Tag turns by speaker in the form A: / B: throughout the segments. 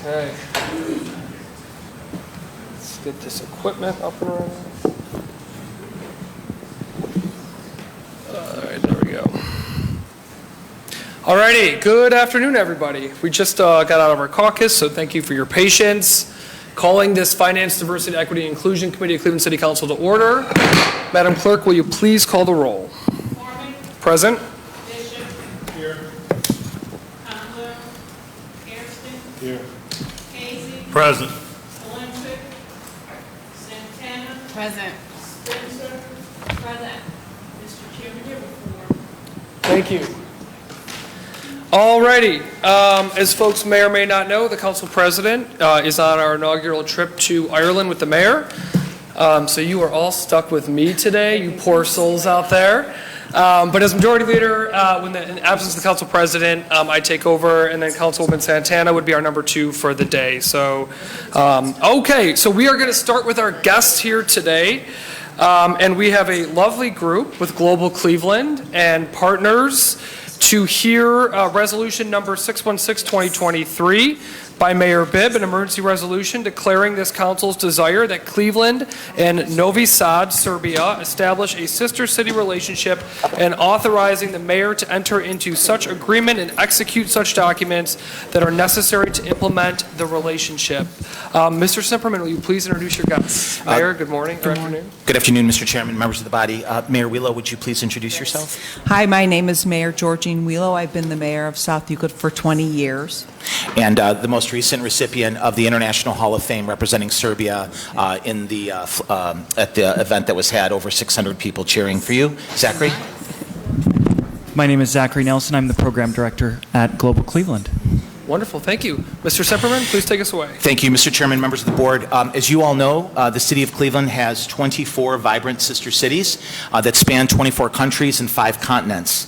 A: Okay. Let's get this equipment up and running. All right, there we go. All righty, good afternoon, everybody. We just got out of our caucus, so thank you for your patience. Calling this Finance, Diversity, Equity, and Inclusion Committee of Cleveland City Council to order. Madam Clerk, will you please call the roll?
B: Foreman.
A: Present.
B: Bishop.
C: Here.
B: Conklin. Hairston.
C: Here.
B: Casey.
C: Present.
B: Olympic. Santana.
D: Present.
B: Spencer. Present. Mr. Chairman, your report.
A: Thank you. All righty. As folks may or may not know, the council president is on our inaugural trip to Ireland with the mayor. So you are all stuck with me today, you poor souls out there. But as majority leader, in the absence of the council president, I take over, and then Councilwoman Santana would be our number 2 for the day. So, okay, so we are going to start with our guests here today. And we have a lovely group with Global Cleveland and partners to hear resolution number 616-2023 by Mayor Bibb, an emergency resolution declaring this council's desire that Cleveland and Novi Sad, Serbia, establish a sister city relationship and authorizing the mayor to enter into such agreement and execute such documents that are necessary to implement the relationship. Mr. Simperman, will you please introduce your guests? Mayor, good morning or afternoon.
E: Good afternoon, Mr. Chairman, members of the body. Mayor Wheelo, would you please introduce yourself?
D: Hi, my name is Mayor Georgine Wheelo. I've been the mayor of South Euclid for 20 years.
E: And the most recent recipient of the International Hall of Fame representing Serbia at the event that was had, over 600 people cheering for you. Zachary?
F: My name is Zachary Nelson. I'm the program director at Global Cleveland.
A: Wonderful, thank you. Mr. Simperman, please take us away.
E: Thank you, Mr. Chairman, members of the board. As you all know, the city of Cleveland has 24 vibrant sister cities that span 24 countries and 5 continents.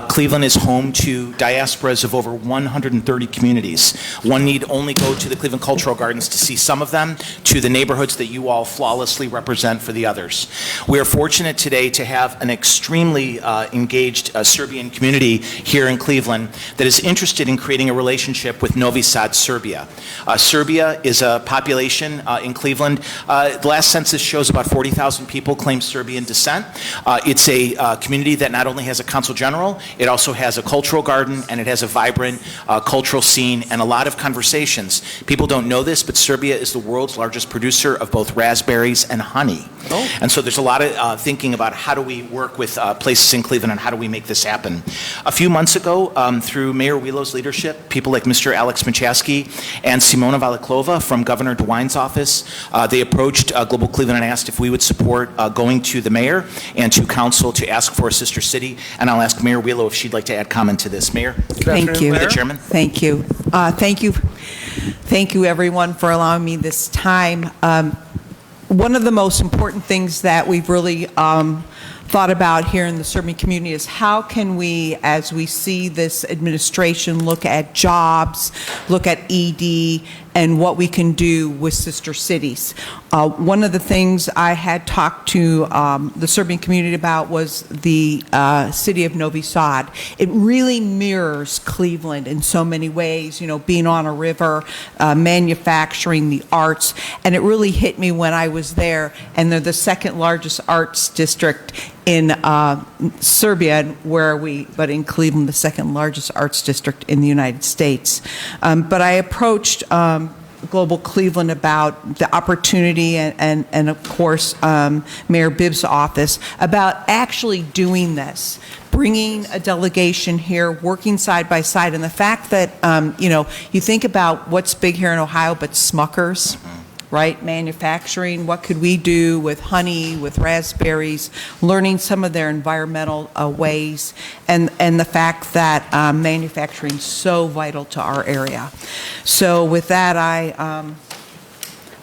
E: Cleveland is home to diasporas of over 130 communities. One need only go to the Cleveland Cultural Gardens to see some of them, to the neighborhoods that you all flawlessly represent for the others. We are fortunate today to have an extremely engaged Serbian community here in Cleveland that is interested in creating a relationship with Novi Sad, Serbia. Serbia is a population in Cleveland. The last census shows about 40,000 people claim Serbian descent. It's a community that not only has a consul general, it also has a cultural garden, and it has a vibrant cultural scene and a lot of conversations. People don't know this, but Serbia is the world's largest producer of both raspberries and honey. Oh. And so there's a lot of thinking about how do we work with places in Cleveland and how do we make this happen. A few months ago, through Mayor Wheelo's leadership, people like Mr. Alex Machaski and Simona Valiklova from Governor DeWine's office, they approached Global Cleveland and asked if we would support going to the mayor and to council to ask for a sister city. And I'll ask Mayor Wheelo if she'd like to add comment to this. Mayor?
D: Thank you.
E: Mr. Chairman?
D: Thank you. Thank you, everyone, for allowing me this time. One of the most important things that we've really thought about here in the Serbian community is how can we, as we see this administration, look at jobs, look at ED, and what we can do with sister cities. One of the things I had talked to the Serbian community about was the city of Novi Sad. It really mirrors Cleveland in so many ways, you know, being on a river, manufacturing, the arts, and it really hit me when I was there, and they're the second largest arts district in Serbia, but in Cleveland, the second largest arts district in the United States. But I approached Global Cleveland about the opportunity and of course, Mayor Bibb's office about actually doing this, bringing a delegation here, working side by side. And the fact that, you think about what's big here in Ohio, but Smuckers, right? Manufacturing, what could we do with honey, with raspberries, learning some of their environmental ways, and the fact that manufacturing is so vital to our area. So with that, I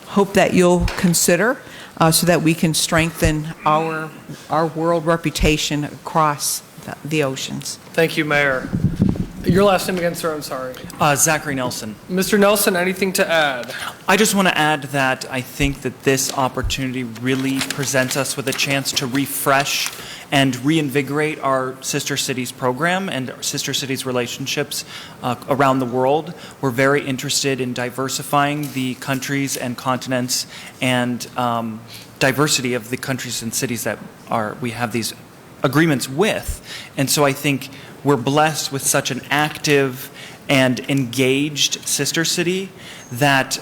D: hope that you'll consider so that we can strengthen our world reputation across the oceans.
A: Thank you, Mayor. Your last name again, sir, I'm sorry.
F: Zachary Nelson.
A: Mr. Nelson, anything to add?
F: I just want to add that I think that this opportunity really presents us with a chance to refresh and reinvigorate our Sister Cities program and our Sister Cities relationships around the world. We're very interested in diversifying the countries and continents and diversity of the countries and cities that we have these agreements with. And so I think we're blessed with such an active and engaged sister city that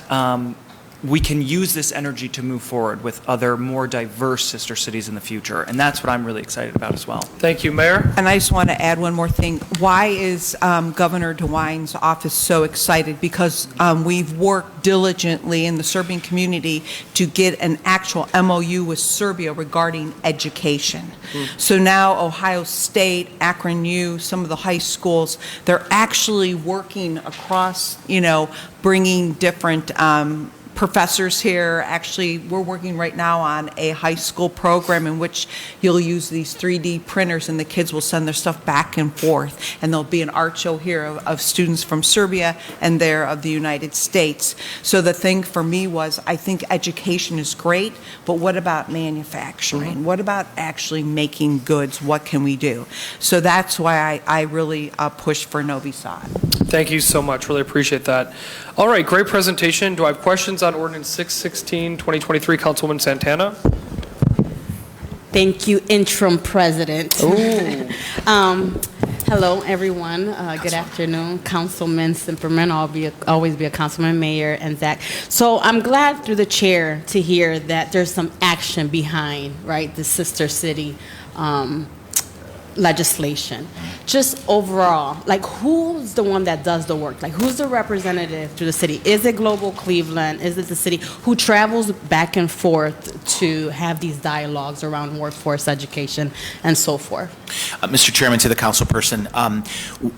F: we can use this energy to move forward with other more diverse sister cities in the future. And that's what I'm really excited about as well.
A: Thank you, Mayor.
D: And I just want to add one more thing. Why is Governor DeWine's office so excited? Because we've worked diligently in the Serbian community to get an actual MOU with Serbia regarding education. So now Ohio State, Akron U, some of the high schools, they're actually working across, bringing different professors here. Actually, we're working right now on a high school program in which you'll use these 3D printers and the kids will send their stuff back and forth. And there'll be an art show here of students from Serbia and there of the United States. So the thing for me was, I think education is great, but what about manufacturing? What about actually making goods? What can we do? So that's why I really push for Novi Sad.
A: Thank you so much. Really appreciate that. All right, great presentation. Do I have questions on Ordinance 616, 2023, Councilwoman Santana?
C: Thank you, Interim President. Hello, everyone. Good afternoon. Councilman Simperman, always be a councilman, mayor, and Zach. So I'm glad through the chair to hear that there's some action behind, right, the sister city legislation. Just overall, like, who's the one that does the work? Like, who's the representative to the city? Is it Global Cleveland? Is it the city who travels back and forth to have these dialogues around workforce education and so forth?
E: Mr. Chairman, to the councilperson,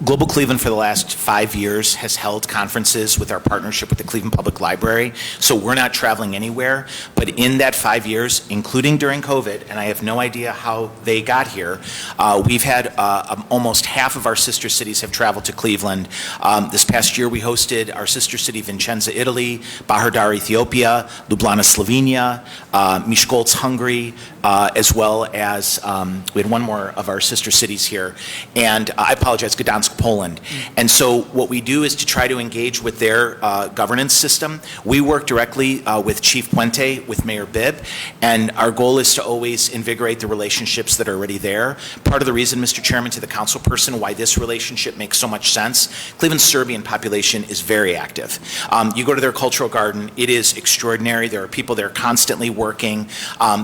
E: Global Cleveland for the last 5 years has held conferences with our partnership with the Cleveland Public Library, so we're not traveling anywhere. But in that 5 years, including during COVID, and I have no idea how they got here, we've had almost half of our sister cities have traveled to Cleveland. This past year, we hosted our sister city Vicenza, Italy, Bahir Dar, Ethiopia, Ljubljana, Slovenia, Miskolc, Hungary, as well as we had one more of our sister cities here, and I apologize, Gdansk, Poland. And so what we do is to try to engage with their governance system. We work directly with Chief Puente, with Mayor Bibb, and our goal is to always invigorate the relationships that are already there. Part of the reason, Mr. Chairman, to the councilperson, why this relationship makes so much sense, Cleveland's Serbian population is very active. You go to their cultural garden, it is extraordinary. There are people there constantly working.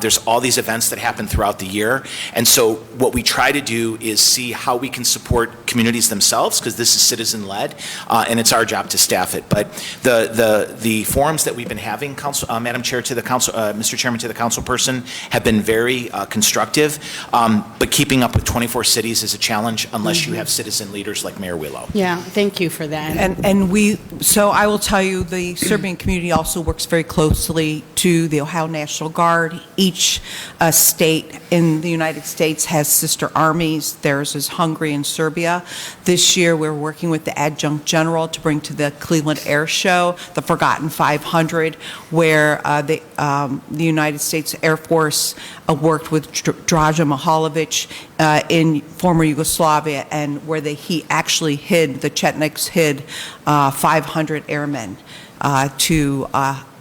E: There's all these events that happen throughout the year. And so what we try to do is see how we can support communities themselves, because this is citizen-led, and it's our job to staff it. But the forums that we've been having, Madam Chair, to the council, Mr. Chairman, to the councilperson, have been very constructive. But keeping up with 24 cities is a challenge unless you have citizen leaders like Mayor Willow.
C: Yeah, thank you for that.
D: So I will tell you, the Serbian community also works very closely to the Ohio National Guard. Each state in the United States has sister armies. Theirs is Hungary and Serbia. This year, we're working with the Adjunct General to bring to the Cleveland Air Show the Forgotten 500, where the United States Air Force worked with Draža Mihailović in former Yugoslavia, and where he actually the Chetniks hid 500 airmen to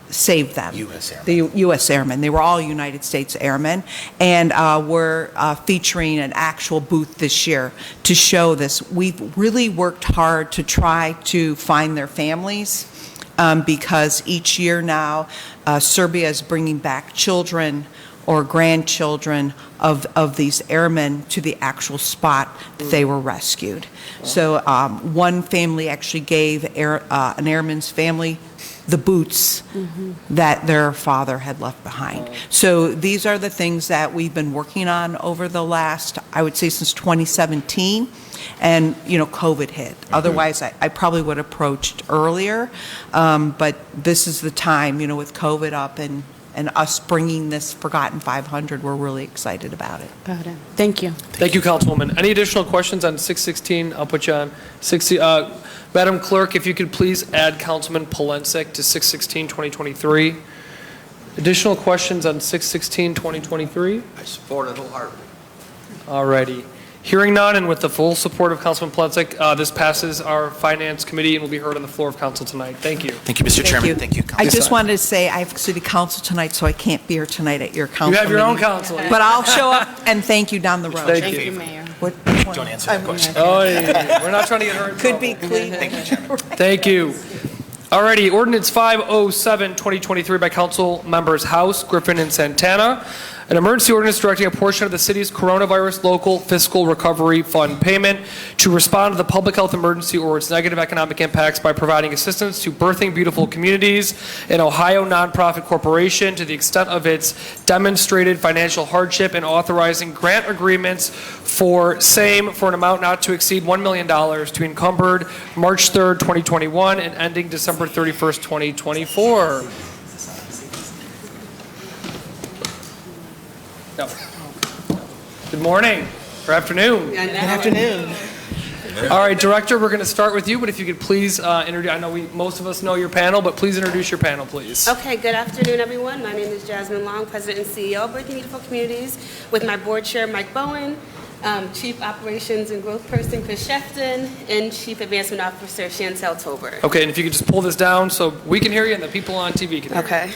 D: save them.
E: U.S. Airmen.
D: The U.S. Airmen. They were all United States Airmen. And we're featuring an actual booth this year to show this. We've really worked hard to try to find their families because each year now, Serbia is bringing back children or grandchildren of these airmen to the actual spot that they were rescued. So one family actually gave an airman's family the boots that their father had left behind. So these are the things that we've been working on over the last, I would say, since 2017. And, COVID hit. Otherwise, I probably would have approached earlier. But this is the time, with COVID up and us bringing this Forgotten 500, we're really excited about it.
C: Thank you.
A: Thank you, Councilwoman. Any additional questions on 616? I'll put you on 60. Madam Clerk, if you could please add Councilman Polensek to 616, 2023. Additional questions on 616, 2023?
G: I support it wholeheartedly.
A: All righty. Hearing none, and with the full support of Councilman Plensik, this passes our Finance Committee and will be heard on the floor of Council tonight. Thank you.
E: Thank you, Mr. Chairman. Thank you,
D: I
E: Councilman.
D: just wanted to say I have city council tonight, so I can't be here tonight at your council
A: You have your own
D: meeting.
A: council.
D: But I'll show up and thank you down the road.
A: Thank
C: Thank
A: you.
C: you, Mayor.
D: Which one?
E: Don't answer that question.
A: Oh, yeah. We're not trying to get her in
D: Could be
A: trouble.
D: Cleveland.
E: Thank you, Chairman.
A: Thank you. Alrighty, ordinance 507, 2023 by Council Members House, Griffin, and Santana. An emergency ordinance directing a portion of the city's coronavirus local fiscal recovery fund payment to respond to the public health emergency or its negative economic impacts by providing assistance to Birthing Beautiful Communities, an Ohio nonprofit corporation, to the extent of its demonstrated financial hardship, and authorizing grant agreements for same for an amount not to exceed $1 million to encumbered March 3rd, 2021 and ending December 31st, 2024. No. Good morning, or afternoon.
G: Good afternoon.
A: All right, Director, we're going to start with you, but if you could please introduce, I know most of us know your panel, but please introduce your panel, please.
G: Okay, good afternoon, everyone. My name is Jasmine Long, President and CEO of Birthing Beautiful Communities, with my board chair, Mike Bowen, Chief Operations and Growth Person, Chris Shefton, and Chief Advancement Officer, Chantel Tober.
A: Okay, and if you could just pull this down so we can hear you and the people on TV can hear you.
G: Okay.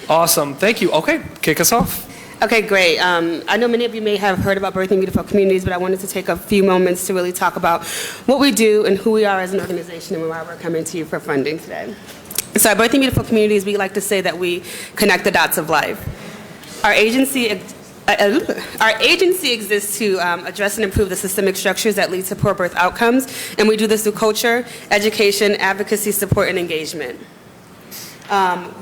A: Awesome, thank you. Okay, kick us off.
G: Okay, great. I know many of you may have heard about Birthing Beautiful Communities, but I wanted to take a few moments to really talk about what we do and who we are as an organization and why we're coming to you for funding today. So at Birthing Beautiful Communities, we like to say that we connect the dots of life. Our agency exists to address and improve the systemic structures that lead to poor birth outcomes, and we do this through culture, education, advocacy, support, and engagement.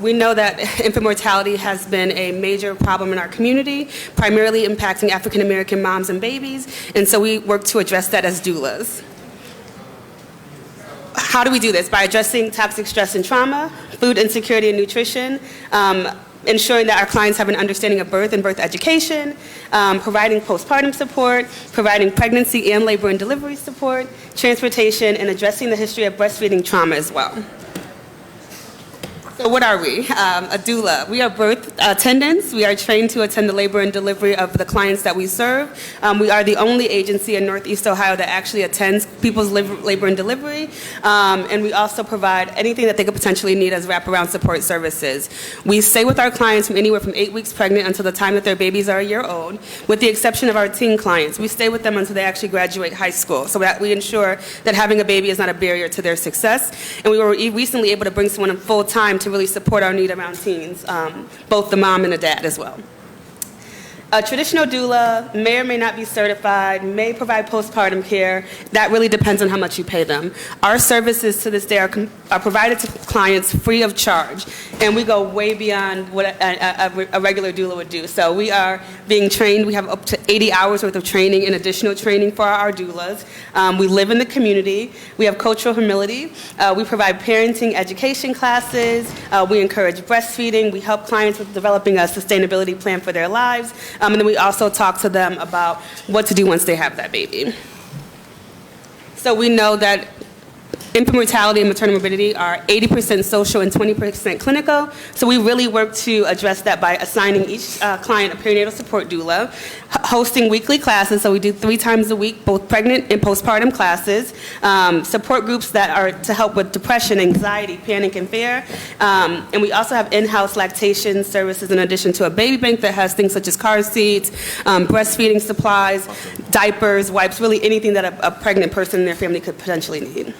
G: We know that infant mortality has been a major problem in our community, primarily impacting African American moms and babies, and so we work to address that as doulas. How do we do this? By addressing toxic stress and trauma, food insecurity and nutrition, ensuring that our clients have an understanding of birth and birth education, providing postpartum support, providing pregnancy and labor and delivery support, transportation, and addressing the history of breastfeeding trauma as well. So what are we? A doula. We are birth attendants. We are trained to attend the labor and delivery of the clients that we serve. We are the only agency in Northeast Ohio that actually attends people's labor and delivery. And we also provide anything that they could potentially need as wraparound support services. We stay with our clients from anywhere from 8 weeks pregnant until the time that their babies are a year old, with the exception of our teen clients. We stay with them until they actually graduate high school, so that we ensure that having a baby is not a barrier to their success. And we were recently able to bring someone in full time to really support our need around teens, both the mom and the dad as well. A traditional doula may or may not be certified, may provide postpartum care. That really depends on how much you pay them. Our services to this day are provided to clients free of charge, and we go way beyond what a regular doula would do. So we are being trained. We have up to 80 hours worth of training and additional training for our doulas. We live in the community. We have cultural humility. We provide parenting education classes. We encourage breastfeeding. We help clients with developing a sustainability plan for their lives. And then we also talk to them about what to do once they have that baby. So we know that infant mortality and maternal morbidity are 80% social and 20% clinical. So we really work to address that by assigning each client a perinatal support doula, hosting weekly classes. So we do 3 times a week, both pregnant and postpartum classes, support groups that are to help with depression, anxiety, panic, and fear. And we also have in-house lactation services in addition to a baby bank that has things such as car seats, breastfeeding supplies, diapers, wipes, really anything that a pregnant person and their family could potentially need.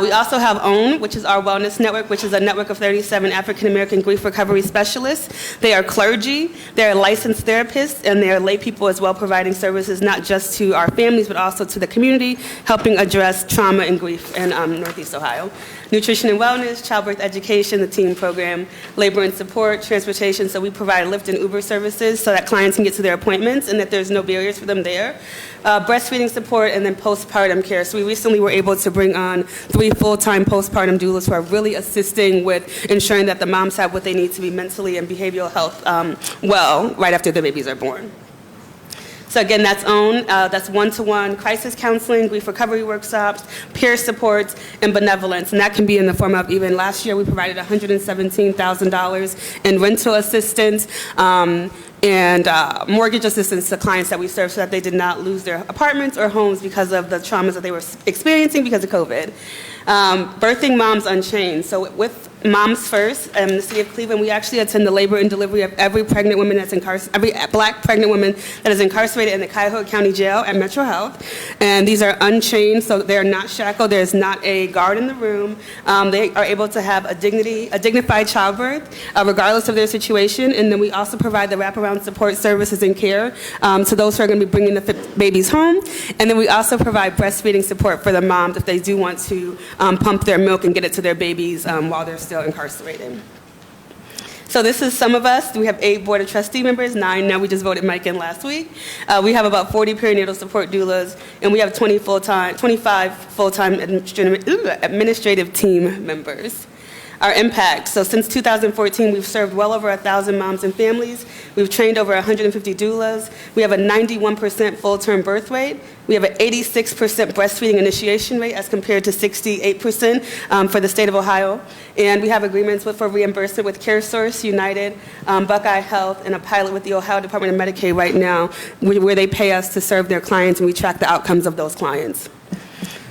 G: We also have OWN, which is our wellness network, which is a network of 37 African American grief recovery specialists. They are clergy, they are licensed therapists, and they are lay people as well, providing services not just to our families, but also to the community, helping address trauma and grief in Northeast Ohio. Nutrition and wellness, childbirth education, the teen program, labor and support, transportation. So we provide Lyft and Uber services so that clients can get to their appointments and that there's no barriers for them there. Breastfeeding support, and then postpartum care. So we recently were able to bring on 3 full-time postpartum doulas who are really assisting with ensuring that the moms have what they need to be mentally and behavioral health well right after the babies are born. So again, that's OWN. That's one-to-one crisis counseling, grief recovery workshops, peer supports, and benevolence. And that can be in the form of, even last year we provided $117,000 in rental assistance, and mortgage assistance to clients that we serve so that they did not lose their apartments or homes because of the traumas that they were experiencing because of COVID. Birthing Moms Unchained. So with Moms First in the city of Cleveland, we actually attend the labor and delivery of every pregnant woman every Black pregnant woman that is incarcerated in the Cuyahoga County Jail at Metro Health. And these are unchained, so they're not shackled. There's not a guard in the room. They are able to have a dignified childbirth, regardless of their situation. And then we also provide the wraparound support services and care to those who are going to be bringing the babies home. And then we also provide breastfeeding support for the moms if they do want to pump their milk and get it to their babies while they're still incarcerated. So this is some of us. We have 8 Board of Trustee members, 9 now. We just voted Mike in last week. We have about 40 perinatal support doulas, and we have 25 full-time administrative team members. Our impact. So since 2014, we've served well over 1,000 moms and families. We've trained over 150 doulas. We have a 91% full-term birth rate. We have an 86% breastfeeding initiation rate as compared to 68% for the state of Ohio. And we have agreements for reimbursement with CareSource, United, Buckeye Health, and a pilot with the Ohio Department of Medicaid right now where they pay us to serve their clients, and we track the outcomes of those clients.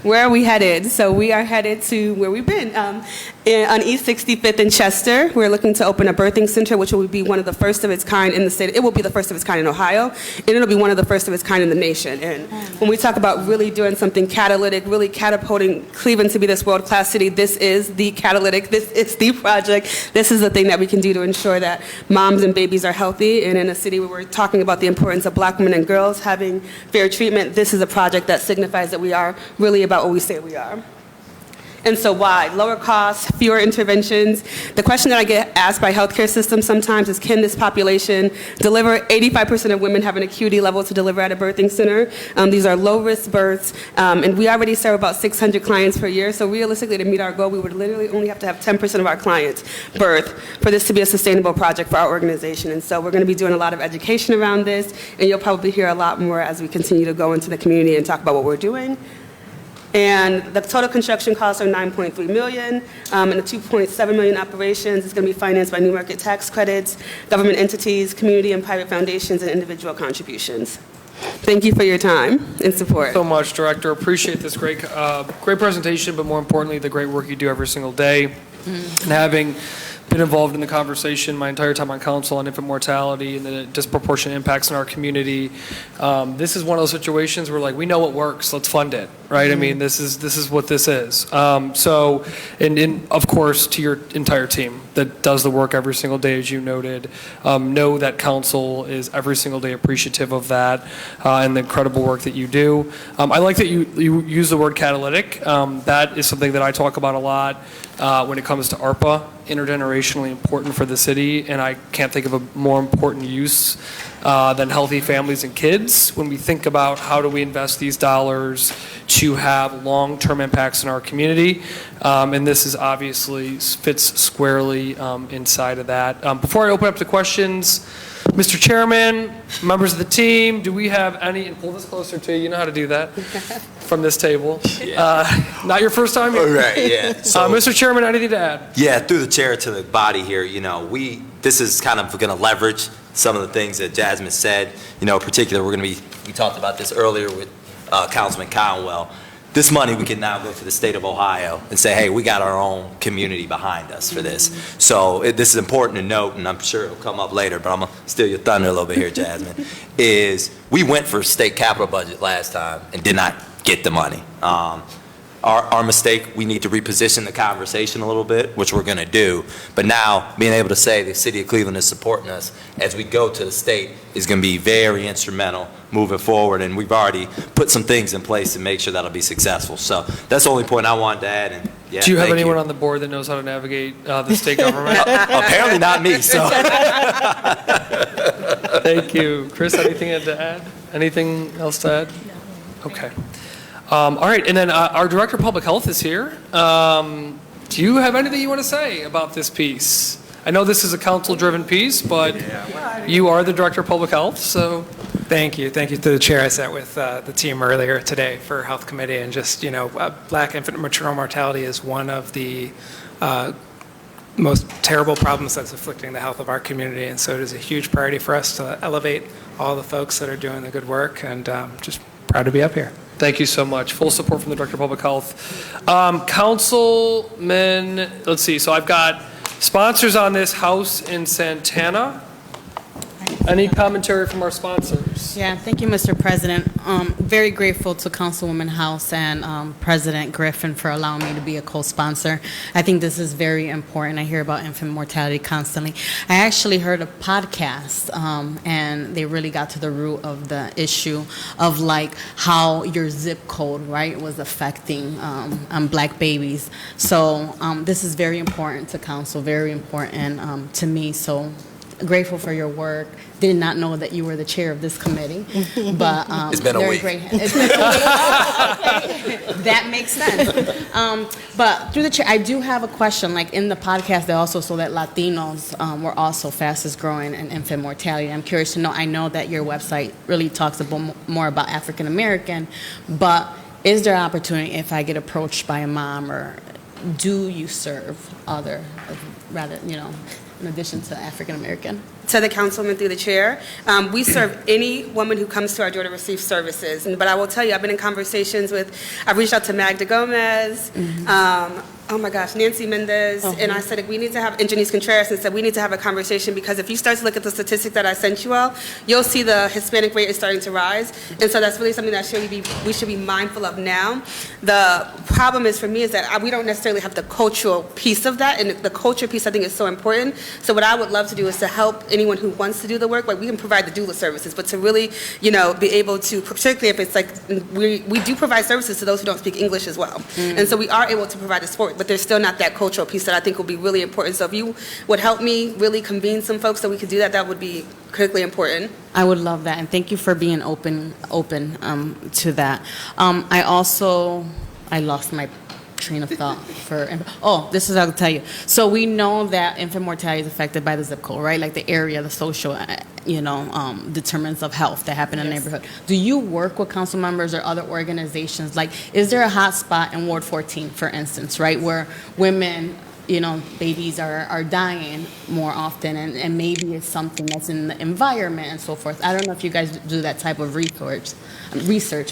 G: Where are we headed? So we are headed to where we've been. On East 65th in Chester, we're looking to open a birthing center, which will be one of the first of its kind in the state. It will be the first of its kind in Ohio, and it'll be one of the first of its kind in the nation. And when we talk about really doing something catalytic, really catapulting Cleveland to be this world-class city, this is the catalytic, this is the project, this is the thing that we can do to ensure that moms and babies are healthy. And in a city where we're talking about the importance of Black women and girls having fair treatment, this is a project that signifies that we are really about what we say we are. And so why? Lower costs, fewer interventions. The question that I get asked by healthcare systems sometimes is, can this population deliver? 85% of women have an acuity level to deliver at a birthing center. These are low-risk births, and we already serve about 600 clients per year. So realistically, to meet our goal, we would literally only have to have 10% of our clients birth for this to be a sustainable project for our organization. And so we're going to be doing a lot of education around this, and you'll probably hear a lot more as we continue to go into the community and talk about what we're doing. And the total construction costs are $9.3 million, and the $2.7 million operations is going to be financed by new market tax credits, government entities, community and private foundations, and individual contributions. Thank you for your time and support.
A: So much, Director. Appreciate this great presentation, but more importantly, the great work you do every single day. And having been involved in the conversation my entire time on council on infant mortality and the disproportionate impacts in our community, this is one of those situations where, like, we know what works, let's fund it, right? I mean, this is what this is. So, and of course, to your entire team that does the work every single day, as you noted, know that council is every single day appreciative of that and the incredible work that you do. I like that you use the word catalytic. That is something that I talk about a lot when it comes to ARPA, intergenerationally important for the city, and I can't think of a more important use than healthy families and kids when we think about how do we invest these dollars to have long-term impacts in our community, and this is obviously fits squarely inside of that. Before I open up to questions, Mr. Chairman, members of the team, do we have any, and pull this closer to you, know how to do that from this table. Not your first time here.
H: Right, yeah. So,
A: Mr. Chairman, anything to add?
H: yeah, through the chair to the body here, this is kind of going to leverage some of the things that Jasmine said. In particular, we talked about this earlier with Councilman Conwell. This money, we can now go to the state of Ohio and say, hey, we got our own community behind us for this. So this is important to note, and I'm sure it'll come up later, but I'm going to steal your thunder a little bit here, Jasmine, is we went for state capital budget last time and did not get the money. Our mistake, we need to reposition the conversation a little bit, which we're going to do. But now, being able to say the city of Cleveland is supporting us as we go to the state is going to be very instrumental moving forward. And we've already put some things in place to make sure that'll be successful. So that's the only point I wanted to add. And yeah,
A: do you have anyone on the board that knows how to navigate the state government?
H: Apparently not me, so.
A: Thank you. Chris, anything to add? Anything else to add? No. Okay. All right, and then our Director of Public Health is here. Do you have anything you want to say about this piece? I know this is a council-driven piece, but you are the Director of Public Health, so.
I: Thank you. Thank you to the chair. I sat with the team earlier today for Health Committee, and just, Black infant maternal mortality is one of the most terrible problems that's afflicting the health of our community. And so it is a huge priority for us to elevate all the folks that are doing the good work, and just proud to be up here.
A: Thank you so much. Full support from the Director of Public Health. Councilman, let's see, so I've got sponsors on this, House in Santana. Any commentary from our sponsors?
C: Yeah, thank you, Mr. President. Very grateful to Councilwoman House and President Griffin for allowing me to be a co-sponsor. I think this is very important. I hear about infant mortality constantly. I actually heard a podcast, and they really got to the root of the issue of like how your zip code, right, was affecting Black babies. So this is very important to Council, very important to me. So grateful for your work. Did not know that you were the chair of this committee, but
H: It's been a
C: very
H: week.
C: great. It's been a week. Okay. That makes sense. But through the chair, I do have a question. Like in the podcast, they also saw that Latinos were also fastest growing in infant mortality. I'm curious to know. I know that your website really talks more about African American, but is there an opportunity if I get approached by a mom, or do you serve other, rather, in addition to African American?
G: To the councilman through the chair, we serve any woman who comes to our door to receive services. But I will tell you, I've been in conversations I've reached out to Magda Gomez, oh my gosh, Nancy Mendez, and I said, we need to have, and Janice Contreras, and said, we need to have a conversation, because if you start to look at the statistics that I sent you all, you'll see the Hispanic rate is starting to rise. And so that's really something that we should be mindful of now. The problem is for me is that we don't necessarily have the cultural piece of that, and the culture piece I think is so important. So what I would love to do is to help anyone who wants to do the work. Like, we can provide the doula services, but to really, be able to, particularly if it's like, we do provide services to those who don't speak English as well. And so we are able to provide the support, but there's still not that cultural piece that I think will be really important. So if you would help me really convene some folks so we could do that, that would be critically important.
C: I would love that, and thank you for being open to that. I lost my train of thought this is what I'll tell you. So we know that infant mortality is affected by the zip code, right? Like the area, the social, determinants of health that happen in the neighborhood. Do you work with council members or other organizations? Like, is there a hot spot in Ward 14, for instance, right, where women, babies are dying more often, and maybe it's something that's in the environment and so forth? I don't know if you guys do that type of research,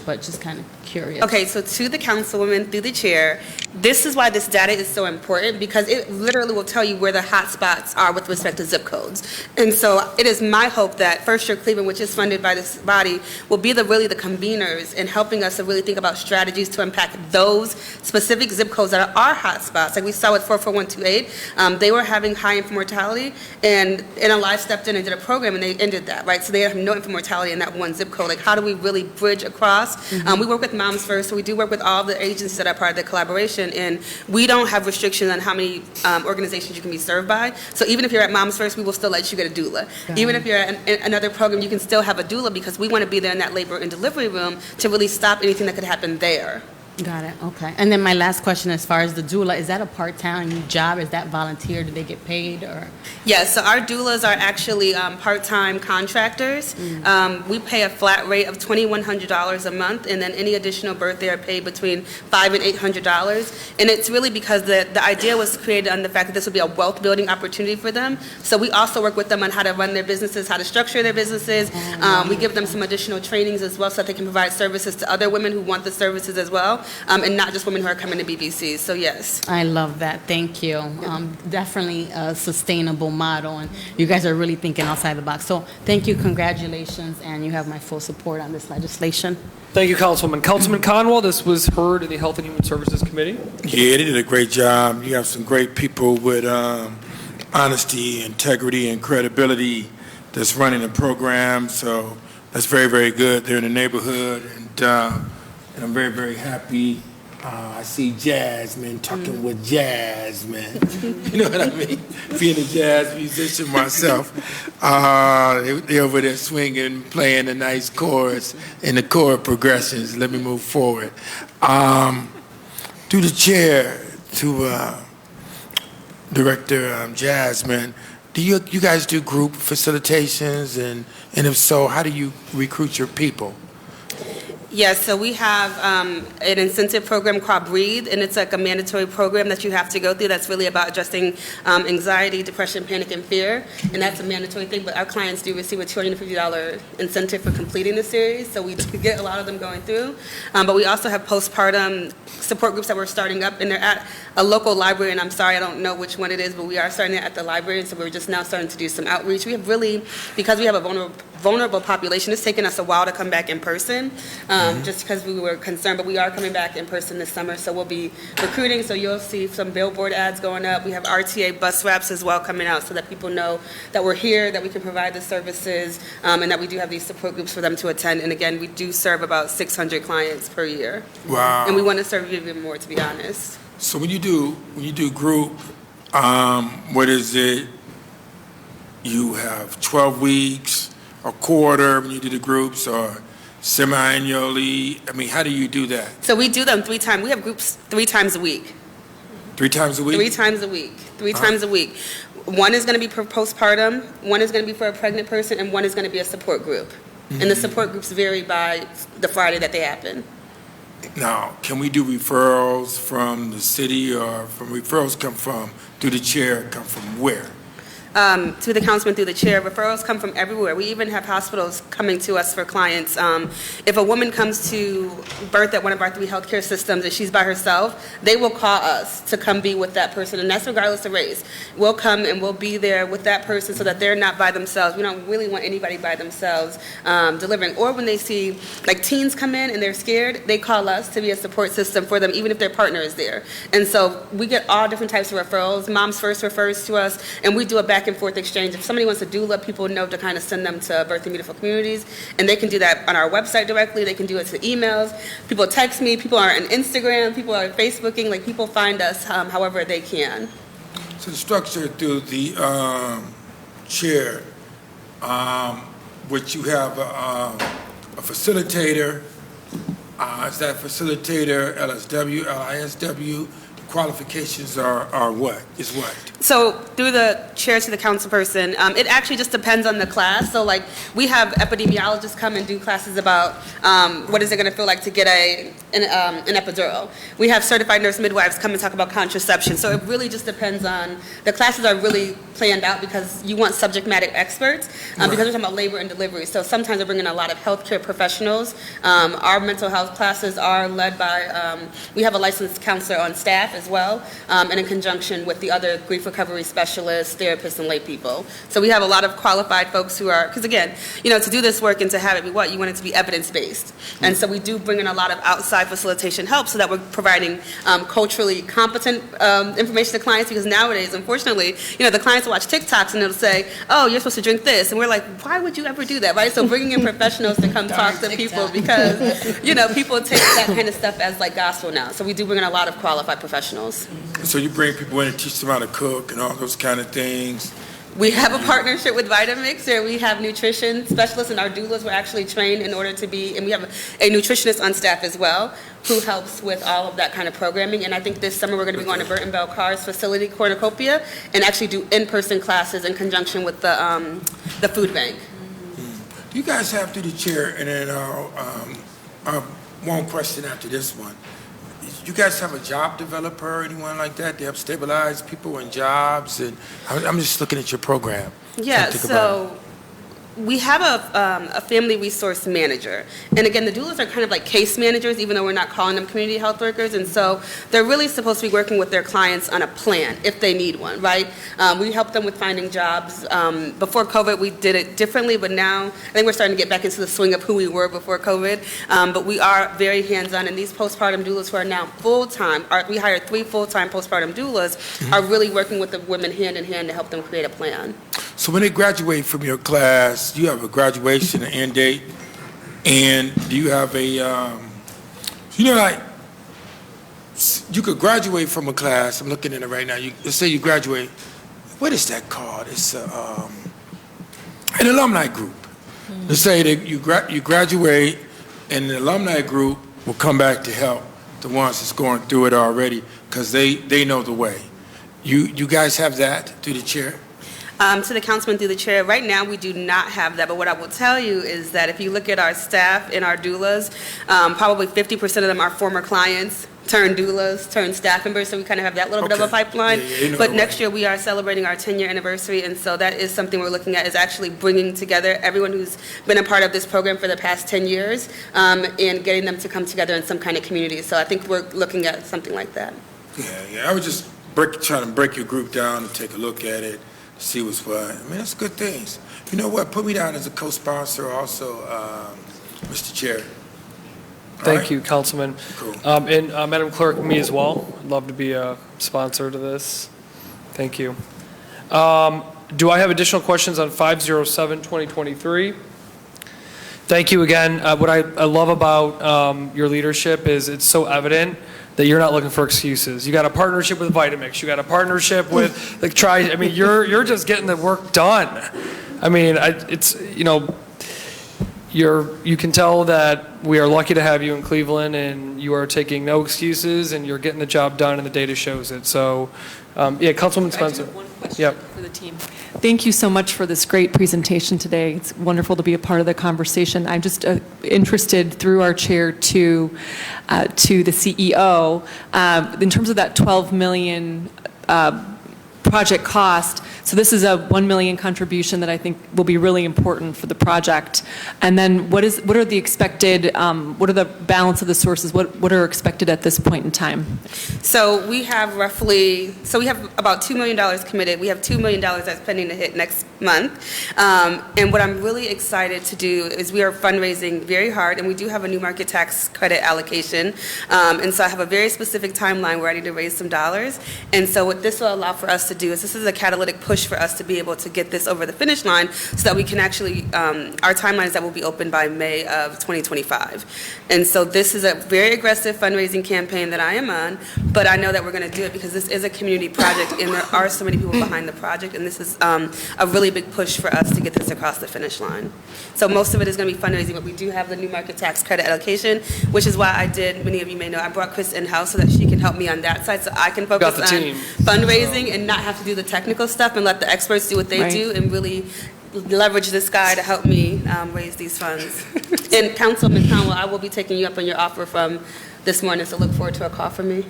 C: but just kind of curious.
G: Okay, so to the councilwoman through the chair, this is why this data is so important, because it literally will tell you where the hot spots are with respect to zip codes. And so it is my hope that First Year Cleveland, which is funded by this body, will be the conveners in helping us to really think about strategies to impact those specific zip codes that are hot spots. Like we saw with 44128, they were having high infant mortality, and NLI stepped in and did a program, and they ended that, right? So they have no infant mortality in that one zip code. Like, how do we really bridge across? We work with Moms First, so we do work with all the agencies that are part of the collaboration, and we don't have restrictions on how many organizations you can be served by. So even if you're at Moms First, we will still let you get a doula. Even if you're at another program, you can still have a doula, because we want to be there in that labor and delivery room to really stop anything that could happen there.
C: Got it. Okay. And then my last question, as far as the doula, is that a part-time job? Is that volunteer? Do they get paid, or?
G: Yes. So our doulas are actually part-time contractors. We pay a flat rate of $2,100 a month, and then any additional birth they are paid between $500 and $800. And it's really because the idea was created on the fact that this would be a wealth-building opportunity for them. So we also work with them on how to run their businesses, how to structure their businesses. We give them some additional trainings as well, so that they can provide services to other women who want the services as well. And not just women who are coming to BBC. So yes.
C: I love that. Thank you. Definitely a sustainable model, and you guys are really thinking outside the box. So thank you, congratulations, and you have my full support on this legislation.
A: Thank you, Councilwoman. Councilman Conwell, this was heard in the Health and Human Services Committee.
J: Yeah, they did a great job. You have some great people with honesty, integrity, and credibility that's running the program. So that's very, very good. They're in the neighborhood, and I'm very, very happy. I see Jasmine talking with Jasmine. You know what I mean? Being a jazz musician myself, they over there swinging, playing a nice chorus and the chord progressions. Let me move forward. Through the chair to Director Jasmine, do you guys do group facilitations, and if so, how do you recruit your people?
G: Yes, so we have an incentive program called Breathe, and it's like a mandatory program that you have to go through that's really about addressing anxiety, depression, panic, and fear, and that's a mandatory thing, but our clients do receive a $250 incentive for completing the series, so we do get a lot of them going through. But we also have postpartum support groups that we're starting up, and they're at a local library, and I'm sorry, I don't know which one it is, but we are starting it at the library, so we're just now starting to do some outreach. We have really, because we have a vulnerable population, it's taken us a while to come back in person, just because we were concerned, but we are coming back in person this summer, so we'll be recruiting, so you'll see some billboard ads going up. We have RTA bus wraps as well coming out so that people know that we're here, that we can provide the services, and that we do have these support groups for them to attend. And again, we do serve about 600 clients per year.
J: Wow.
G: And we want to serve even more, to be honest.
J: So when you do group, what is it? You have 12 weeks, a quarter when you do the groups, or semi-annually? I mean, how do you do that?
G: So we do them 3 times. We have groups 3 times a week.
J: 3 times a week?
G: 3 times a week. 3 times a week. One is going to be for postpartum, one is going to be for a pregnant person, and one is going to be a support group. And the support groups vary by the Friday that they happen.
J: Now, can we do referrals from the city, or from referrals come from, through the chair, come from where?
G: To the councilman through the chair. Referrals come from everywhere. We even have hospitals coming to us for clients. If a woman comes to birth at one of our 3 healthcare systems and she's by herself, they will call us to come be with that person, and that's regardless of race. We'll come and we'll be there with that person so that they're not by themselves. We don't really want anybody by themselves delivering. Or when they see like teens come in and they're scared, they call us to be a support system for them, even if their partner is there. And so we get all different types of referrals. Moms First refers to us, and we do a back and forth exchange. If somebody wants to doula, people know to kind of send them to Birthing Beautiful Communities, and they can do that on our website directly. They can do it to emails. People text me. People are on Instagram. People are Facebooking. Like, people find us however they can.
J: So the structure through the chair, which you have a facilitator, is that facilitator LSW, LISW? Qualifications are what? Is what?
G: So through the chair to the council person, it actually just depends on the class. So like we have epidemiologists come and do classes about what is it going to feel like to get an epidural. We have certified nurse midwives come and talk about contraception. So it really just depends on, the classes are really planned out because you want subject matter experts because we're talking about labor and delivery. So sometimes we're bringing a lot of healthcare professionals. Our mental health classes are led by, we have a licensed counselor on staff as well, and in conjunction with the other grief recovery specialists, therapists, and lay people. So we have a lot of qualified folks who are, because again, to do this work and to have it be you want it to be evidence-based. And so we do bring in a lot of outside facilitation help so that we're providing culturally competent information to clients, because nowadays, unfortunately, the clients will watch TikToks and it'll say, oh, you're supposed to drink this. And we're like, why would you ever do that, right? So bringing in professionals to come talk to people, because, people take that kind of stuff as like gospel now. So we do bring in a lot of qualified professionals.
J: So you bring people in and teach them how to cook and all those kind of things.
G: We have a partnership with Vitamix, where we have nutrition specialists, and our doulas were actually trained in order to be, and we have a nutritionist on staff as well, who helps with all of that kind of programming. And I think this summer we're going to be going to Burton Bell Carr's facility, Cornucopia, and actually do in-person classes in conjunction with the food bank.
J: Do you guys have, through the chair, and then one question after this one. You guys have a job developer or anyone like that? They have stabilized people in jobs, and I'm just looking at your program.
G: Yeah, so we have a family resource manager. And again, the doulas are kind of like case managers, even though we're not calling them community health workers. And so they're really supposed to be working with their clients on a plan if they need one, right? We help them with finding jobs. Before COVID, we did it differently, but now I think we're starting to get back into the swing of who we were before COVID. But we are very hands-on, and these postpartum doulas who are now full-time, we hired 3 full-time postpartum doulas, are really working with the women hand in hand to help them create a plan.
J: So when they graduate from your class, do you have a graduation and end date? And do you have a, you could graduate from a class. I'm looking at it right now. Let's say you graduate. What is that called? It's an alumni group. Let's say that you graduate, and the alumni group will come back to help the ones that's going through it already, because they know the way. You guys have that through the chair?
G: To the councilman through the chair, right now we do not have that, but what I will tell you is that if you look at our staff and our doulas, probably 50% of them are former clients, turned doulas, turned staff members, so we kind of have that little bit of a
J: Okay.
G: pipeline.
J: Yeah, you know
G: But
J: the
G: next
J: way.
G: year, we are celebrating our 10-year anniversary, and so that is something we're looking at, is actually bringing together everyone who's been a part of this program for the past 10 years, and getting them to come together in some kind of community. So I think we're looking at something like that.
J: Yeah, I was just trying to break your group down and take a look at it, see what's what. I mean, that's good things. You know what? Put me down as a co-sponsor also, Mr. Chair. All
A: Thank
J: right?
A: you, Councilman.
J: Cool.
A: And Madam Clerk, me as well. I'd love to be a sponsor to this. Thank you. Do I have additional questions on 507-2023? Thank you again. What I love about your leadership is it's so evident that you're not looking for excuses. You got a partnership with Vitamix. You got a partnership with like I mean, you're just getting the work done. I mean, it's you can tell that we are lucky to have you in Cleveland, and you are taking no excuses, and you're getting the job done, and the data shows it. So, yeah, Councilwoman Spencer.
K: One question
A: Yep.
K: for the team. Thank you so much for this great presentation today. It's wonderful to be a part of the conversation. I'm just interested through our chair to the CEO in terms of that 12 million project cost. So this is a 1 million contribution that I think will be really important for the project. And then what are the expected, what are the balance of the sources? What are expected at this point in time?
G: So we have we have about $2 million committed. We have $2 million that's pending to hit next month. And what I'm really excited to do is we are fundraising very hard, and we do have a new market tax credit allocation. And so I have a very specific timeline where I need to raise some dollars. And so what this will allow for us to do is this is a catalytic push for us to be able to get this over the finish line so that we can actually, our timeline is that will be open by May of 2025. And so this is a very aggressive fundraising campaign that I am on, but I know that we're going to do it because this is a community project and there are so many people behind the project, and this is a really big push for us to get this across the finish line. So most of it is going to be fundraising, but we do have the new market tax credit allocation, which is why I did, many of you may know, I brought Chris in-house so that she can help me on that side so I can focus
A: Got the
G: on
A: team.
G: fundraising and not have to do the technical stuff and let the experts do what they
K: Right.
G: do and really leverage this guy to help me raise these funds. And Councilman Conwell, I will be taking you up on your offer from this morning, so look forward to a call from me.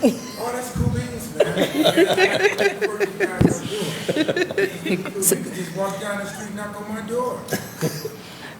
J: Oh, that's cool beans, man. What you guys are doing? You could just walk down the street, knock on my door.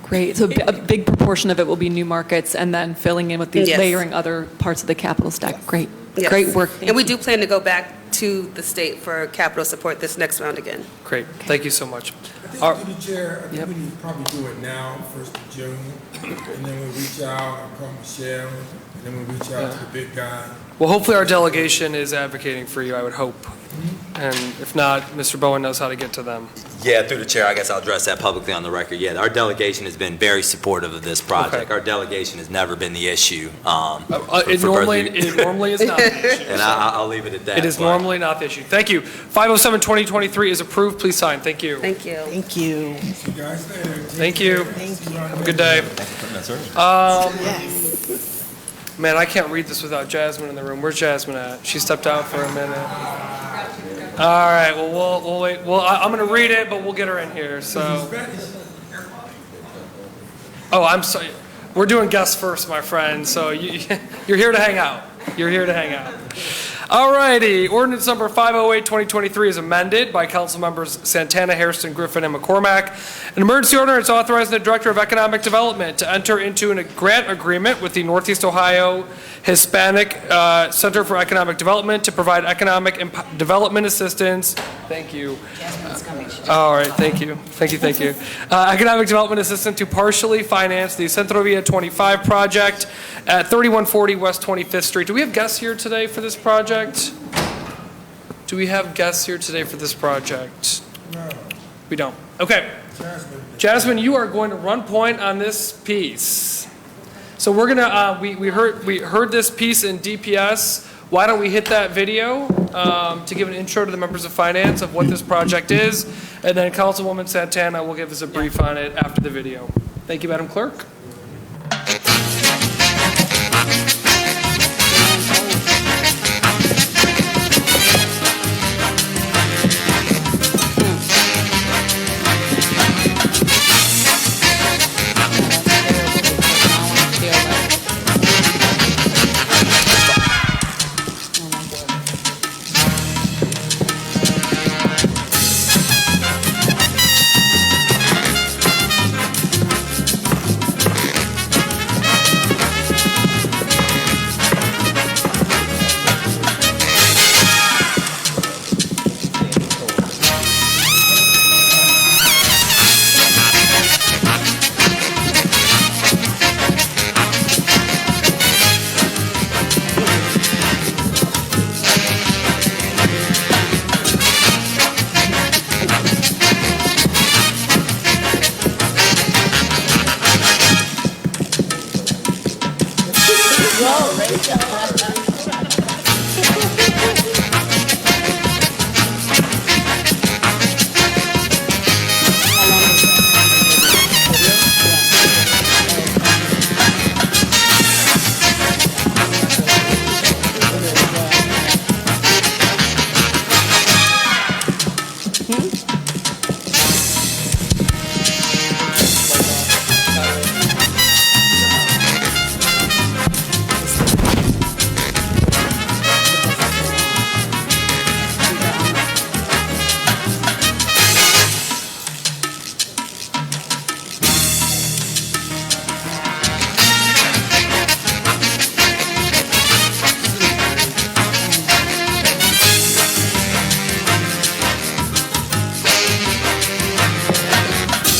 K: Great. So a big proportion of it will be new markets and then filling in with these,
G: Yes.
K: layering other parts of the capital stack. Great.
G: Yes.
K: Great work.
G: And we do plan to go back to the state for capital support this next round again.
A: Great. Thank you so much.
J: I think,
A: All-
J: through the chair, I think
A: Yep.
J: we need to probably do it now, 1st of June, and then we'll reach out, I'll call Michelle, and then we'll reach out to the big guy.
A: Well, hopefully our delegation is advocating for you, I would hope. And if not, Mr. Bowen knows how to get to them.
H: Yeah, through the chair, I guess I'll address that publicly on the record. Yeah, our delegation has been very supportive of this project.
A: Okay.
H: Our delegation has never been the issue.
A: It normally is not the issue.
H: And I'll leave it at that.
A: It is
H: but-
A: normally not the issue. Thank you. 507-2023 is approved. Please sign. Thank you.
G: Thank you.
L: Thank you.
J: See you guys later.
A: Thank you. Have a good day. Man, I can't read this without Jasmine in the room. Where's Jasmine at? She stepped out for a minute. All right, well, we'll wait. Well, I'm going to read it, but we'll get her in here, so. Oh, I'm sorry. We're doing guests first, my friend, so you're here to hang out. You're here to hang out. All righty, ordinance number 508-2023 is amended by council members Santana, Hairston, Griffin, and McCormack. An emergency ordinance authorizing the Director of Economic Development to enter into a grant agreement with the Northeast Ohio Hispanic Center for Economic Development to provide economic development assistance. Thank you. All right, thank you. Thank you. Economic development assistance to partially finance the Centrovia 25 project at 3140 West 25th Street. Do we have guests here today for this project? Do we have guests here today for this project?
J: No,
A: We don't. Okay.
J: Jasmine.
A: Jasmine, you are going to run point on this piece. So we're gonna, we heard this piece in DPS. Why don't we hit that video to give an intro to the members of finance of what this project is, and then Councilwoman Santana will give us a brief on it after the video. Thank you, Madam Clerk.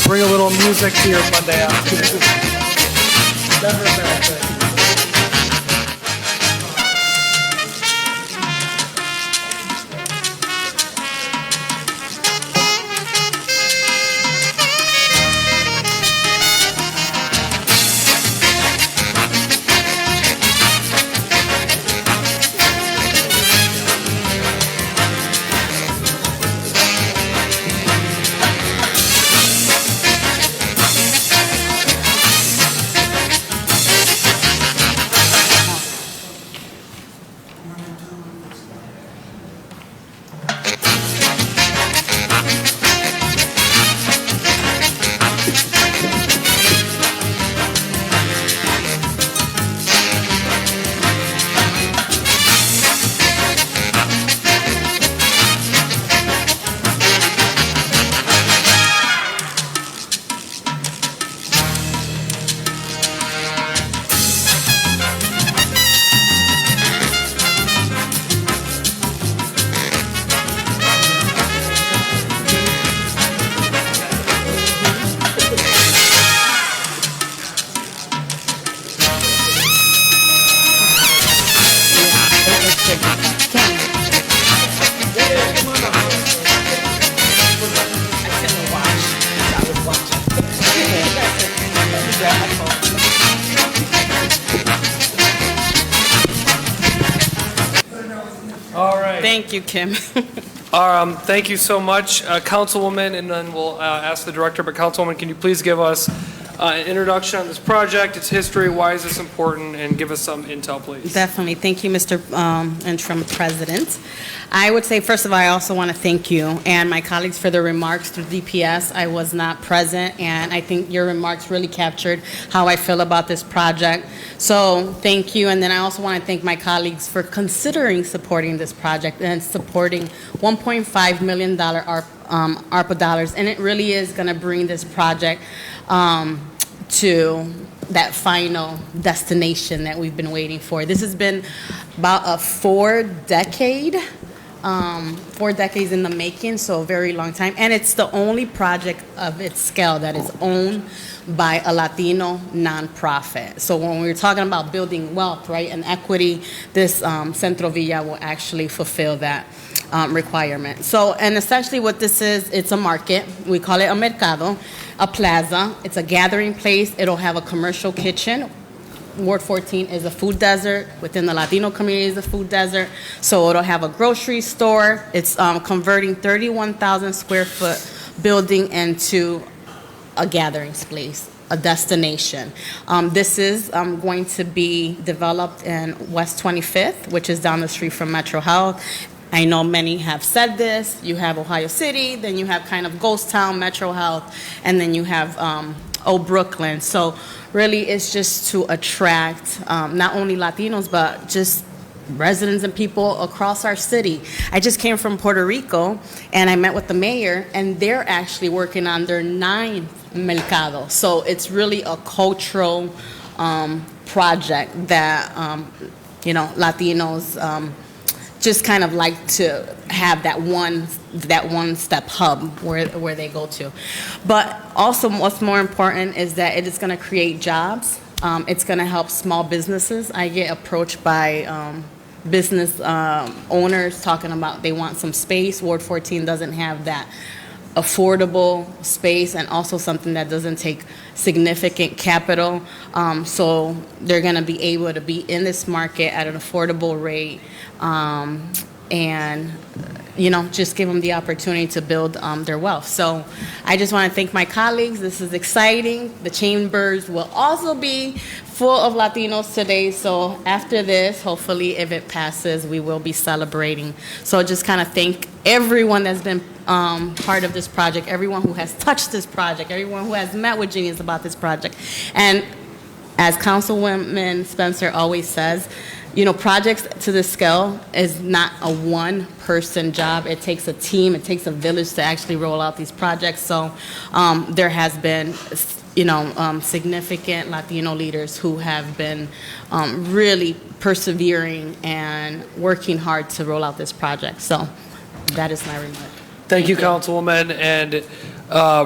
A: Bring a little music to your Monday afternoon. Never a bad thing. All right.
C: Thank you, Kim.
A: Thank you so much, Councilwoman, and then we'll ask the director, but Councilwoman, can you please give us an introduction on this project, its history, why is this important, and give us some intel, please?
C: Definitely. Thank you, Mr. Interim President. I would say, first of all, I also want to thank you and my colleagues for their remarks through DPS. I was not present, and I think your remarks really captured how I feel about this project. So thank you. And then I also want to thank my colleagues for considering supporting this project and supporting $1.5 million ARPA dollars. And it really is going to bring this project to that final destination that we've been waiting for. This has been about a 4 decades in the making, so a very long time. And it's the only project of its scale that is owned by a Latino nonprofit. So when we're talking about building wealth, right, and equity, this Centro Villa will actually fulfill that requirement. So, and essentially what this is, it's a market. We call it a mercado, a plaza. It's a gathering place. It'll have a commercial kitchen. Ward 14 is a food desert. Within the Latino community is a food desert. So it'll have a grocery store. It's converting 31,000 square foot building into a gathering place, a destination. This is going to be developed in West 25th, which is down the street from Metro Health. I know many have said this. You have Ohio City, then you have kind of Ghost Town, Metro Health, and then you have Old Brooklyn. So really it's just to attract not only Latinos, but just residents and people across our city. I just came from Puerto Rico, and I met with the mayor, and they're actually working on their 9th mercado. So it's really a cultural project that, Latinos just kind of like to have that one-step hub where they go to. But also what's more important is that it is going to create jobs. It's going to help small businesses. I get approached by business owners talking about they want some space. Ward 14 doesn't have that affordable space and also something that doesn't take significant capital. So they're going to be able to be in this market at an affordable rate, and just give them the opportunity to build their wealth. So I just want to thank my colleagues. This is exciting. The chambers will also be full of Latinos today. So after this, hopefully, if it passes, we will be celebrating. So just kind of thank everyone that's been part of this project, everyone who has touched this project, everyone who has met with Genius about this project. And as Councilwoman Spencer always says, projects to this scale is not a one-person job. It takes a team. It takes a village to actually roll out these projects. So there has been, significant Latino leaders who have been really persevering and working hard to roll out this project. So that is my remark.
A: Thank you, Councilwoman, and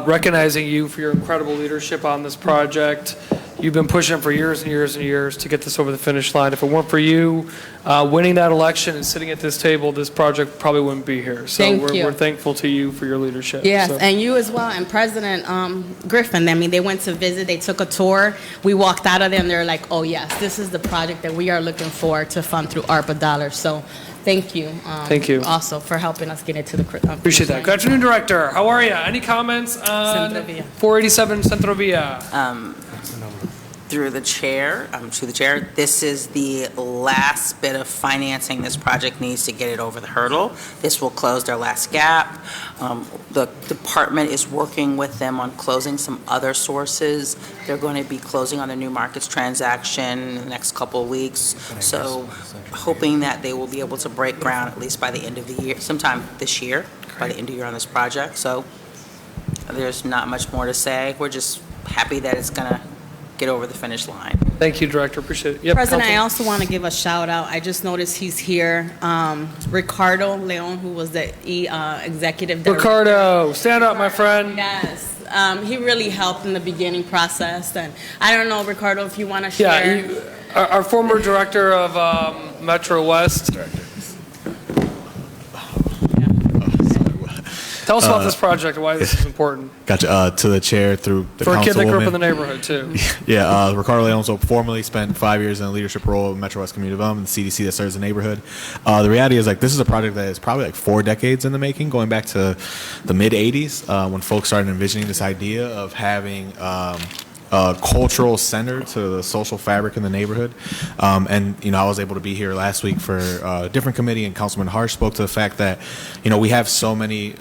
A: recognizing you for your incredible leadership on this project. You've been pushing for years and years and years to get this over the finish line. If it weren't for you winning that election and sitting at this table, this project probably wouldn't be here. So we're thankful to you for your leadership.
C: Yes,
A: so.
C: And you as well, and President Griffin. I mean, they went to visit, they took a tour. We walked out of there and they're like, oh yes, this is the project that we are looking for to fund through ARPA dollars. So thank you.
A: Thank you.
C: Also for helping us get it to the
A: Appreciate that. Good afternoon, Director. How are you? Any comments on
L: Centrovia.
A: 487 Centrovia?
L: Through the chair, to the chair, this is the last bit of financing this project needs to get it over the hurdle. This will close their last gap. The department is working with them on closing some other sources. They're going to be closing on the New Markets transaction in the next couple of weeks. So hoping that they will be able to break ground at least by the end of the year, sometime this year, by the end of the year on this project. So there's not much more to say. We're just happy that it's going to get over the finish line.
A: Thank you, Director. Appreciate it. Yep,
C: President, I
A: Council.
C: also want to give a shout out. I just noticed he's here. Ricardo Leon, who was the executive director.
A: Ricardo, stand up, my friend.
C: Yes. He really helped in the beginning process. And I don't know, Ricardo, if you want to share.
A: Yeah, our former director of Metro West. Tell us about this project and why this is important.
M: Gotcha. To the chair through the
A: For a kid that grew up
M: Councilwoman.
A: in the neighborhood, too.
M: Yeah, Ricardo Leon so formerly spent 5 years in a leadership role in Metro West Community Development, the CDC that serves the neighborhood. The reality is, this is a project that is probably 4 decades in the making, going back to the mid-'80s when folks started envisioning this idea of having a cultural center to the social fabric in the neighborhood. And I was able to be here last week for a different committee, and Councilman Harsh spoke to the fact that, we have so many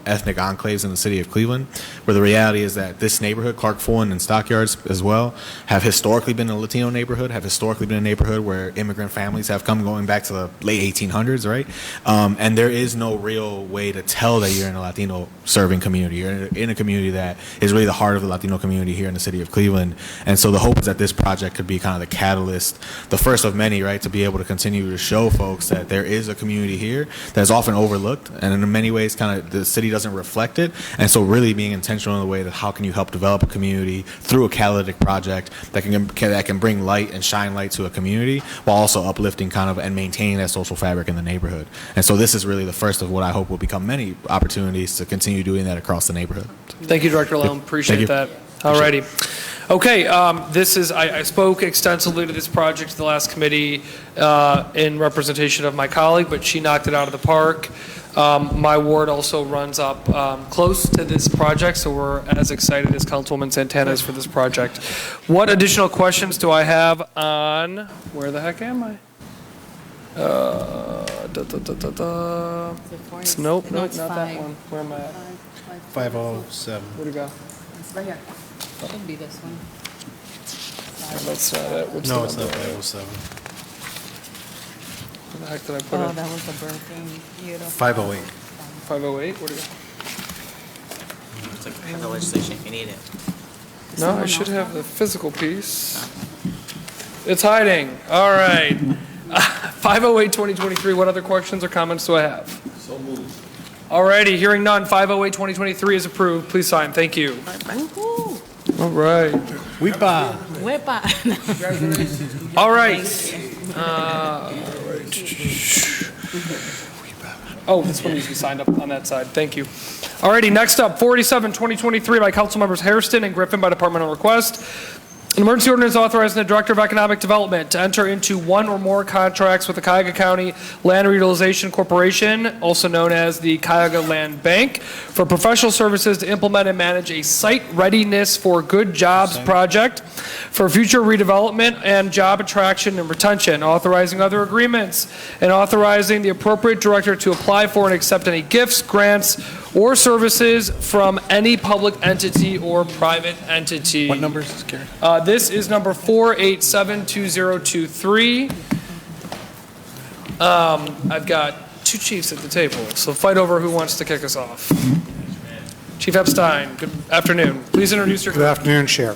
M: ethnic enclaves in the city of Cleveland, where the reality is that this neighborhood, Clark Fulton and Stockyards as well, have historically been a Latino neighborhood, have historically been a neighborhood where immigrant families have come going back to the late 1800s, right? And there is no real way to tell that you're in a Latino serving community. You're in a community that is really the heart of the Latino community here in the city of Cleveland. And so the hope is that this project could be kind of the catalyst, the first of many, right, to be able to continue to show folks that there is a community here that's often overlooked, and in many ways kind of the city doesn't reflect it. And so really being intentional in the way that how can you help develop a community through a catalytic project that can bring light and shine light to a community while also uplifting kind of and maintaining that social fabric in the neighborhood. And so this is really the first of what I hope will become many opportunities to continue doing that across the neighborhood.
A: Thank you, Director Leon. Appreciate that. All righty. Okay, I spoke extensively to this project at the last committee in representation of my colleague, but she knocked it out of the park. My ward also runs up close to this project, so we're as excited as Councilwoman Santana is for this project. What additional questions do I have on, where the heck am I? Nope, not that one. Where am I at?
N: 507.
A: Where'd it go?
C: It's right here. It should be this one.
A: That's not it. What's
N: No,
A: the
N: it's not
A: number?
N: 507.
A: Where the heck did I put
C: Oh,
A: it?
C: that was the birthday. Beautiful.
N: 508.
A: 508? Where'd it go?
L: It's like the legislation if you need it.
A: No, I should have the physical piece. It's hiding. All right. 508-2023. What other questions or comments do I have?
N: So moved.
A: All righty. Hearing none. 508-2023 is approved. Please sign. Thank you.
C: Woohoo.
A: All right.
N: Wepa.
C: Whip-a.
A: All right. Oh, this one needs to be signed up on that side. Thank you. Alrighty, next up, 47, 2023 by Council Members Hairston and Griffin by departmental request. An emergency ordinance authorizing the Director of Economic Development to enter into one or more contracts with the Cuyahoga County Land Reutilization Corporation, also known as the Cuyahoga Land Bank, for professional services to implement and manage a site readiness for good jobs project for future redevelopment and job attraction and retention, authorizing other agreements, and authorizing the appropriate director to apply for and accept any gifts, grants, or services from any public entity or private entity.
N: What number is this, Gary?
A: This is number 4872023. I've got two chiefs at the table, so fight over who wants to kick us off. Chief Epstein, good afternoon. Please introduce your.
O: Good afternoon, Chair.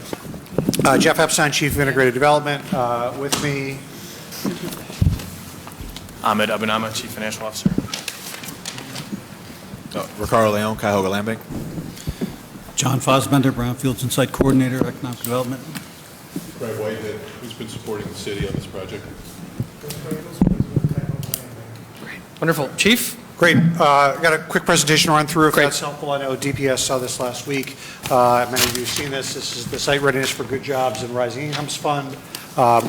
O: Jeff Epstein, Chief of Integrated Development. With me,
P: Ahmed Abunama, Chief Financial Officer.
M: Ricardo Leon, Cuyahoga Land Bank.
N: John Fosbender, Brownfields and Site Coordinator, Economic Development.
Q: Craig Whitehead, who's been supporting the city on this project.
A: Wonderful. Chief?
O: great. I got a quick presentation to run through if that's helpful. I know DPS saw this last week. Many of you have seen this. This is the Site Readiness for Good Jobs and Rising Incomes Fund.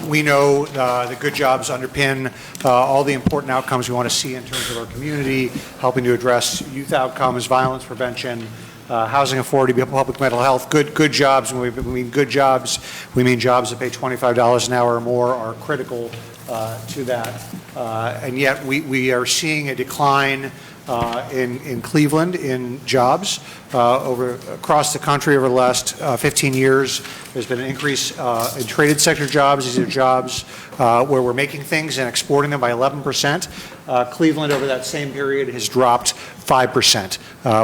O: We know the good jobs underpin all the important outcomes we want to see in terms of our community, helping to address youth outcomes, violence prevention, housing affordability, public mental health. Good jobs, when we mean good jobs, we mean jobs that pay $25 an hour or more are critical to that. And yet we are seeing a decline in Cleveland in jobs across the country over the last 15 years. There's been an increase in traded sector jobs. These are jobs where we're making things and exporting them by 11%. Cleveland over that same period has dropped 5%.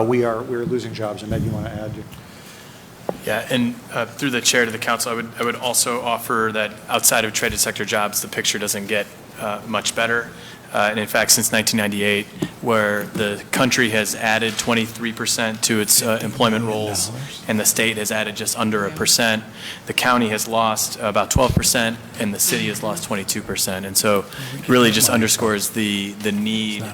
O: We're losing jobs. And Ed, you want to add?
P: Yeah, and through the chair to the council, I would also offer that outside of traded sector jobs, the picture doesn't get much better. And in fact, since 1998, where the country has added 23% to its employment rolls, and the state has added just under 1%, the county has lost about 12%, and the city has lost 22%. And so it really just underscores the need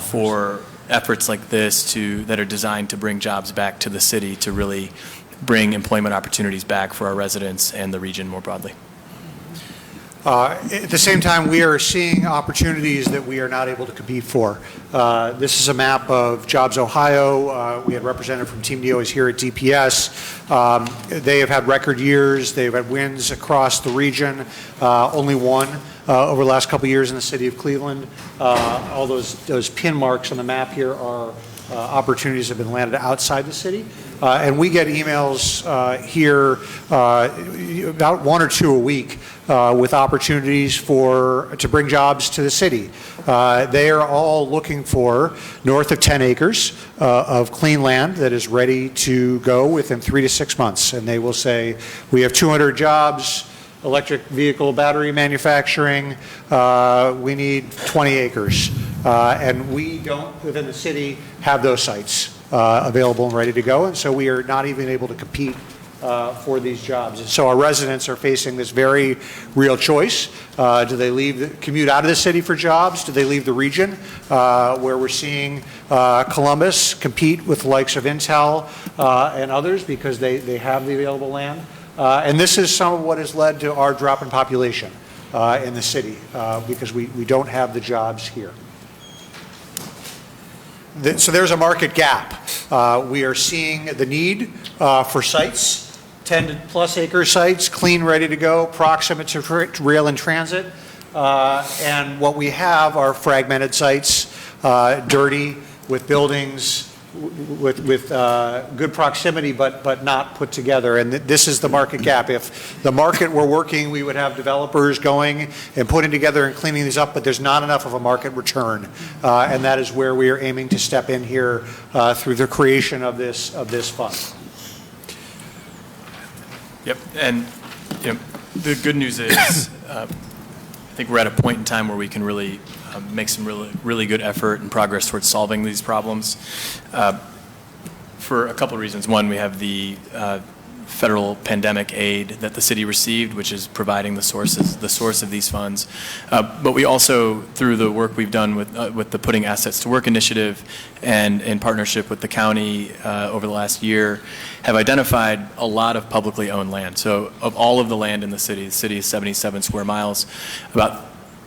P: for efforts like this that are designed to bring jobs back to the city, to really bring employment opportunities back for our residents and the region more broadly.
O: At the same time, we are seeing opportunities that we are not able to compete for. This is a map of Jobs Ohio. We had a representative from Team DOE here at DPS. They have had record years. They've had wins across the region. Only one over the last couple of years in the city of Cleveland. All those pin marks on the map here are opportunities that have been landed outside the city. And we get emails here about one or two a week with opportunities to bring jobs to the city. They are all looking for north of 10 acres of clean land that is ready to go within 3 to 6 months. And they will say, we have 200 jobs, electric vehicle battery manufacturing, we need 20 acres. And we don't, within the city, have those sites available and ready to go. And so we are not even able to compete for these jobs. And so our residents are facing this very real choice. Do they commute out of the city for jobs? Do they leave the region where we're seeing Columbus compete with the likes of Intel and others because they have the available land? And this is some of what has led to our drop in population in the city because we don't have the jobs here. So there's a market gap. We are seeing the need for sites, 10 plus acre sites, clean, ready to go, proximate to rail and transit. And what we have are fragmented sites, dirty, with buildings, with good proximity, but not put together. And this is the market gap. If the market were working, we would have developers going and putting together and cleaning these up, but there's not enough of a market return. And that is where we are aiming to step in here through the creation of this fund.
P: Yep, and the good news is I think we're at a point in time where we can really make some really good effort and progress towards solving these problems for a couple of reasons. One, we have the federal pandemic aid that the city received, which is providing the source of these funds. But we also, through the work we've done with the Putting Assets to Work initiative and in partnership with the county over the last year, have identified a lot of publicly owned land. So of all of the land in the city is 77 square miles, about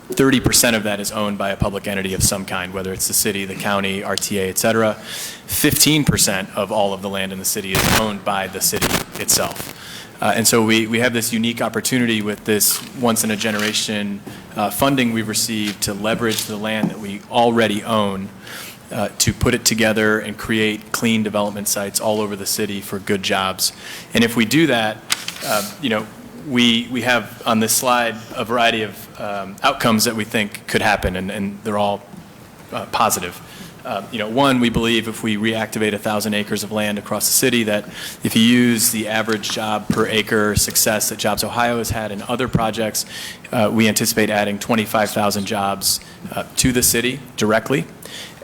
P: 30% of that is owned by a public entity of some kind, whether it's the city, the county, RTA, et cetera. 15% of all of the land in the city is owned by the city itself. And so we have this unique opportunity with this once-in-a-generation funding we've received to leverage the land that we already own to put it together and create clean development sites all over the city for good jobs. And if we do that, we have on this slide a variety of outcomes that we think could happen, and they're all positive. One, we believe if we reactivate 1,000 acres of land across the city, that if you use the average job per acre success that Jobs Ohio has had in other projects, we anticipate adding 25,000 jobs to the city directly.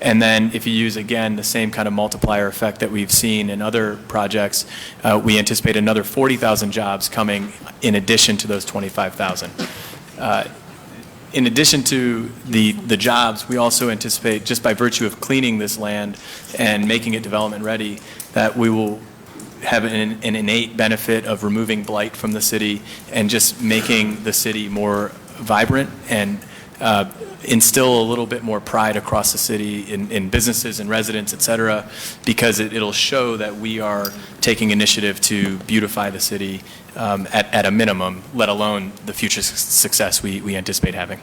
P: And then if you use, again, the same kind of multiplier effect that we've seen in other projects, we anticipate another 40,000 jobs coming in addition to those 25,000. In addition to the jobs, we also anticipate, just by virtue of cleaning this land and making it development ready, that we will have an innate benefit of removing blight from the city and just making the city more vibrant and instill a little bit more pride across the city in businesses and residents, et cetera, because it'll show that we are taking initiative to beautify the city at a minimum, let alone the future success we anticipate having.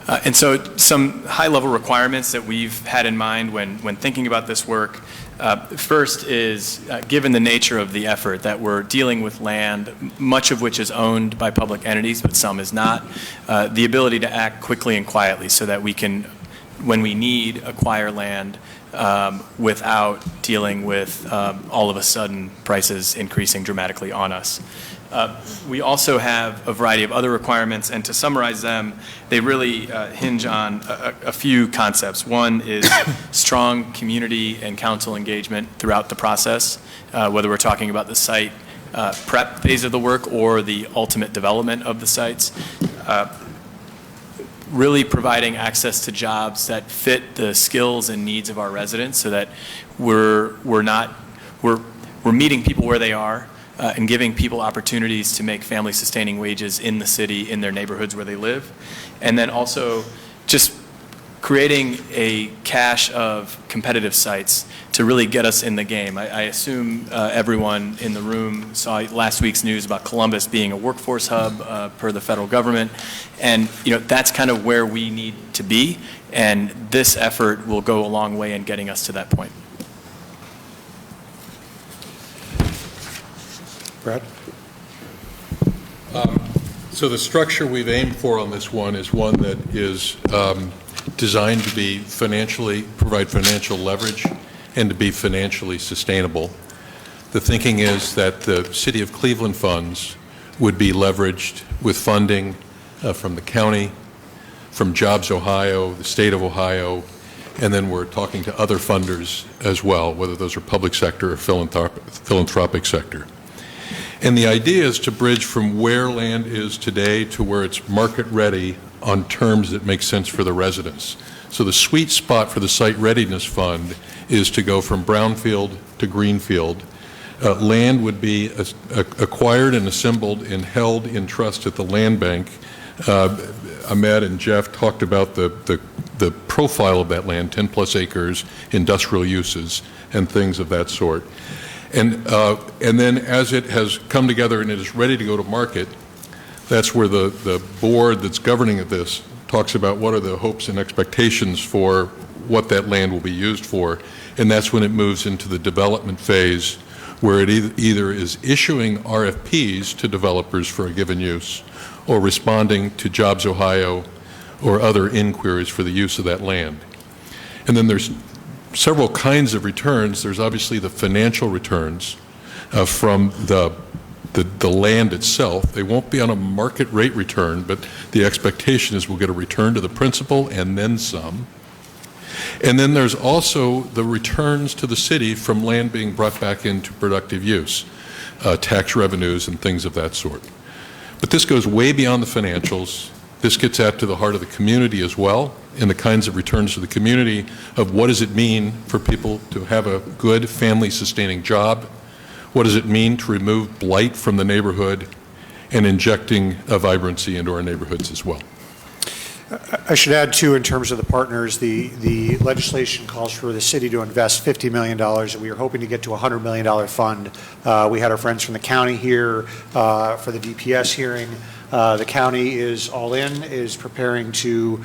P: And so some high-level requirements that we've had in mind when thinking about this work. First is, given the nature of the effort, that we're dealing with land, much of which is owned by public entities, but some is not, the ability to act quickly and quietly so that we can, when we need, acquire land without dealing with all of a sudden prices increasing dramatically on us. We also have a variety of other requirements, and to summarize them, they really hinge on a few concepts. One is strong community and council engagement throughout the process, whether we're talking about the site prep phase of the work or the ultimate development of the sites. Really providing access to jobs that fit the skills and needs of our residents, so that we're meeting people where they are. And giving people opportunities to make family-sustaining wages in the city, in their neighborhoods where they live. And then also just creating a cache of competitive sites to really get us in the game. I assume everyone in the room saw last week's news about Columbus being a workforce hub per the federal government. And that's kind of where we need to be. And this effort will go a long way in getting us to that point.
O: Brad?
Q: So the structure we've aimed for on this one is one that is designed to be provide financial leverage and to be financially sustainable. The thinking is that the City of Cleveland funds would be leveraged with funding from the county, from Jobs Ohio, the state of Ohio, and then we're talking to other funders as well, whether those are public sector or philanthropic sector. And the idea is to bridge from where land is today to where it's market ready on terms that make sense for the residents. So the sweet spot for the Site Readiness Fund is to go from brownfield to greenfield. Land would be acquired and assembled and held in trust at the land bank. Ahmed and Jeff talked about the profile of that land, 10 plus acres, industrial uses, and things of that sort. And then as it has come together and it is ready to go to market, that's where the board that's governing this talks about what are the hopes and expectations for what that land will be used for. And that's when it moves into the development phase, where it either is issuing RFPs to developers for a given use or responding to Jobs Ohio or other inquiries for the use of that land. And then there's several kinds of returns. There's obviously the financial returns from the land itself. They won't be on a market rate return, but the expectation is we'll get a return to the principal and then some. And then there's also the returns to the city from land being brought back into productive use, tax revenues and things of that sort. But this goes way beyond the financials. This gets at to the heart of the community as well, and the kinds of returns to the community of what does it mean for people to have a good family-sustaining job? What does it mean to remove blight from the neighborhood and injecting a vibrancy into our neighborhoods as well?
O: I should add, too, in terms of the partners, the legislation calls for the city to invest $50 million, and we are hoping to get to a $100 million fund. We had our friends from the county here for the DPS hearing. The county is all in, is preparing to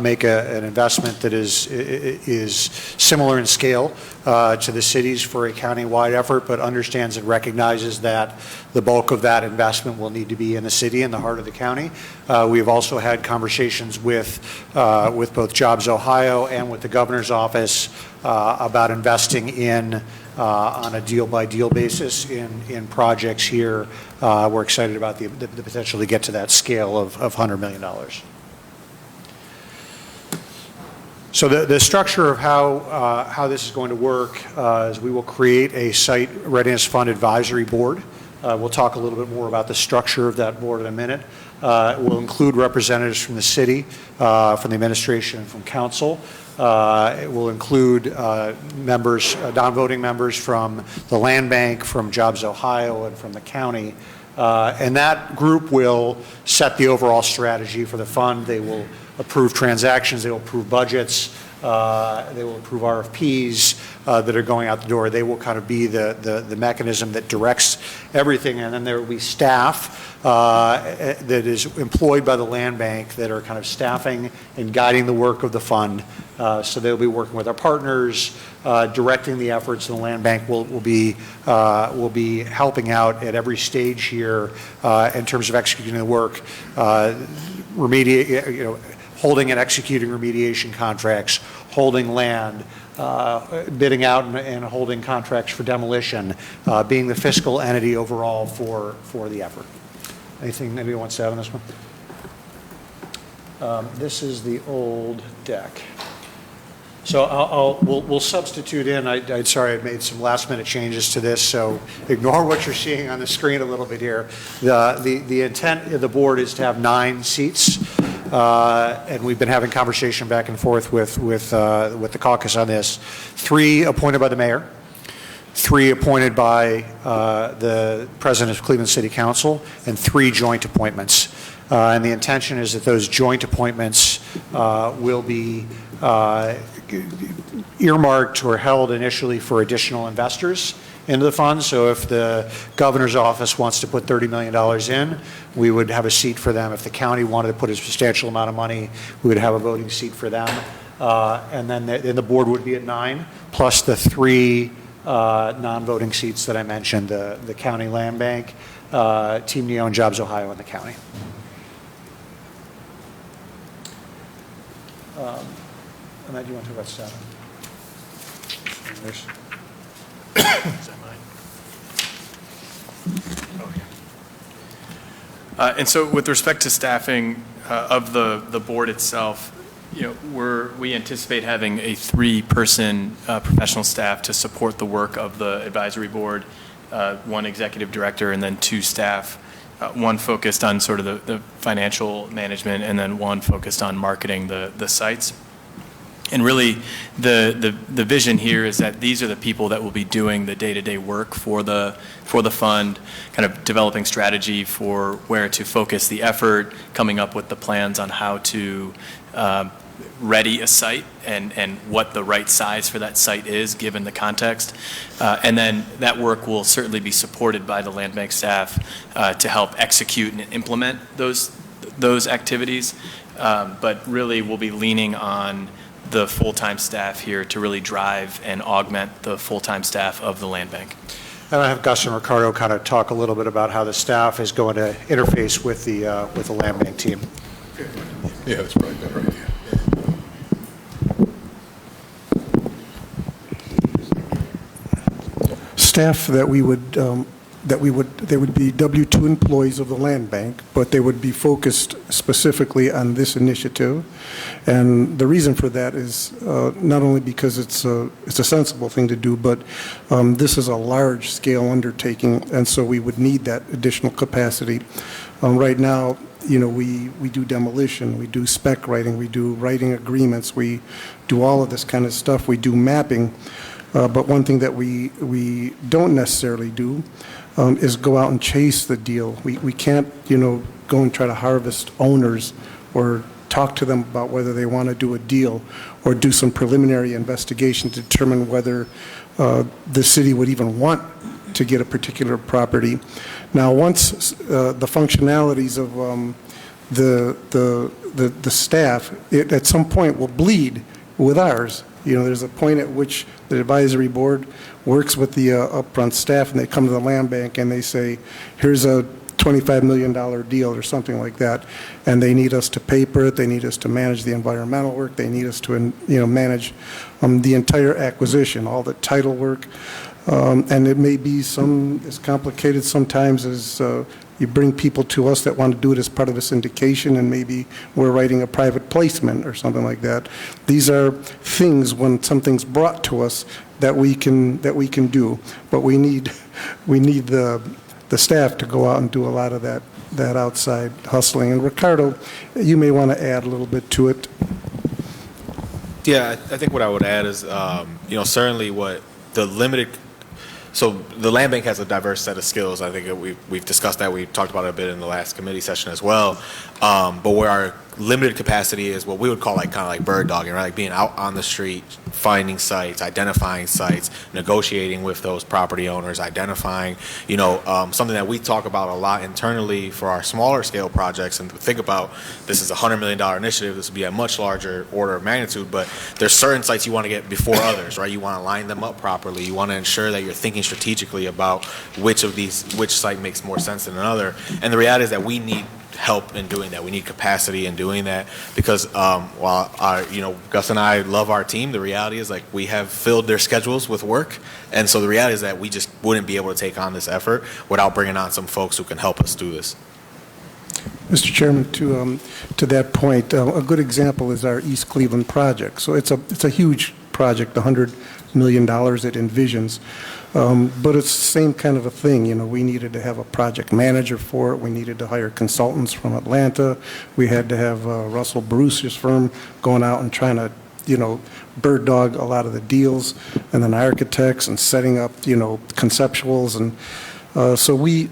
O: make an investment that is similar in scale to the cities for a county-wide effort, but understands and recognizes that the bulk of that investment will need to be in the city, in the heart of the county. We have also had conversations with both Jobs Ohio and with the governor's office about investing in on a deal-by-deal basis in projects here. We're excited about the potential to get to that scale of $100 million. So the structure of how this is going to work is we will create a Site Readiness Fund Advisory Board. We'll talk a little bit more about the structure of that board in a minute. It will include representatives from the city, from the administration, and from council. It will include members, non-voting members from the Land Bank, from Jobs Ohio, and from the county. And that group will set the overall strategy for the fund. They will approve transactions. They will approve budgets. They will approve RFPs that are going out the door. They will kind of be the mechanism that directs everything. And then there will be staff that is employed by the Land Bank that are kind of staffing and guiding the work of the fund. So they'll be working with our partners, directing the efforts. And the Land Bank will be helping out at every stage here in terms of executing the work, holding and executing remediation contracts, holding land, bidding out and holding contracts for demolition, being the fiscal entity overall for the effort. Anything anybody wants to add on this one? This is the old deck. So we'll substitute in. I'm sorry, I made some last-minute changes to this, so ignore what you're seeing on the screen a little bit here. The intent of the board is to have 9 seats, and we've been having conversation back and forth with the caucus on this. 3 appointed by the mayor, 3 appointed by the president of Cleveland City Council, and 3 joint appointments. And the intention is that those joint appointments will be earmarked or held initially for additional investors into the fund. So if the governor's office wants to put $30 million in, we would have a seat for them. If the county wanted to put a substantial amount of money, we would have a voting seat for them. And then the board would be at 9, plus the 3 non-voting seats that I mentioned, the county land bank, Team Neo, and Jobs Ohio in the county. And then do you want to talk about staffing? Is that mine?
P: And so with respect to staffing of the board itself, we anticipate having a 3-person professional staff to support the work of the advisory board, 1 executive director, and then 2 staff, 1 focused on sort of the financial management, and then 1 focused on marketing the sites. And really, the vision here is that these are the people that will be doing the day-to-day work for the fund, kind of developing strategy for where to focus the effort, coming up with the plans on how to ready a site and what the right size for that site is given the context. And then that work will certainly be supported by the land bank staff to help execute and implement those activities. But really, we'll be leaning on the full-time staff here to really drive and augment the full-time staff of the land bank.
O: And I have Gus and Ricardo kind of talk a little bit about how the staff is going to interface with the land bank team.
Q: Yeah, that's probably a better idea.
R: Staff that we would that they would be W-2 employees of the land bank, but they would be focused specifically on this initiative. And the reason for that is not only because it's a sensible thing to do, but this is a large-scale undertaking, and so we would need that additional capacity. Right now, we do demolition, we do spec writing, we do writing agreements, we do all of this kind of stuff, we do mapping. But one thing that we don't necessarily do is go out and chase the deal. We can't, go and try to harvest owners or talk to them about whether they want to do a deal or do some preliminary investigation to determine whether the city would even want to get a particular property. Now, once the functionalities of the staff, it at some point will bleed with ours. There's a point at which the advisory board works with the upfront staff, and they come to the land bank and they say, here's a $25 million deal or something like that, and they need us to paper it, they need us to manage the environmental work, they need us to manage the entire acquisition, all the title work, and it may be as complicated sometimes as you bring people to us that want to do it as part of a syndication, and maybe we're writing a private placement or something like that. These are things, when something's brought to us, that we can do, but we need the staff to go out and do a lot of that outside hustling. And Ricardo, you may want to add a little bit to it.
M: Yeah, I think what I would add is, certainly what the limited. So the land bank has a diverse set of skills. I think we've discussed that. We talked about it a bit in the last committee session as well. But where our limited capacity is what we would call kind of like bird dogging, right? Like being out on the street, finding sites, identifying sites, negotiating with those property owners, identifying, something that we talk about a lot internally for our smaller scale projects. And think about, this is a $100 million initiative. This would be a much larger order of magnitude, but there's certain sites you want to get before others, right? You want to line them up properly. You want to ensure that you're thinking strategically about which site makes more sense than another. And the reality is that we need help in doing that. We need capacity in doing that because while Gus and I love our team, the reality is we have filled their schedules with work, and so the reality is that we just wouldn't be able to take on this effort without bringing on some folks who can help us do this.
R: Mr. Chairman, to that point, a good example is our East Cleveland project. So it's a huge project, $100 million it envisions. But it's the same kind of a thing. We needed to have a project manager for it. We needed to hire consultants from Atlanta. We had to have Russell Bruce's firm going out and trying to, bird dog a lot of the deals, and then architects and setting up, conceptuals. And so we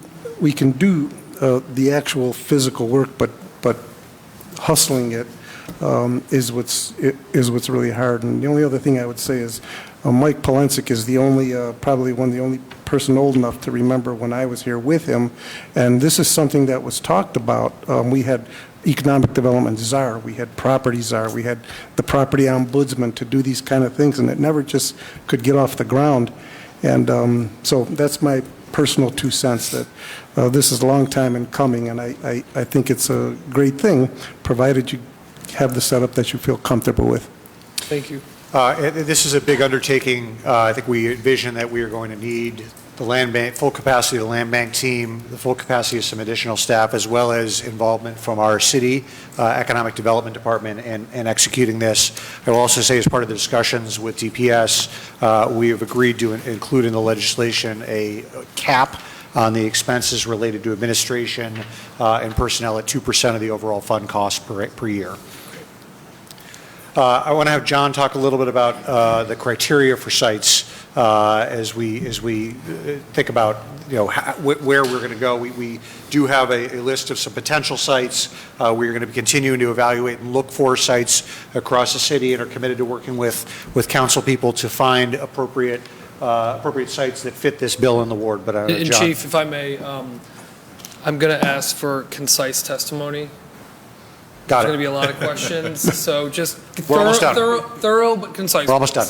R: can do the actual physical work, but hustling it is what's really hard. And the only other thing I would say is Mike Polensik is the only, probably the only person old enough to remember when I was here with him, and this is something that was talked about. We had economic development czar, we had property czar, we had the property ombudsman to do these kind of things, and it never just could get off the ground. And so that's my personal 2 cents that this is a long time in coming, and I think it's a great thing, provided you have the setup that you feel comfortable with.
A: Thank you.
O: This is a big undertaking. I think we envision that we are going to need the land bank, full capacity of the land bank team, the full capacity of some additional staff, as well as involvement from our city economic development department in executing this. I will also say, as part of the discussions with DPS, we have agreed to include in the legislation a cap on the expenses related to administration and personnel at 2% of the overall fund cost per year. I want to have John talk a little bit about the criteria for sites as we think about where we're going to go. We do have a list of some potential sites. We're going to be continuing to evaluate and look for sites across the city, and are committed to working with council people to find appropriate sites that fit this bill in the ward. But
A: And
O: John.
A: Chief, if I may, I'm going to ask for concise testimony.
O: Got
A: There's
O: it.
A: going to be a lot of questions, so just
O: We're almost done.
A: thorough but concise.
O: We're almost done.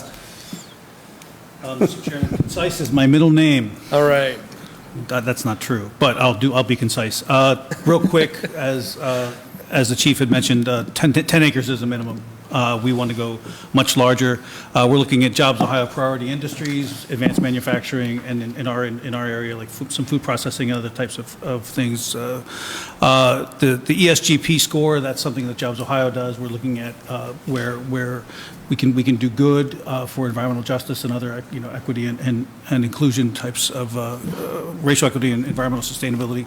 N: Mr. Chairman, concise is my middle name.
A: All right.
N: That's not true, but I'll be concise. Real quick, as as the chief had mentioned, 10 acres is a minimum. We want to go much larger. We're looking at Jobs Ohio priority industries, advanced manufacturing, and in our area, like some food processing and other types of things. The ESGP score, that's something that Jobs Ohio does. We're looking at where we can do good for environmental justice and other equity and inclusion types of racial equity and environmental sustainability.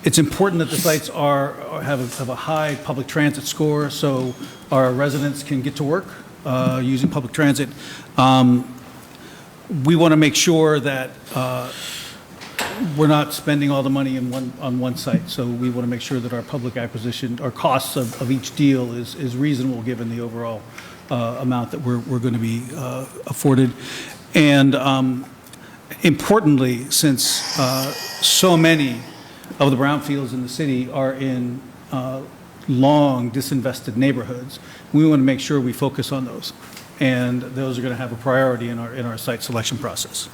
N: It's important that the sites have a high public transit score so our residents can get to work using public transit. We want to make sure that we're not spending all the money on one site. So we want to make sure that our public acquisition, our costs of each deal is reasonable given the overall amount that we're going to be afforded. And importantly, since so many of the brownfields in the city are in long disinvested neighborhoods, we want to make sure we focus on those. And those are going to have a priority in our site selection process.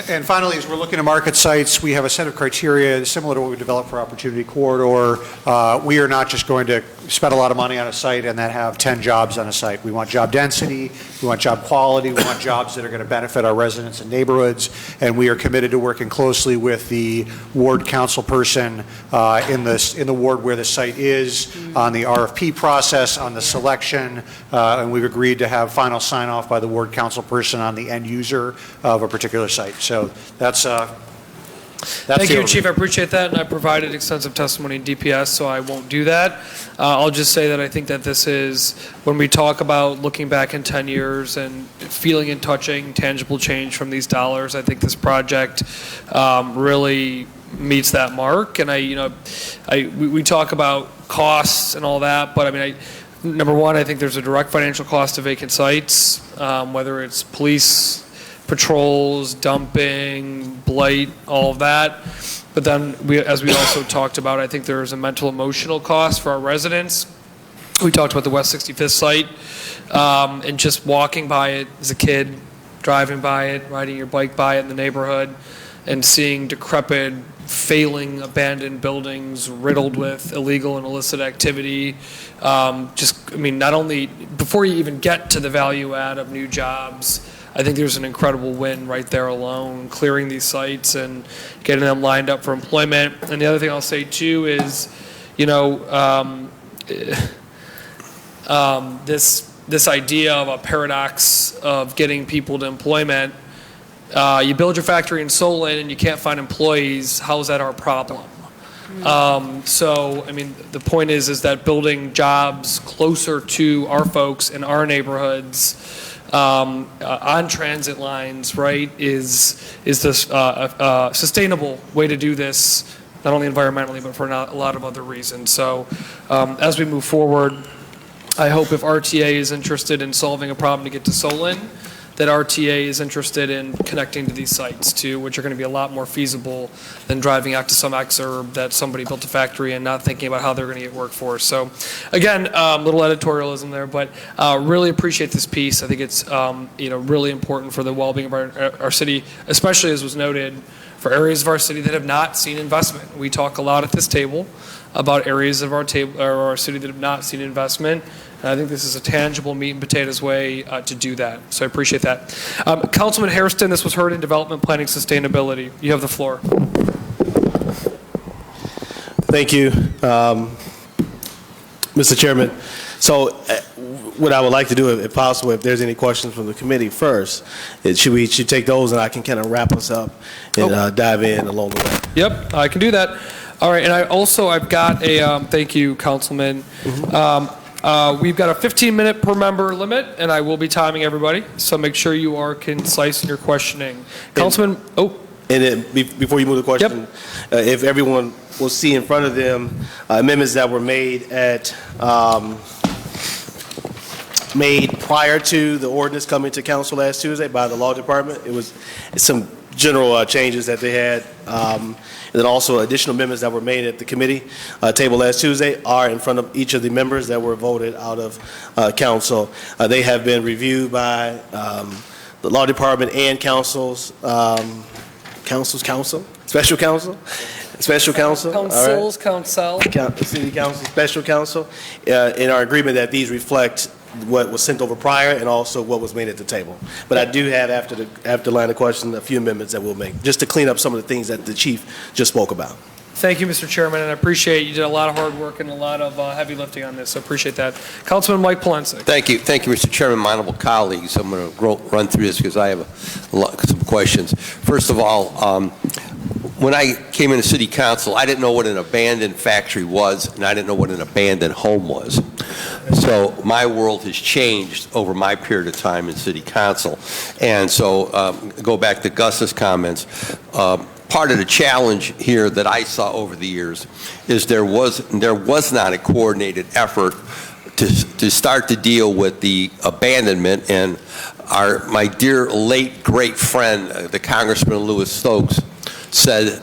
O: And finally, as we're looking to market sites, we have a set of criteria similar to what we developed for Opportunity Corridor. We are not just going to spend a lot of money on a site and then have 10 jobs on a site. We want job density, we want job quality, we want jobs that are going to benefit our residents and neighborhoods, and we are committed to working closely with the ward council person in the ward where the site is, on the RFP process, on the selection, and we've agreed to have final sign-off by the ward council person on the end user of a particular site. So that's
A: Thank you, Chief. I appreciate that, and I provided extensive testimony in DPS, so I won't do that. I'll just say that I think that this is, when we talk about looking back in 10 years and feeling and touching tangible change from these dollars, I think this project really meets that mark. And we talk about costs and all that, but I mean, number one, I think there's a direct financial cost to vacant sites, whether it's police patrols, dumping, blight, all of that. But then, as we also talked about, I think there's a mental emotional cost for our residents. We talked about the West 65th site, and just walking by it as a kid, driving by it, riding your bike by it in the neighborhood, and seeing decrepit, failing, abandoned buildings riddled with illegal and illicit activity. Not only, before you even get to the value add of new jobs, I think there's an incredible win right there alone, clearing these sites and getting them lined up for employment. And the other thing I'll say too is, this idea of a paradox of getting people to employment. You build your factory in Solon and you can't find employees. How is that our problem? The point is that building jobs closer to our folks in our neighborhoods, on transit lines, right, is this sustainable way to do this, not only environmentally, but for a lot of other reasons. So as we move forward, I hope if RTA is interested in solving a problem to get to Solon, that RTA is interested in connecting to these sites too, which are going to be a lot more feasible than driving out to some exurb that somebody built a factory and not thinking about how they're going to get workforce. So again, little editorialism there, but really appreciate this piece. I think it's really important for the well-being of our city, especially as was noted, for areas of our city that have not seen investment. We talk a lot at this table about areas of our city that have not seen investment. And I think this is a tangible meat and potatoes way to do that. So I appreciate that. Councilman Hairston, this was heard in Development Planning Sustainability. You have the floor.
S: Thank you, Mr. Chairman. So what I would like to do, if possible, if there's any questions from the committee first, we should take those and I can kind of wrap us up and dive in along the way.
A: Yep, I can do that. All right, and I've got a, thank you, Councilman. We've got a 15-minute per member limit, and I will be timing everybody, so make sure you are concise in your questioning. Councilman,
S: And then before you move the question, if everyone will see in front of them amendments that were made prior to the ordinance coming to council last Tuesday by the law department. It was some general changes that they had. And then also additional amendments that were made at the committee table last Tuesday are in front of each of the members that were voted out of council. They have been reviewed by the law department and special counsel. special counsel. all right?
A: Council.
S: City council, special counsel, in our agreement that these reflect what was sent over prior and also what was made at the table. But I do have, after the line of question, a few amendments that we'll make, just to clean up some of the things that the chief just spoke about.
A: Thank you, Mr. Chairman, and I appreciate you did a lot of hard work and a lot of heavy lifting on this, so appreciate that. Councilman Mike Polensek.
T: Thank you, Mr. Chairman, my honorable colleagues. I'm going to run through this because I have some questions. First of all, when I came into City Council, I didn't know what an abandoned factory was, and I didn't know what an abandoned home was. So my world has changed over my period of time in City Council. And so go back to Gus's comments. Part of the challenge here that I saw over the years is there was not a coordinated effort to start to deal with the abandonment. And my dear late great friend, the Congressman Louis Stokes, said,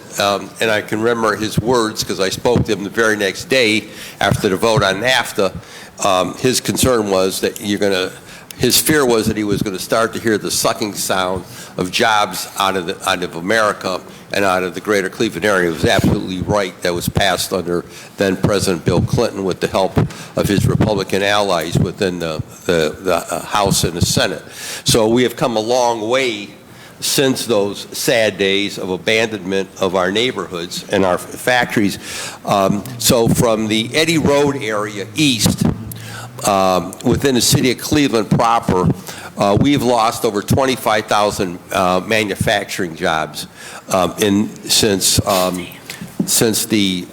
T: and I can remember his words because I spoke to him the very next day after the vote on NAFTA. His concern was that his fear was that he was going to start to hear the sucking sound of jobs out of America and out of the greater Cleveland area. It was absolutely right. That was passed under then President Bill Clinton with the help of his Republican allies within the House and the Senate. So we have come a long way since those sad days of abandonment of our neighborhoods and our factories. So from the Eddy Road area east, within the city of Cleveland proper, we've lost over 25,000 manufacturing jobs since the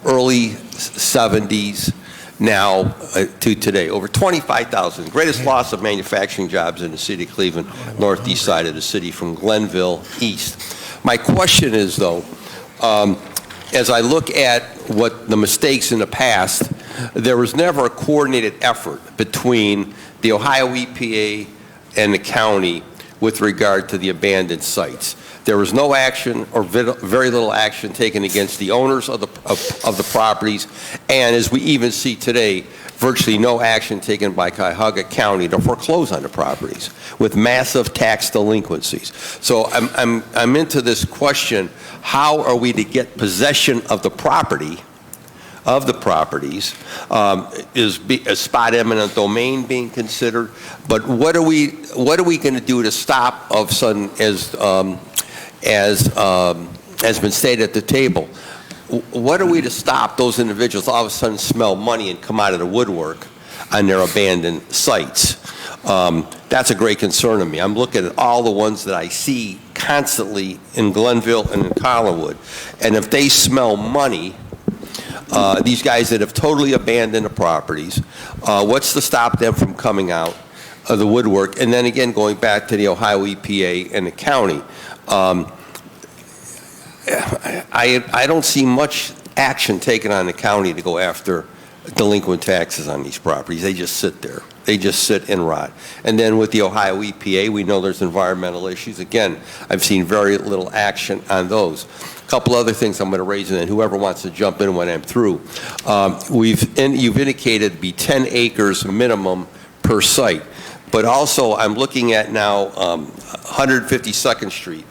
T: early 70s now to today. Over 25,000. Greatest loss of manufacturing jobs in the city of Cleveland, northeast side of the city from Glenville east. My question is, though, as I look at what the mistakes in the past, there was never a coordinated effort between the Ohio EPA and the county with regard to the abandoned sites. There was no action or very little action taken against the owners of the properties, and as we even see today, virtually no action taken by Cuyahoga County to foreclose on the properties with massive tax delinquencies. So I'm into this question: how are we to get possession of the property? Of the properties, is spot eminent domain being considered? But what are we going to do to stop, of sudden, as has been stated at the table, what are we to stop those individuals all of a sudden smell money and come out of the woodwork on their abandoned sites? That's a great concern to me. I'm looking at all the ones that I see constantly in Glenville and in Collinwood, and if they smell money, these guys that have totally abandoned the properties, what's to stop them from coming out of the woodwork? And then again, going back to the Ohio EPA and the county, I don't see much action taken on the county to go after delinquent taxes on these properties. They just sit there. They just sit and rot. And then with the Ohio EPA, we know there's environmental issues. Again, I've seen very little action on those. A couple other things I'm going to raise, and then whoever wants to jump in when I'm through. You've indicated it'd be 10 acres minimum per site, but also I'm looking at now 152nd Street,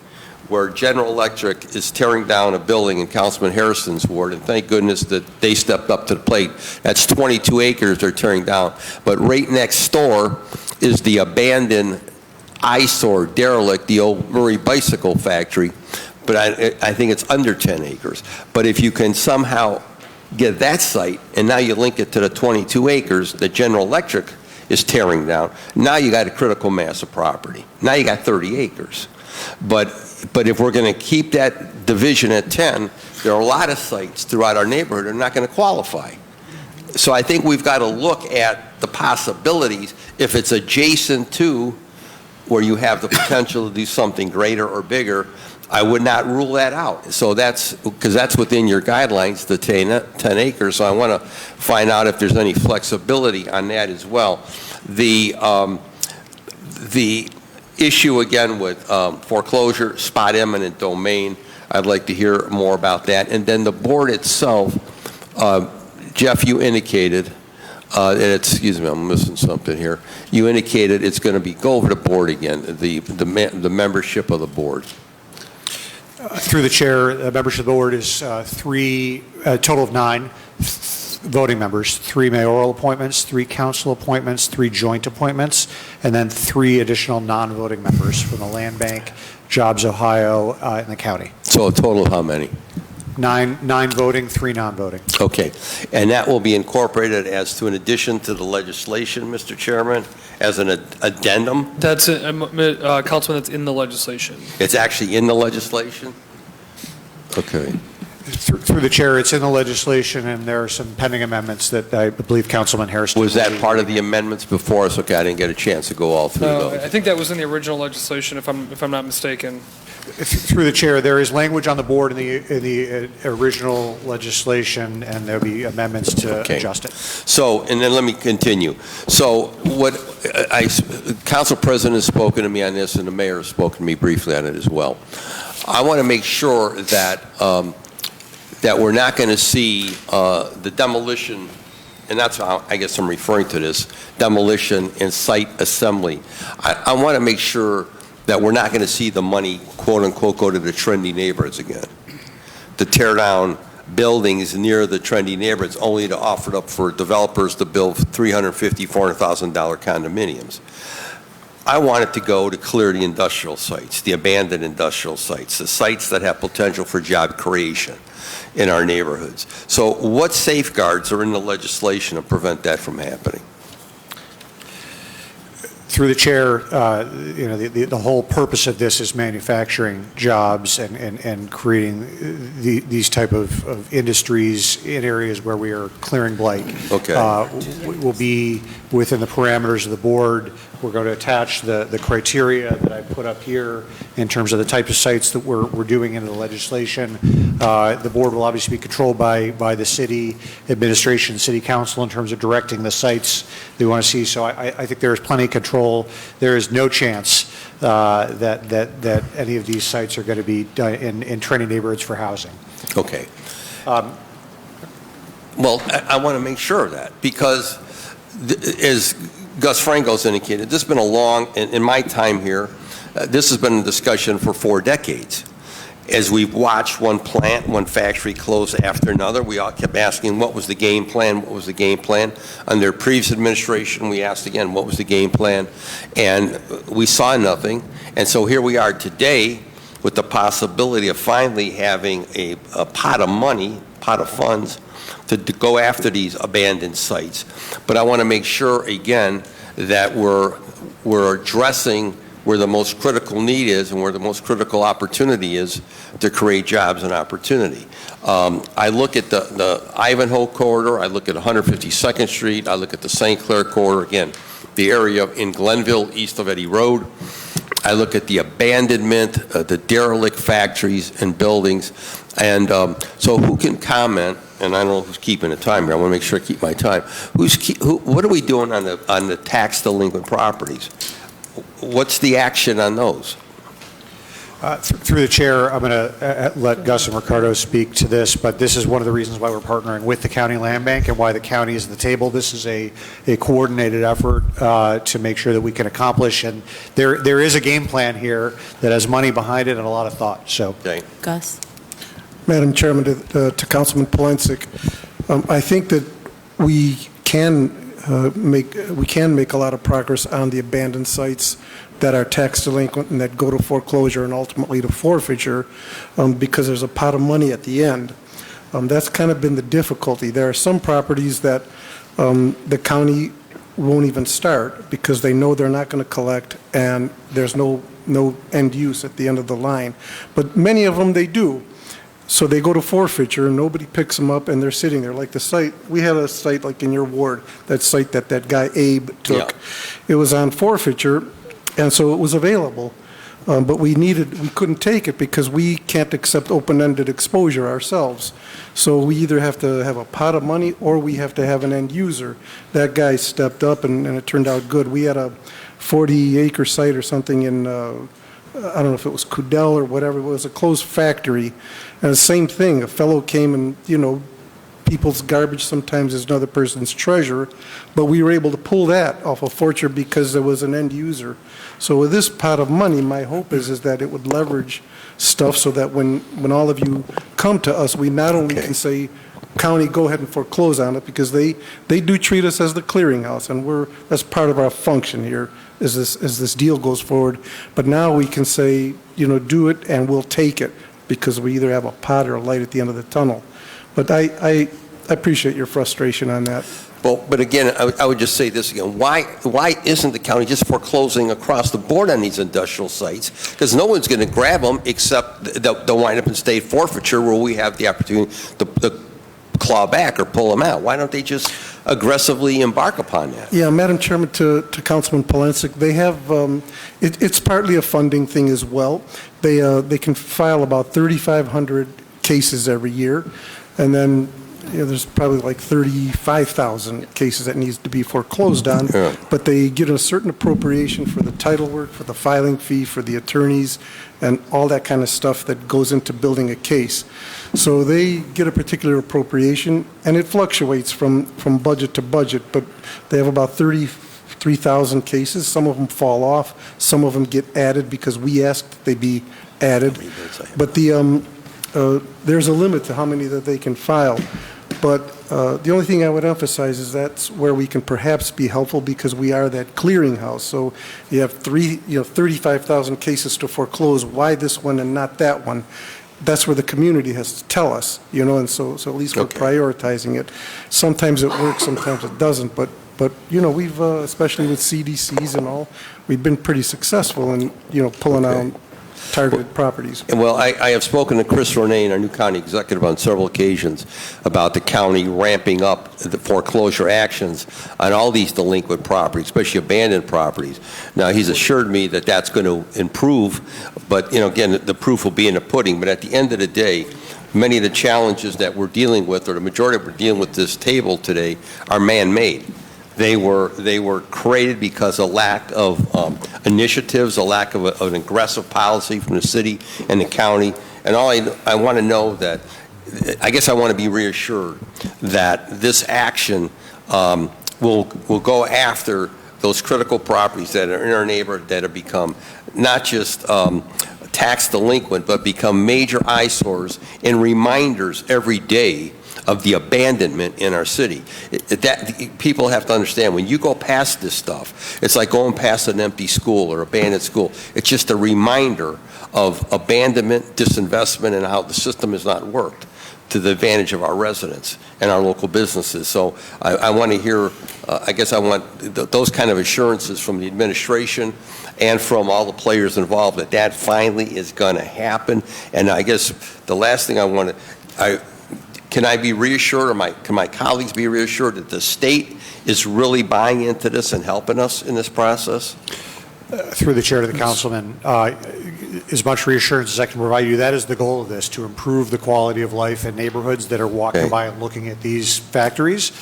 T: where General Electric is tearing down a building in Councilman Harrison's ward, and thank goodness that they stepped up to the plate. That's 22 acres they're tearing down. But right next door is the abandoned eyesore derelict, the old Murray Bicycle Factory, but I think it's under 10 acres. But if you can somehow get that site, and now you link it to the 22 acres that General Electric is tearing down, now you got a critical mass of property. Now you got 30 acres. But if we're going to keep that division at 10, there are a lot of sites throughout our neighborhood that are not going to qualify. So I think we've got to look at the possibilities. If it's adjacent to where you have the potential to do something greater or bigger, I would not rule that out. So because that's within your guidelines, the 10 acres. So I want to find out if there's any flexibility on that as well. The issue again with foreclosure, spot eminent domain, I'd like to hear more about that. And then the board itself, Jeff, you indicated, excuse me, I'm missing something here. You indicated it's going to go over the board again, the membership of the board.
O: Through the chair, members of the board is a total of 9 voting members, 3 mayoral appointments, 3 council appointments, 3 joint appointments, and then 3 additional non-voting members from the Land Bank, Jobs Ohio, and the county.
T: So a total of how many?
O: 9 voting, 3 non-voting.
T: Okay. And that will be incorporated as to an addition to the legislation, Mr. Chairman, as an addendum?
A: That's it, Councilman, that's in the legislation.
T: It's actually in the legislation? Okay.
O: Through the chair, it's in the legislation, and there are some pending amendments that I believe Councilman Harrison.
T: Was that part of the amendments before us? Okay, I didn't get a chance to go all through
A: No,
T: those.
A: I think that was in the original legislation, if I'm not mistaken.
O: Through the chair, there is language on the board in the original legislation, and there'll be amendments to adjust it.
T: So, and then let me continue. So what Council President has spoken to me on this, and the mayor has spoken to me briefly on it as well. I want to make sure that that we're not going to see the demolition, and that's how I guess I'm referring to this, demolition and site assembly. I want to make sure that we're not going to see the money, quote unquote, go to the trendy neighborhoods again, to tear down buildings near the trendy neighborhoods only to offer it up for developers to build $350,000, $400,000 condominiums. I want it to go to clear the industrial sites, the abandoned industrial sites, the sites that have potential for job creation in our neighborhoods. So what safeguards are in the legislation to prevent that from happening?
O: Through the chair, the whole purpose of this is manufacturing jobs and creating these type of industries in areas where we are clearing blight.
T: Okay.
O: Will be within the parameters of the board. We're going to attach the criteria that I put up here in terms of the type of sites that we're doing into the legislation. The board will obviously be controlled by the city administration, city council in terms of directing the sites they want to see. So I think there is plenty of control. There is no chance that any of these sites are going to be done in trendy neighborhoods for housing.
T: Okay. Well, I want to make sure of that because as Gus Franco's indicated, this has been a long, in my time here, this has been a discussion for 4 decades. As we've watched one plant, one factory close after another, we all kept asking, what was the game plan? What was the game plan? Under previous administration, we asked again, what was the game plan? And we saw nothing. And so here we are today with the possibility of finally having a pot of money, pot of funds, to go after these abandoned sites. But I want to make sure, again, that we're addressing where the most critical need is and where the most critical opportunity is to create jobs and opportunity. I look at the Ivanhoe corridor, I look at 152nd Street, I look at the St. Clair corridor, again, the area in Glenville, east of Eddy Road. I look at the abandonment, the derelict factories and buildings. And so who can comment, and I don't know who's keeping the time here, I want to make sure I keep my time. What are we doing on the tax delinquent properties? What's the action on those?
O: Through the chair, I'm going to let Gus and Ricardo speak to this, but this is one of the reasons why we're partnering with the County Land Bank and why the county is at the table. This is a coordinated effort to make sure that we can accomplish, and there is a game plan here that has money behind it and a lot of thought. So,
T: okay.
C: Gus?
R: Madam Chairman, to Councilman Polensek, I think that we can make a lot of progress on the abandoned sites that are tax delinquent and that go to foreclosure and ultimately to forfeiture because there's a pot of money at the end. That's kind of been the difficulty. There are some properties that the county won't even start because they know they're not going to collect and there's no end use at the end of the line. But many of them they do. So they go to forfeiture and nobody picks them up and they're sitting there. Like the site, we had a site like in your ward, that site that guy Abe took. Yeah. It was on forfeiture and so it was available. But we couldn't take it because we can't accept open-ended exposure ourselves. So we either have to have a pot of money or we have to have an end user. That guy stepped up and it turned out good. We had a 40-acre site or something in, I don't know if it was Cudell or whatever, it was a closed factory. And the same thing, a fellow came and, people's garbage sometimes is another person's treasure, but we were able to pull that off of Fortune because there was an end user. So with this pot of money, my hope is that it would leverage stuff so that when all of you come to us, we not only can say, county, go ahead and foreclose on it, because they do treat us as the clearinghouse, and that's part of our function here as this deal goes forward. But now we can say, do it and we'll take it, because we either have a pot or a light at the end of the tunnel. But I appreciate your frustration on that.
T: Well, but again, I would just say this again. Why isn't the county just foreclosing across the board on these industrial sites? Because no one's going to grab them except they'll wind up in state forfeiture, where we have the opportunity to claw back or pull them out. Why don't they just aggressively embark upon that?
R: Yeah, Madam Chairman, to Councilman Polensek, they have, it's partly a funding thing as well. They can file about 3,500 cases every year, and then there's probably like 35,000 cases that needs to be foreclosed on, but they get a certain appropriation for the title work, for the filing fee, for the attorneys, and all that kind of stuff that goes into building a case. So they get a particular appropriation, and it fluctuates from budget to budget, but they have about 33,000 cases. Some of them fall off, some of them get added because we asked that they be added. But there's a limit to how many that they can file. But the only thing I would emphasize is that's where we can perhaps be helpful, because we are that clearinghouse. So you have 35,000 cases to foreclose. Why this one and not that one? That's where the community has to tell us, and so at least we're prioritizing it. Sometimes it works, sometimes it doesn't. But we've especially with CDCs and all, we've been pretty successful in pulling out targeted properties.
T: Well, I have spoken to Chris Ronayne, our new county executive, on several occasions about the county ramping up the foreclosure actions on all these delinquent properties, especially abandoned properties. Now, he's assured me that that's going to improve, but, again, the proof will be in the pudding. But at the end of the day, many of the challenges that we're dealing with, or the majority that we're dealing with this table today, are man-made. They were created because of lack of initiatives, a lack of an aggressive policy from the city and the county. And all I want to know that, I guess I want to be reassured that this action will go after those critical properties that are in our neighborhood that have become not just tax delinquent, but become major eyesores and reminders every day of the abandonment in our city. That people have to understand, when you go past this stuff, it's like going past an empty school or abandoned school. It's just a reminder of abandonment, disinvestment, and how the system has not worked to the advantage of our residents and our local businesses. So I want to hear, I guess I want those kind of assurances from the administration and from all the players involved that finally is going to happen. And I guess the last thing I want to, can I be reassured, or can my colleagues be reassured that the state is really buying into this and helping us in this process?
O: Through the chair to the councilman, as much reassurance as I can provide you, that is the goal of this, to improve the quality of life in neighborhoods that are walking by and looking at these factories.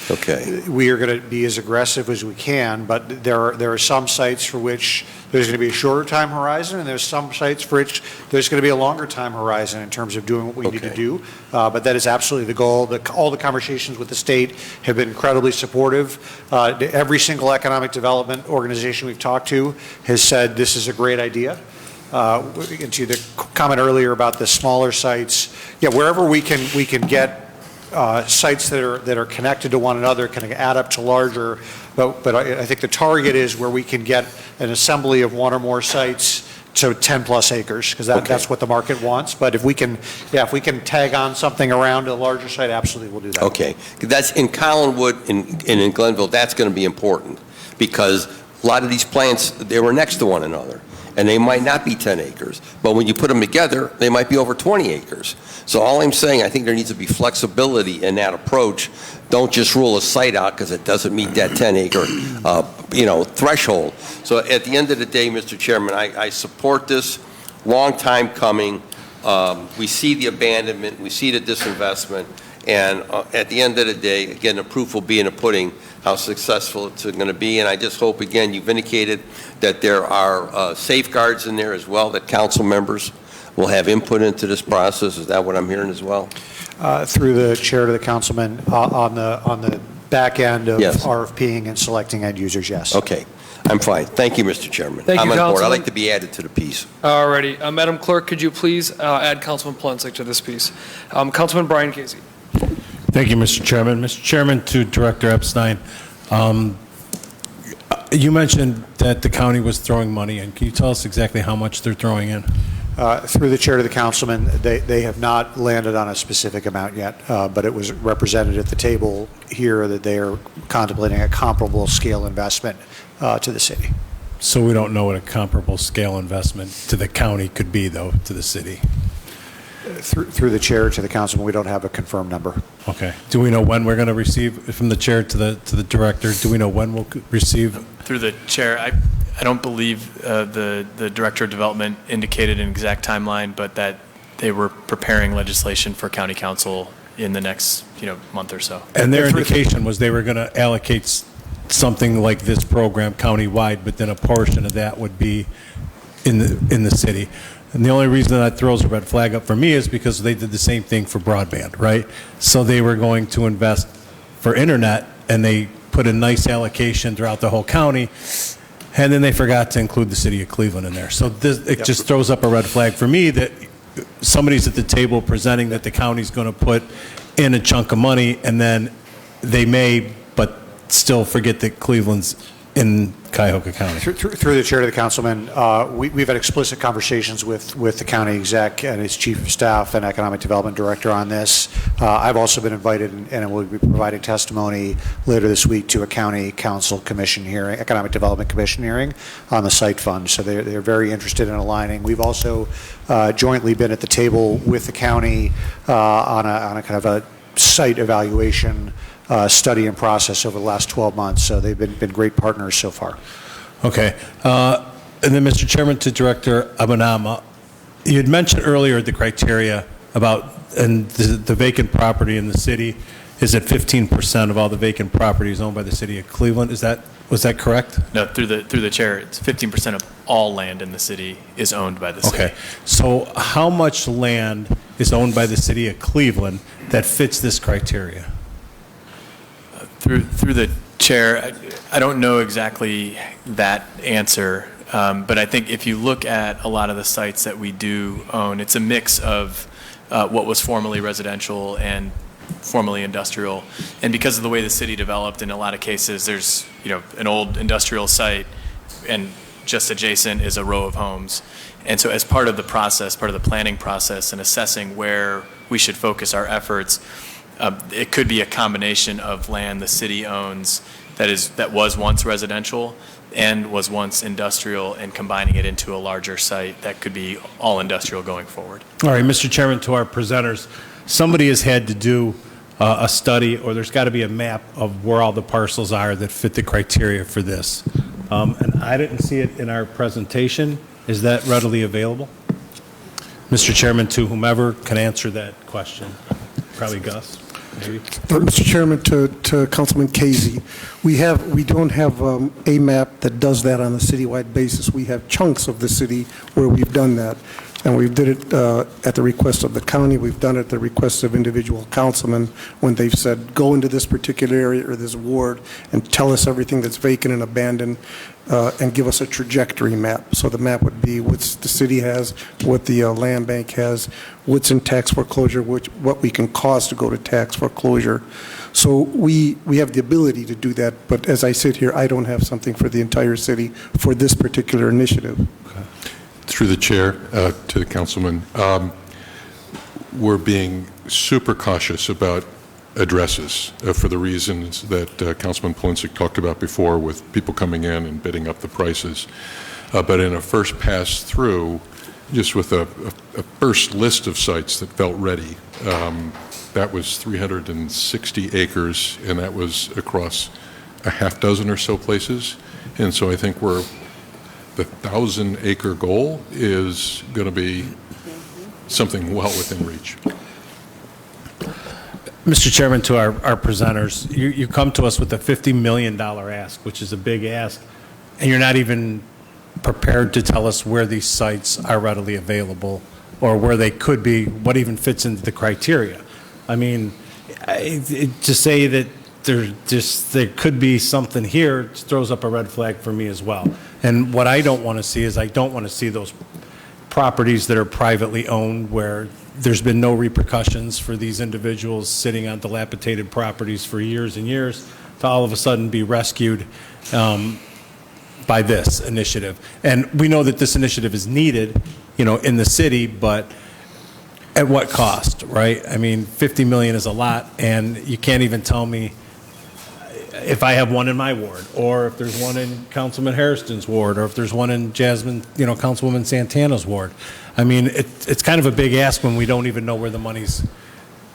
O: We are going to be as aggressive as we can, but there are some sites for which there's going to be a shorter time horizon, and there's some sites for which there's going to be a longer time horizon in terms of doing what we need to do. But that is absolutely the goal. All the conversations with the state have been incredibly supportive. Every single economic development organization we've talked to has said this is a great idea. And to the comment earlier about the smaller sites, wherever we can get sites that are connected to one another can add up to larger. But I think the target is where we can get an assembly of one or more sites to 10 plus acres, because that's what the market wants. But if we can tag on something around a larger site, absolutely we'll do that.
T: Okay, that's in Collinwood and in Glenville. That's going to be important, because a lot of these plants, they were next to one another, and they might not be 10 acres, but when you put them together, they might be over 20 acres. So all I'm saying, I think there needs to be flexibility in that approach. Don't just rule a site out because it doesn't meet that 10-acre, threshold. So at the end of the day, Mr. Chairman, I support this. Long time coming. We see the abandonment, we see the disinvestment, and at the end of the day, again, the proof will be in the pudding how successful it's going to be. And I just hope, again, you've indicated that there are safeguards in there as well, that council members will have input into this process. Is that what I'm hearing as well?
O: Through the chair to the councilman, on the back end of
T: Yes.
O: RFPing and selecting end users, yes.
T: Okay, I'm fine. Thank you, Mr. Chairman.
A: Thank you,
T: I'm on board. I'd
A: Councilman.
T: like to be added to the piece.
A: Alrighty. Madam Clerk, could you please add Councilman Plonzik to this piece? Councilman Brian Casey.
U: Thank you, Mr. Chairman. Mr. Chairman, to Director Epstein, you mentioned that the county was throwing money in. Can you tell us exactly how much they're throwing in?
O: Through the chair to the councilman, they have not landed on a specific amount yet, but it was represented at the table here that they are contemplating a comparable scale investment to the city.
U: So we don't know what a comparable scale investment to the county could be, though, to the city.
O: Through the chair to the councilman, we don't have a confirmed number.
U: Okay. Do we know when we're going to receive, from the chair to the director, do we know when we'll receive?
P: Through the chair, I don't believe the Director of Development indicated an exact timeline, but that they were preparing legislation for county council in the next, month or so.
U: And their indication was they were going to allocate something like this program countywide, but then a portion of that would be in the city. And the only reason that throws a red flag up for me is because they did the same thing for broadband, right? So they were going to invest for internet, and they put a nice allocation throughout the whole county, and then they forgot to include the city of Cleveland in there. So it just throws up a red flag for me that somebody's at the table presenting that the county's going to put in a chunk of money, and then they may, but still forget that Cleveland's in Cuyahoga County.
O: Through the chair to the councilman, we've had explicit conversations with the county exec and his chief of staff and economic development director on this. I've also been invited and will be providing testimony later this week to a county council commission hearing, economic development commission hearing on the site fund. So they're very interested in aligning. We've also jointly been at the table with the county on a kind of a site evaluation study and process over the last 12 months. So they've been great partners so far.
U: Okay. And then, Mr. Chairman, to Director Abanama, you had mentioned earlier the criteria about and the vacant property in the city is that 15% of all the vacant property is owned by the city of Cleveland. Was that correct?
P: No, through the chair, it's 15% of all land in the city is owned by the city.
U: Okay. So how much land is owned by the city of Cleveland that fits this criteria?
P: Through the chair, I don't know exactly that answer, but I think if you look at a lot of the sites that we do own, it's a mix of what was formerly residential and formerly industrial. And because of the way the city developed, in a lot of cases, there's an old industrial site, and just adjacent is a row of homes. And so as part of the process, part of the planning process and assessing where we should focus our efforts, it could be a combination of land the city owns that was once residential and was once industrial, and combining it into a larger site that could be all industrial going forward.
U: All right, Mr. Chairman, to our presenters, somebody has had to do a study, or there's got to be a map of where all the parcels are that fit the criteria for this. And I didn't see it in our presentation. Is that readily available? Mr. Chairman, to whomever can answer that question. Probably Gus, maybe.
R: Mr. Chairman, to Councilman Casey, we don't have a map that does that on a citywide basis. We have chunks of the city where we've done that. And we did it at the request of the county. We've done it at the request of individual councilmen when they've said, go into this particular area or this ward and tell us everything that's vacant and abandoned and give us a trajectory map. So the map would be what the city has, what the land bank has, what's in tax foreclosure, what we can cause to go to tax foreclosure. So we have the ability to do that, but as I sit here, I don't have something for the entire city for this particular initiative.
Q: Through the chair to the councilman, we're being super cautious about addresses for the reasons that Councilman Plonzik talked about before, with people coming in and bidding up the prices. But in a first pass through, just with a first list of sites that felt ready, that was 360 acres, and that was across a half dozen or so places. And so I think the 1,000-acre goal is going to be something well within reach.
U: Mr. Chairman, to our presenters, you come to us with a $50 million ask, which is a big ask, and you're not even prepared to tell us where these sites are readily available or where they could be, what even fits into the criteria. I mean, to say that there could be something here throws up a red flag for me as well. And what I don't want to see is I don't want to see those properties that are privately owned where there's been no repercussions for these individuals sitting on dilapidated properties for years and years to all of a sudden be rescued by this initiative. And we know that this initiative is needed, in the city, but at what cost, right? I mean, 50 million is a lot, and you can't even tell me if I have one in my ward, or if there's one in Councilman Hairston's ward, or if there's one in Jasmine, Councilwoman Santana's ward. I mean, it's kind of a big ask when we don't even know where the money's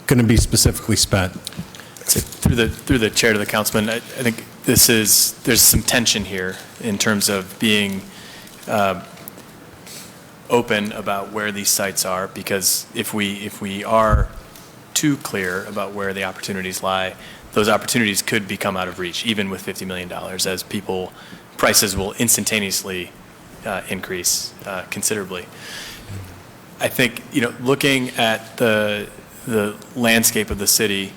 U: going to be specifically spent.
P: Through the chair to the councilman, I think there's some tension here in terms of being open about where these sites are, because if we are too clear about where the opportunities lie, those opportunities could become out of reach, even with $50 million, as prices will instantaneously increase considerably. I think, looking at the landscape of the city,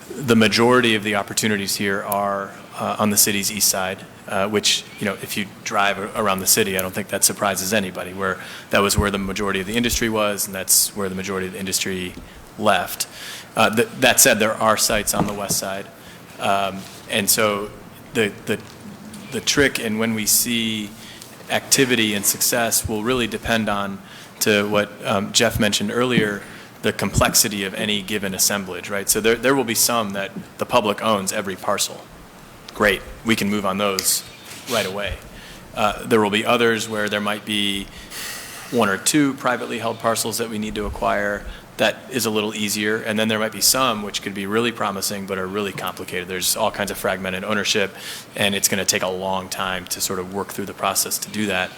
P: the majority of the opportunities here are on the city's east side, which, if you drive around the city, I don't think that surprises anybody, where that was where the majority of the industry was, and that's where the majority of the industry left. That said, there are sites on the west side. And so the trick, and when we see activity and success, will really depend on, to what Jeff mentioned earlier, the complexity of any given assemblage, right? So there will be some that the public owns every parcel. Great, we can move on those right away. There will be others where there might be one or two privately held parcels that we need to acquire. That is a little easier. And then there might be some which could be really promising but are really complicated. There's all kinds of fragmented ownership, and it's going to take a long time to sort of work through the process to do that.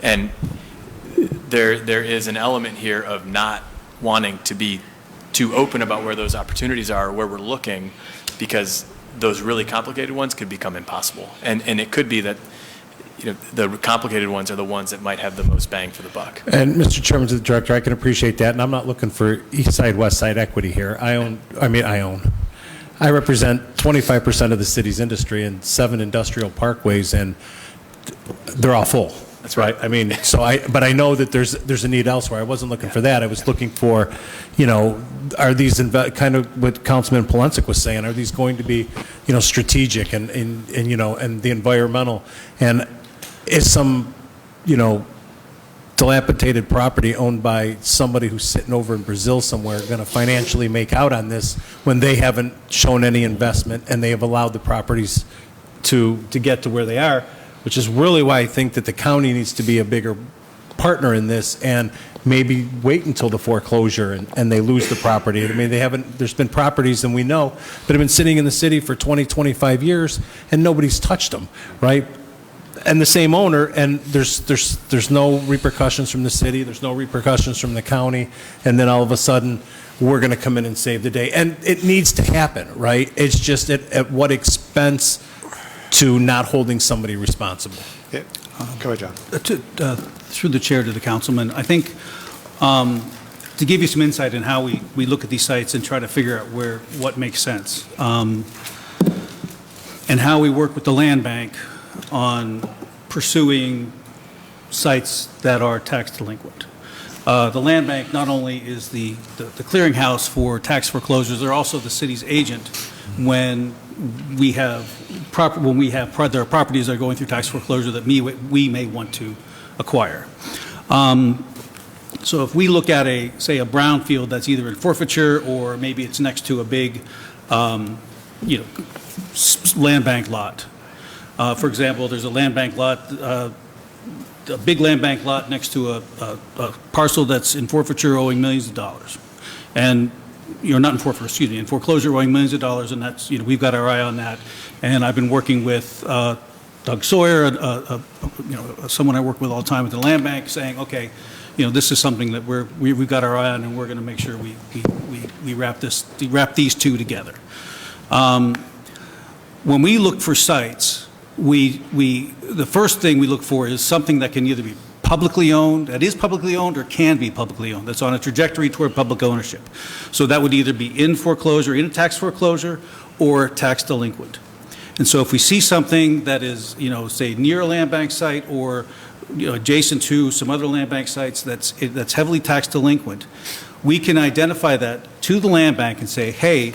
P: And there is an element here of not wanting to be too open about where those opportunities are, where we're looking, because those really complicated ones could become impossible. And it could be that the complicated ones are the ones that might have the most bang for the buck.
U: And Mr. Chairman, to the director, I can appreciate that, and I'm not looking for east side, west side equity here. I represent 25% of the city's industry and 7 industrial parkways, and they're all full.
P: That's right.
U: I mean, but I know that there's a need elsewhere. I wasn't looking for that. I was looking for, are these kind of what Councilman Polensek was saying? Are these going to be, strategic and the environmental, and is some, dilapidated property owned by somebody who's sitting over in Brazil somewhere going to financially make out on this when they haven't shown any investment and they have allowed the properties to get to where they are? Which is really why I think that the county needs to be a bigger partner in this and maybe wait until the foreclosure and they lose the property. I mean, there's been properties, and we know, that have been sitting in the city for 20, 25 years and nobody's touched them, right? And the same owner, and there's no repercussions from the city, there's no repercussions from the county, and then all of a sudden we're going to come in and save the day. And it needs to happen, right? It's just at what expense to not holding somebody responsible.
O: Yeah. Go ahead, John.
N: Through the chair to the councilman, I think to give you some insight in how we look at these sites and try to figure out what makes sense, and how we work with the land bank on pursuing sites that are tax delinquent. The land bank not only is the clearinghouse for tax foreclosures, they're also the city's agent when there are properties that are going through tax foreclosure that we may want to acquire. So if we look at a brownfield that's either in forfeiture or maybe it's next to a big, land bank lot. For example, there's a land bank lot, a big land bank lot next to a parcel that's in forfeiture owing millions of dollars. And not in forfeiture, excuse me, in foreclosure owing millions of dollars, and that's, we've got our eye on that. And I've been working with Doug Sawyer, someone I work with all the time at the land bank, saying, okay, this is something that we've got our eye on, and we're going to make sure we wrap these two together. When we look for sites, the first thing we look for is something that can either be publicly owned, that is publicly owned or can be publicly owned, that's on a trajectory toward public ownership. So that would either be in foreclosure, in tax foreclosure, or tax delinquent. And so if we see something that is, say near a land bank site or adjacent to some other land bank sites that's heavily tax delinquent, we can identify that to the land bank and say, hey,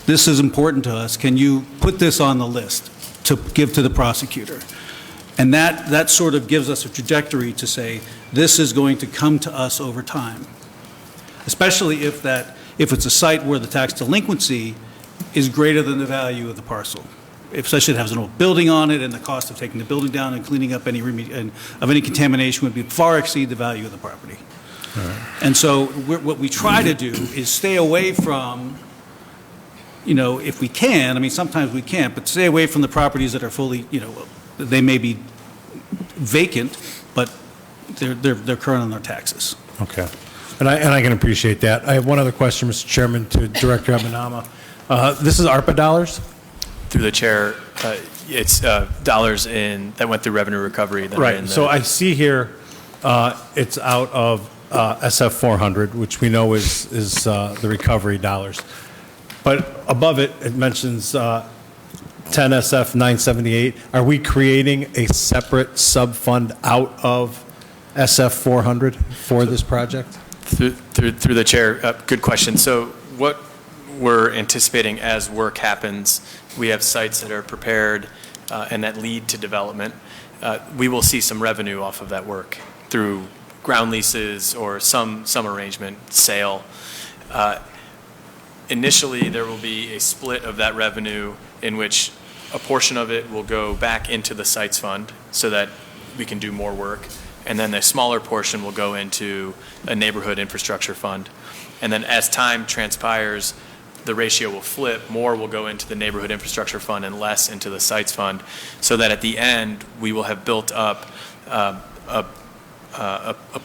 N: this is important to us. Can you put this on the list to give to the prosecutor? And that sort of gives us a trajectory to say, this is going to come to us over time, especially if it's a site where the tax delinquency is greater than the value of the parcel. Especially if it has an old building on it and the cost of taking the building down and cleaning up any contamination would far exceed the value of the property. And so what we try to do is stay away from, if we can, I mean, sometimes we can't, but stay away from the properties that are fully, they may be vacant, but they're current on their taxes.
U: Okay. And I can appreciate that. I have one other question, Mr. Chairman, to Director Abenama. This is ARPA dollars?
P: Through the chair, it's dollars that went through revenue recovery. That
U: Right. So I see here it's out of SF 400, which we know is the recovery dollars. But above it, it mentions 10 SF 978. Are we creating a separate sub-fund out of SF 400 for this project?
P: Through the chair, good question. So what we're anticipating as work happens, we have sites that are prepared and that lead to development. We will see some revenue off of that work through ground leases or some arrangement, sale. Initially, there will be a split of that revenue in which a portion of it will go back into the sites fund so that we can do more work. And then the smaller portion will go into a neighborhood infrastructure fund. And then as time transpires, the ratio will flip. More will go into the neighborhood infrastructure fund and less into the sites fund, so that at the end, we will have built up a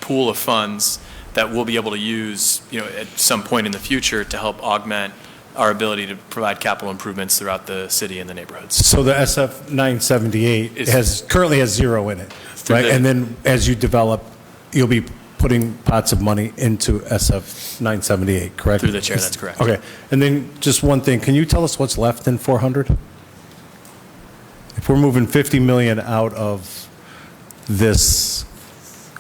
P: pool of funds that we'll be able to use, at some point in the future to help augment our ability to provide capital improvements throughout the city and the neighborhoods.
U: So the SF 978 currently has zero in it, right? And then as you develop, you'll be putting pots of money into SF 978, correct?
P: Through the chair, that's correct.
U: Okay. And then just one thing, can you tell us what's left in 400? If we're moving 50 million out of this,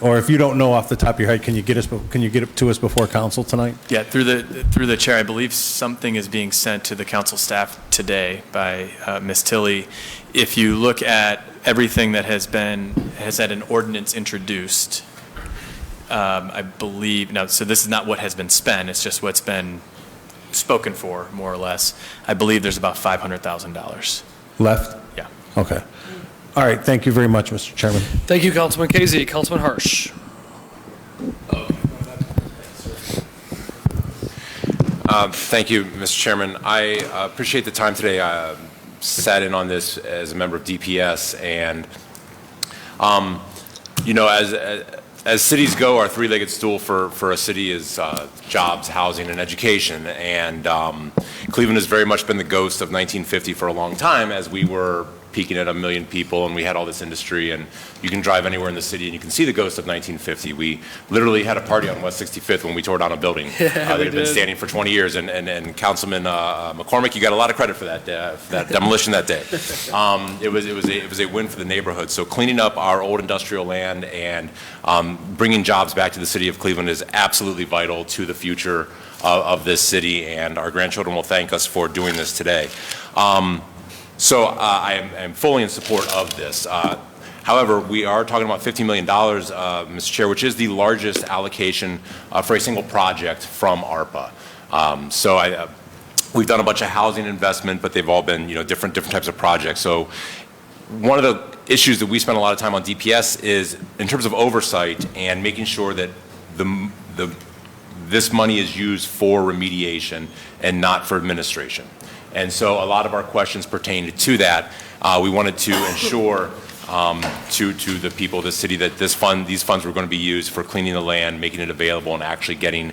U: or if you don't know off the top of your head, can you get it to us before council tonight?
P: Yeah, through the chair, I believe something is being sent to the council staff today by Ms. Tilley. If you look at everything that has had an ordinance introduced, I believe, so this is not what has been spent, it's just what's been spoken for, more or less. I believe there's about $500,000.
U: Left?
P: Yeah.
U: Okay. All right, thank you very much, Mr. Chairman.
A: Thank you, Councilman Casey. Councilman Harsh.
B: Thank you, Mr. Chairman. I appreciate the time today. I sat in on this as a member of DPS, and as cities go, our three-legged stool for a city is jobs, housing, and education. And Cleveland has very much been the ghost of 1950 for a long time, as we were peaking at 1 million people and we had all this industry, and you can drive anywhere in the city and you can see the ghost of 1950. We literally had a party on West 65th when we tore down a building that had been standing for 20 years, and Councilman McCormick, you got a lot of credit for that demolition that day. It was a win for the neighborhood. So cleaning up our old industrial land and bringing jobs back to the city of Cleveland is absolutely vital to the future of this city, and our grandchildren will thank us for doing this today. So I am fully in support of this. However, we are talking about $50 million, Mr. Chair, which is the largest allocation for a single project from ARPA. We've done a bunch of housing investment, but they've all been different types of projects. So one of the issues that we spend a lot of time on DPS is in terms of oversight and making sure that this money is used for remediation and not for administration. And so a lot of our questions pertained to that. We wanted to ensure to the people of the city that these funds were going to be used for cleaning the land, making it available, and actually getting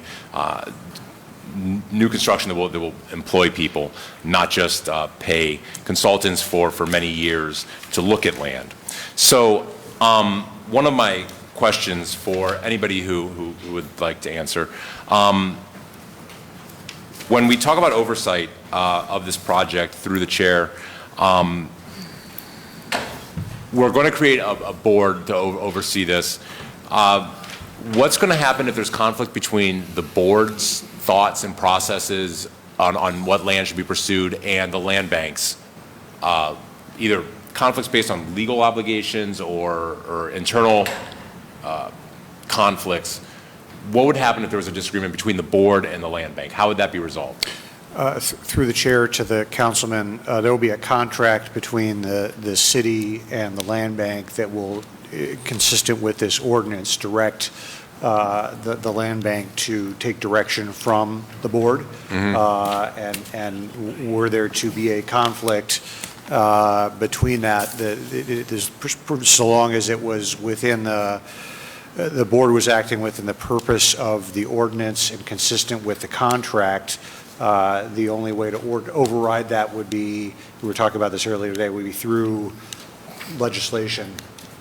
B: new construction that will employ people, not just pay consultants for many years to look at land. So one of my questions for anybody who would like to answer. When we talk about oversight of this project through the chair, we're going to create a board to oversee this. What's going to happen if there's conflict between the board's thoughts and processes on what land should be pursued and the land bank's, either conflicts based on legal obligations or internal conflicts? What would happen if there was a disagreement between the board and the land bank? How would that be resolved?
O: Through the chair to the councilman, there will be a contract between the city and the land bank that will, consistent with this ordinance, direct the land bank to take direction from the board. And were there to be a conflict between that, so long as it was within the board was acting within the purpose of the ordinance and consistent with the contract, the only way to override that would be, we were talking about this earlier today, would be through legislation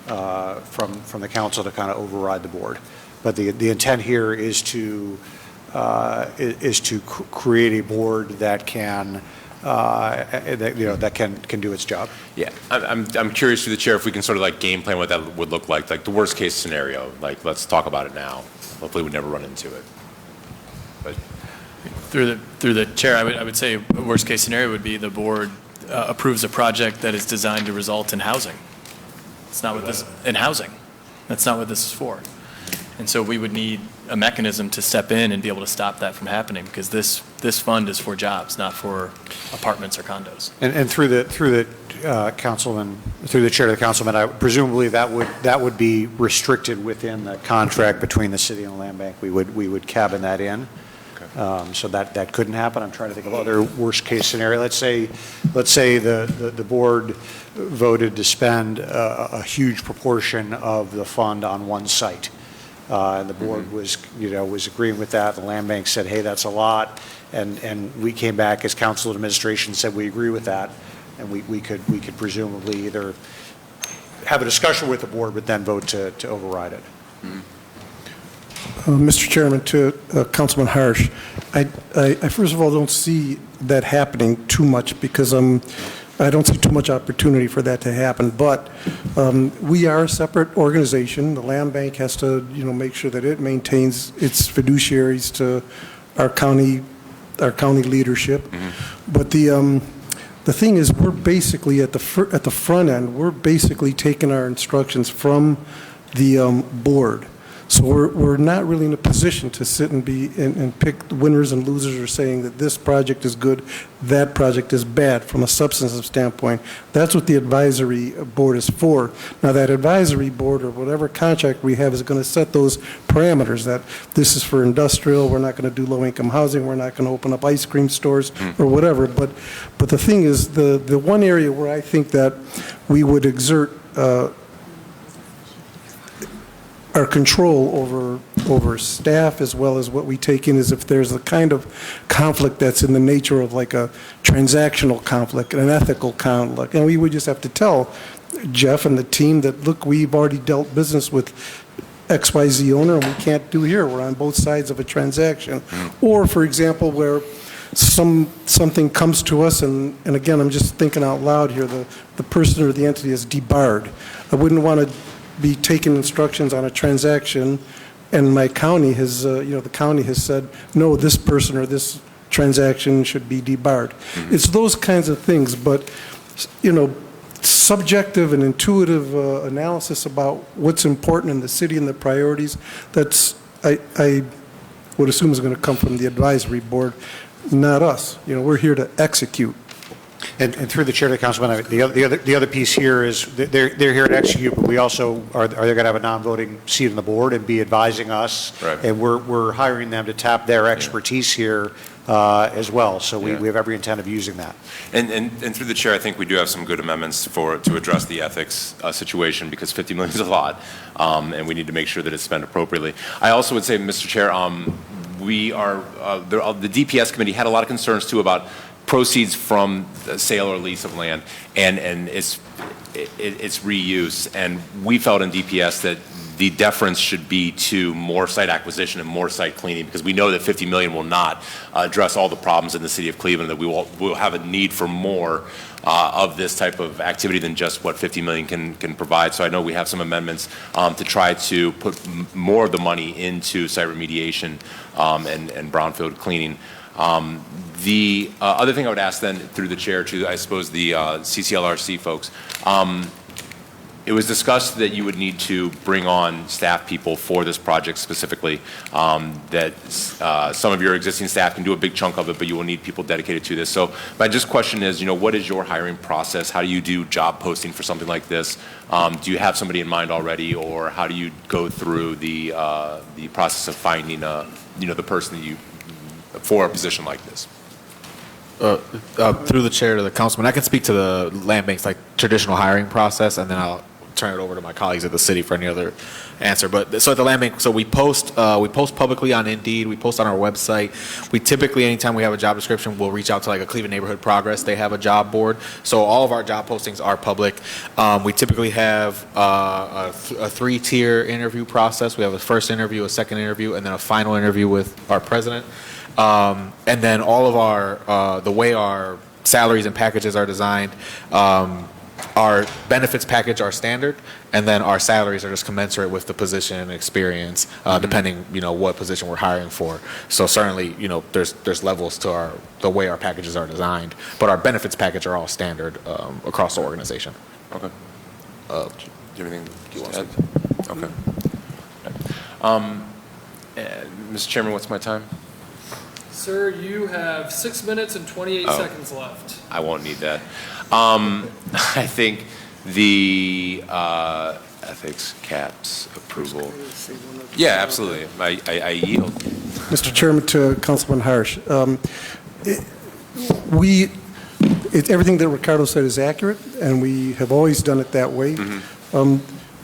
O: from the council to kind of override the board. But the intent here is to create a board that can that can do its job.
B: Yeah, I'm curious through the chair if we can sort of like game plan what that would look like the worst case scenario. Like, let's talk about it now. Hopefully, we never run into it. But
P: through the chair, I would say a worst case scenario would be the board approves a project that is designed to result in housing. It's not what this in housing. That's not what this is for. And so we would need a mechanism to step in and be able to stop that from happening, because this fund is for jobs, not for apartments or condos.
O: And through the councilman, through the chair to the councilman, presumably that would be restricted within the contract between the city and the land bank. We would cabin that in. So that couldn't happen. I'm trying to think of other worst case scenario. Let's say the board voted to spend a huge proportion of the fund on one site. And the board was agreeing with that. The land bank said, hey, that's a lot. And we came back as council administration and said, we agree with that. And we could presumably either have a discussion with the board, but then vote to override it.
R: Mr. Chairman, to Councilman Harsh, I first of all don't see that happening too much, because I don't see too much opportunity for that to happen. But we are a separate organization. The land bank has to, make sure that it maintains its fiduciaries to our county leadership. But the thing is, we're basically at the front end. We're basically taking our instructions from the board. So we're not really in a position to sit and pick winners and losers, or saying that this project is good, that project is bad from a substantive standpoint. That's what the advisory board is for. Now, that advisory board, or whatever contract we have, is going to set those parameters, that this is for industrial, we're not going to do low-income housing, we're not going to open up ice cream stores or whatever. But the thing is, the one area where I think that we would exert our control over staff, as well as what we take in, is if there's a kind of conflict that's in the nature of like a transactional conflict, an ethical conflict. And we would just have to tell Jeff and the team that, look, we've already dealt business with XYZ owner, and we can't do here. We're on both sides of a transaction. Or, for example, where something comes to us, and again, I'm just thinking out loud here, the person or the entity is debarred. I wouldn't want to be taking instructions on a transaction, and my county has, the county has said, no, this person or this transaction should be debarred. It's those kinds of things, but, subjective and intuitive analysis about what's important in the city and the priorities, that's, I would assume is going to come from the advisory board, not us. We're here to execute.
O: And through the chair to the councilman, the other piece here is they're here to execute, but we also are they going to have a non-voting seat on the board and be advising us,
B: right. And
O: we're hiring them to tap their expertise here as well. So we have every intent of using that.
B: And through the chair, I think we do have some good amendments to address the ethics situation, because 50 million is a lot, and we need to make sure that it's spent appropriately. I also would say, Mr. Chair, we are the DPS committee had a lot of concerns too about proceeds from the sale or lease of land and its reuse, and we felt in DPS that the deference should be to more site acquisition and more site cleaning, because we know that 50 million will not address all the problems in the city of Cleveland, that we'll have a need for more of this type of activity than just what 50 million can provide. So I know we have some amendments to try to put more of the money into site remediation and brownfield cleaning. The other thing I would ask then, through the chair to, I suppose, the CCLRC folks, it was discussed that you would need to bring on staff people for this project specifically, that some of your existing staff can do a big chunk of it, but you will need people dedicated to this. So my just question is, what is your hiring process? How do you do job posting for something like this? Do you have somebody in mind already, or how do you go through the process of finding, the person that you, for a position like this?
M: Through the chair to the councilman, I can speak to the land bank's traditional hiring process, and then I'll turn it over to my colleagues at the city for any other answer. But so at the land bank, so we post publicly on Indeed, we post on our website. We typically, anytime we have a job description, we'll reach out to a Cleveland Neighborhood Progress. They have a job board, so all of our job postings are public. We typically have a 3-tier interview process. We have a first interview, a second interview, and then a final interview with our president. And then all of our, the way our salaries and packages are designed, our benefits package are standard, and then our salaries are just commensurate with the position and experience, depending, what position we're hiring for. So certainly, there's levels to the way our packages are designed, but our benefits package are all standard across the organization.
B: Okay. Do you have anything you want to add? Okay. Mr. Chairman, what's my time?
A: Sir, you have 6 minutes and 28 seconds left.
B: I won't need that. I think the ethics caps approval. Yeah, absolutely. I yield.
R: Mr. Chairman, to Councilman Harsh, everything that Ricardo said is accurate, and we have always done it that way.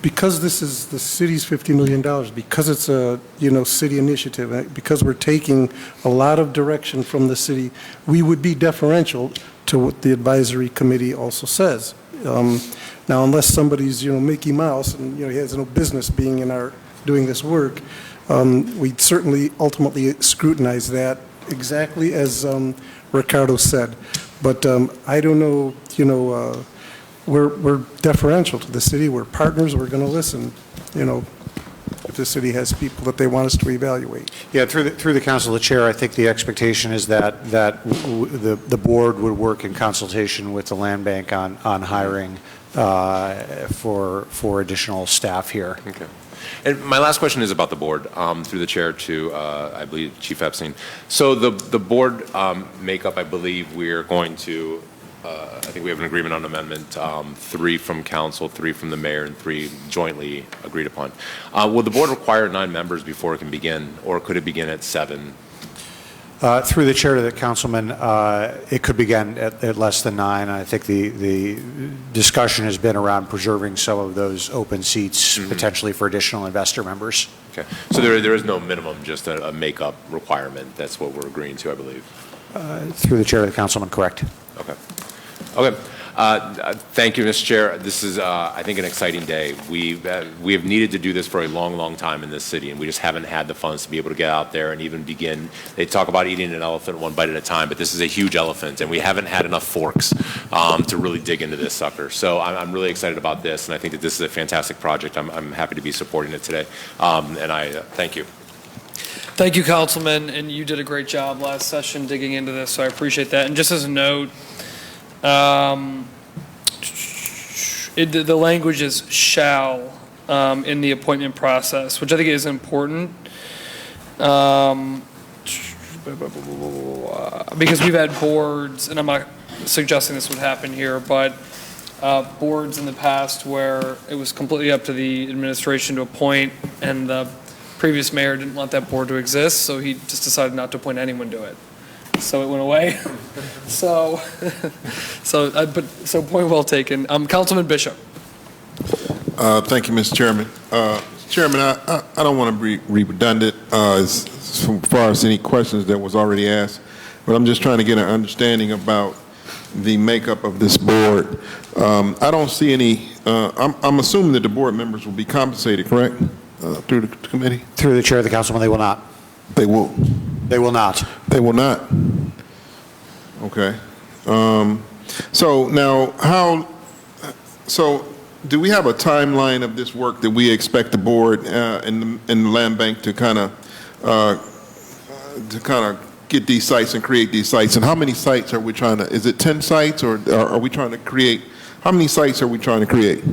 R: Because this is the city's $50 million, because it's a city initiative, because we're taking a lot of direction from the city, we would be deferential to what the advisory committee also says. Now, unless somebody's Mickey Mouse and he has no business being in doing this work, we'd certainly ultimately scrutinize that exactly as Ricardo said. But I don't know, we're deferential to the city. We're partners. We're going to listen, if the city has people that they want us to evaluate.
O: Yeah, through the council, the chair, I think the expectation is that the board would work in consultation with the land bank on hiring for additional staff here.
B: Okay. And my last question is about the board, through the chair to, I believe, Chief Epstein. So the board makeup, I believe we're going to, I think we have an agreement on amendment, 3 from council, 3 from the mayor, and 3 jointly agreed upon. Will the board require 9 members before it can begin, or could it begin at 7?
O: Through the chair to the councilman, it could begin at less than 9. I think the discussion has been around preserving some of those open seats potentially for additional investor members.
B: Okay, so there is no minimum, just a makeup requirement. That's what we're agreeing to, I believe.
O: Through the chair to the councilman, correct.
B: Okay. Okay. Thank you, Mr. Chair. This is, I think, an exciting day. We have needed to do this for a long, long time in this city, and we just haven't had the funds to be able to get out there and even begin. They talk about eating an elephant one bite at a time, but this is a huge elephant, and we haven't had enough forks to really dig into this sucker. So I'm really excited about this, and I think that this is a fantastic project. I'm happy to be supporting it today, and I thank you.
A: Thank you, Councilman, and you did a great job last session digging into this, so I appreciate that. And just as a note, the language is shall in the appointment process, which I think is important, because we've had boards, and I'm not suggesting this would happen here, but boards in the past where it was completely up to the administration to appoint, and the previous mayor didn't want that board to exist, so he just decided not to appoint anyone to it. So it went away. So point well taken. Councilman Bishop.
J: Thank you, Mr. Chairman. Chairman, I don't want to be redundant as far as any questions that was already asked, but I'm just trying to get an understanding about the makeup of this board. I don't see any, I'm assuming that the board members will be compensated, correct?
Q: through the committee?
O: Through the chair of the councilman, they will not.
Q: They will.
O: They will not.
Q: They will not. Okay. So now, so do we have a timeline of this work that we expect the board and the land bank to kind of get these sites and create these sites? And how many sites are we trying to? Is it 10 sites, or are we trying to create? How many sites are we trying to create?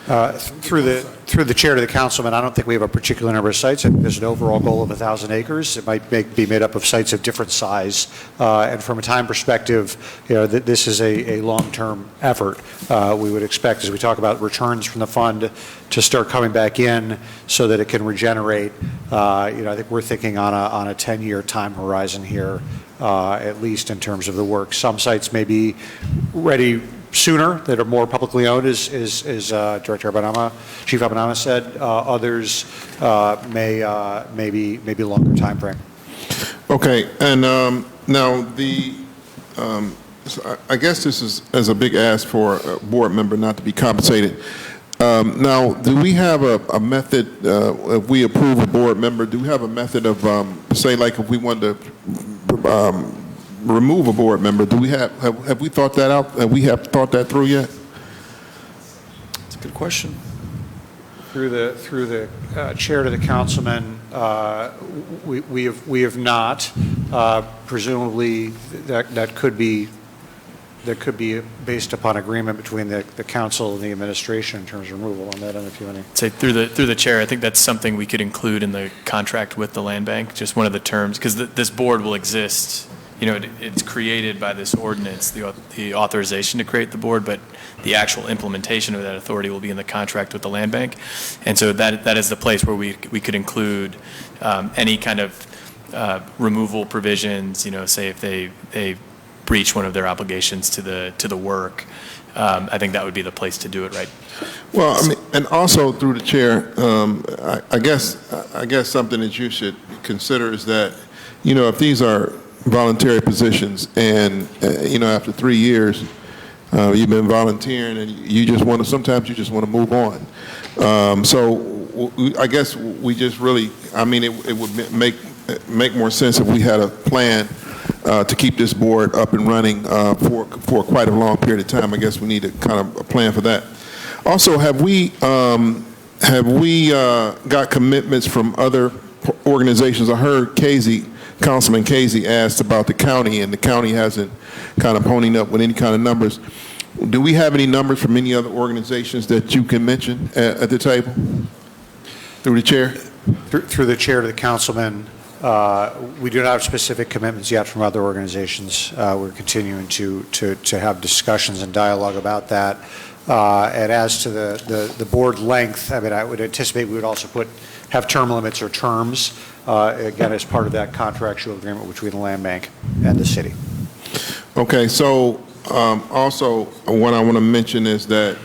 O: Through the chair to the councilman, I don't think we have a particular number of sites. I think there's an overall goal of 1,000 acres. It might be made up of sites of different size. And from a time perspective, this is a long-term effort. We would expect, as we talk about returns from the fund, to start coming back in so that it can regenerate. I think we're thinking on a 10-year time horizon here, at least in terms of the work. Some sites may be ready sooner, that are more publicly owned, as Director Abanama, Chief Abanama said. Others may be longer time frame.
Q: Okay, and now so I guess this is a big ask for a board member not to be compensated. Now, do we have a method, if we approve a board member, do we have a method of, say, like if we wanted to remove a board member, do we have we thought that out? Have we thought that through yet?
A: That's a good question.
O: Through the chair to the councilman, we have not. Presumably, that could be based upon agreement between the council and the administration in terms of removal on that. I don't know if you want to
P: Say through the chair, I think that's something we could include in the contract with the land bank, just one of the terms, because this board will exist. It's created by this ordinance, the authorization to create the board, but the actual implementation of that authority will be in the contract with the land bank. And so that is the place where we could include any kind of removal provisions, say if they breach one of their obligations to the work. I think that would be the place to do it, right?
Q: Well, I mean, and also through the chair, I guess something that you should consider is that, if these are voluntary positions, and after 3 years, you've been volunteering, and sometimes you just want to move on. So I guess we just really, it would make more sense if we had a plan to keep this board up and running for quite a long period of time. I guess we need a kind of a plan for that. Also, have we got commitments from other organizations? I heard Councilman Casey asked about the county, and the county hasn't kind of ponied up with any kind of numbers. Do we have any numbers from any other organizations that you can mention at the table? Through the chair?
O: Through the chair to the councilman, we do not have specific commitments yet from other organizations. We're continuing to have discussions and dialogue about that. And as to the board length, I would anticipate we would also have term limits or terms, again, as part of that contractual agreement between the land bank and the city.
Q: Okay, so also what I want to mention is that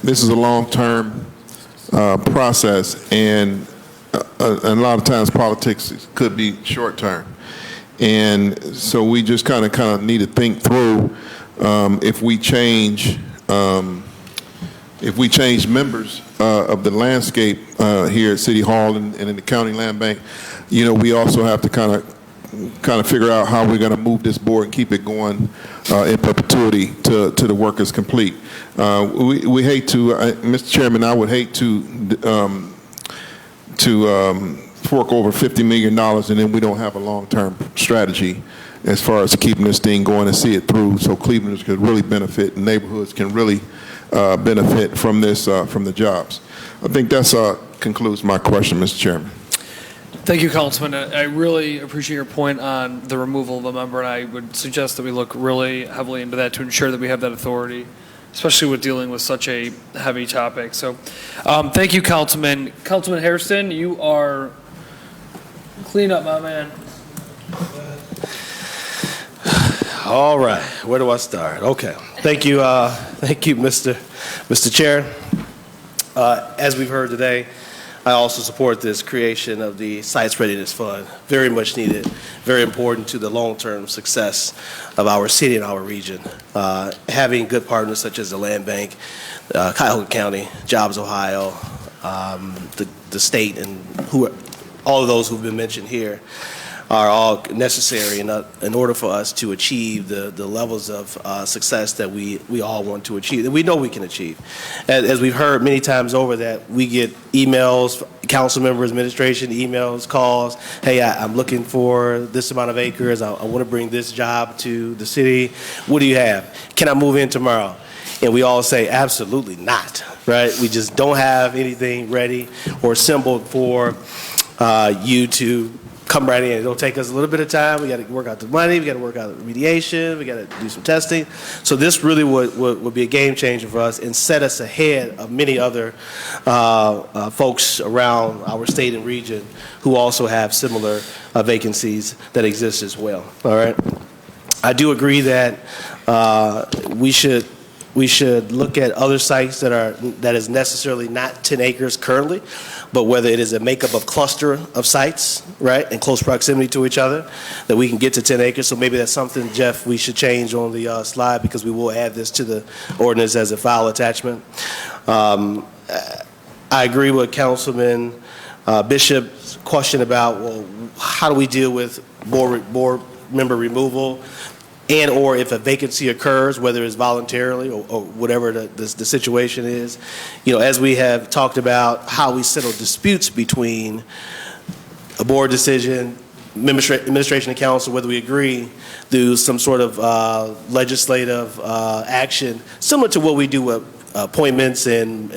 Q: this is a long-term process, and a lot of times politics could be short-term. And so we just kind of need to think through if we change members of the landscape here at City Hall and in the County Land Bank, we also have to kind of figure out how we're going to move this board and keep it going in perpetuity to the work is complete. We hate to, Mr. Chairman, I would hate to fork over $50 million and then we don't have a long-term strategy as far as keeping this thing going and see it through, so Clevelanders could really benefit and neighborhoods can really benefit from this, from the jobs. I think that concludes my question, Mr. Chairman.
A: Thank you, Councilman. I really appreciate your point on the removal of a member, and I would suggest that we look really heavily into that to ensure that we have that authority, especially with dealing with such a heavy topic. So thank you, Councilman. Councilman Hairston, you are clean up, my man.
S: All right, where do I start? Okay, thank you, Mr. Chair. As we've heard today, I also support this creation of the Sites Readiness Fund. Very much needed, very important to the long-term success of our city and our region. Having good partners such as the Land Bank, Cuyahoga County, Jobs Ohio, the the state and all of those who've been mentioned here are all necessary in order for us to achieve the levels of success that we all want to achieve, that we know we can achieve. As we've heard many times over, that we get emails, council members, administration, emails, calls, hey, I'm looking for this amount of acres, I want to bring this job to the city, what do you have? Can I move in tomorrow? And we all say, absolutely not, right? We just don't have anything ready or assembled for you to come right in. It'll take us a little bit of time. We got to work out the money. We got to work out the remediation. We got to do some testing. So this really would be a game changer for us and set us ahead of many other folks around our state and region who also have similar vacancies that exist as well. All right. I do agree that we should look at other sites that is necessarily not 10 acres currently, but whether it is a makeup of cluster of sites, right, in close proximity to each other, that we can get to 10 acres. So maybe that's something, Jeff, we should change on the slide, because we will add this to the ordinance as a file attachment. I agree with Councilman Bishop's question about, well, how do we deal with board member removal? And or if a vacancy occurs, whether it's voluntarily or whatever the situation is. You know, as we have talked about how we settle disputes between a board decision, administration and council, whether we agree through some sort of legislative action, similar to what we do with appointments and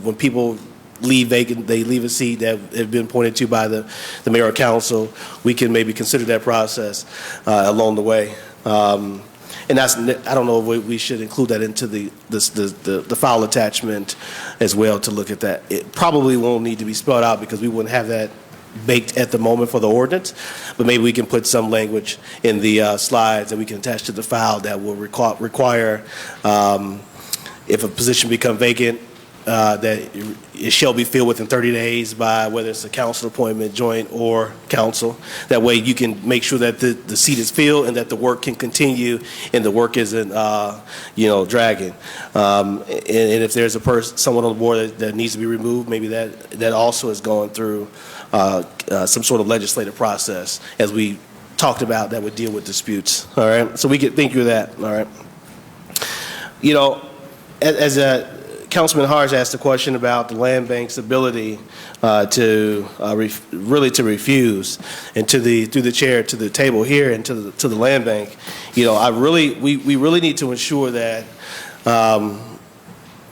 S: when people leave vacant, they leave a seat that have been appointed to by the mayor or council, we can maybe consider that process along the way. And that's, I don't know if we should include that into the file attachment as well to look at that. It probably won't need to be spelled out because we wouldn't have that baked at the moment for the ordinance, but maybe we can put some language in the slides that we can attach to the file that will require if a position become vacant, that it shall be filled within 30 days by whether it's a council appointment, joint or council. That way you can make sure that the seat is filled and that the work can continue and the work isn't, dragging. And if there's someone on the board that needs to be removed, maybe that also is going through some sort of legislative process, as we talked about, that would deal with disputes. All right, so we can think through that. All right. You know, as Councilman Harsh asked a question about the land bank's ability to refuse, and through the chair to the table here and to the land bank. You know, we really need to ensure that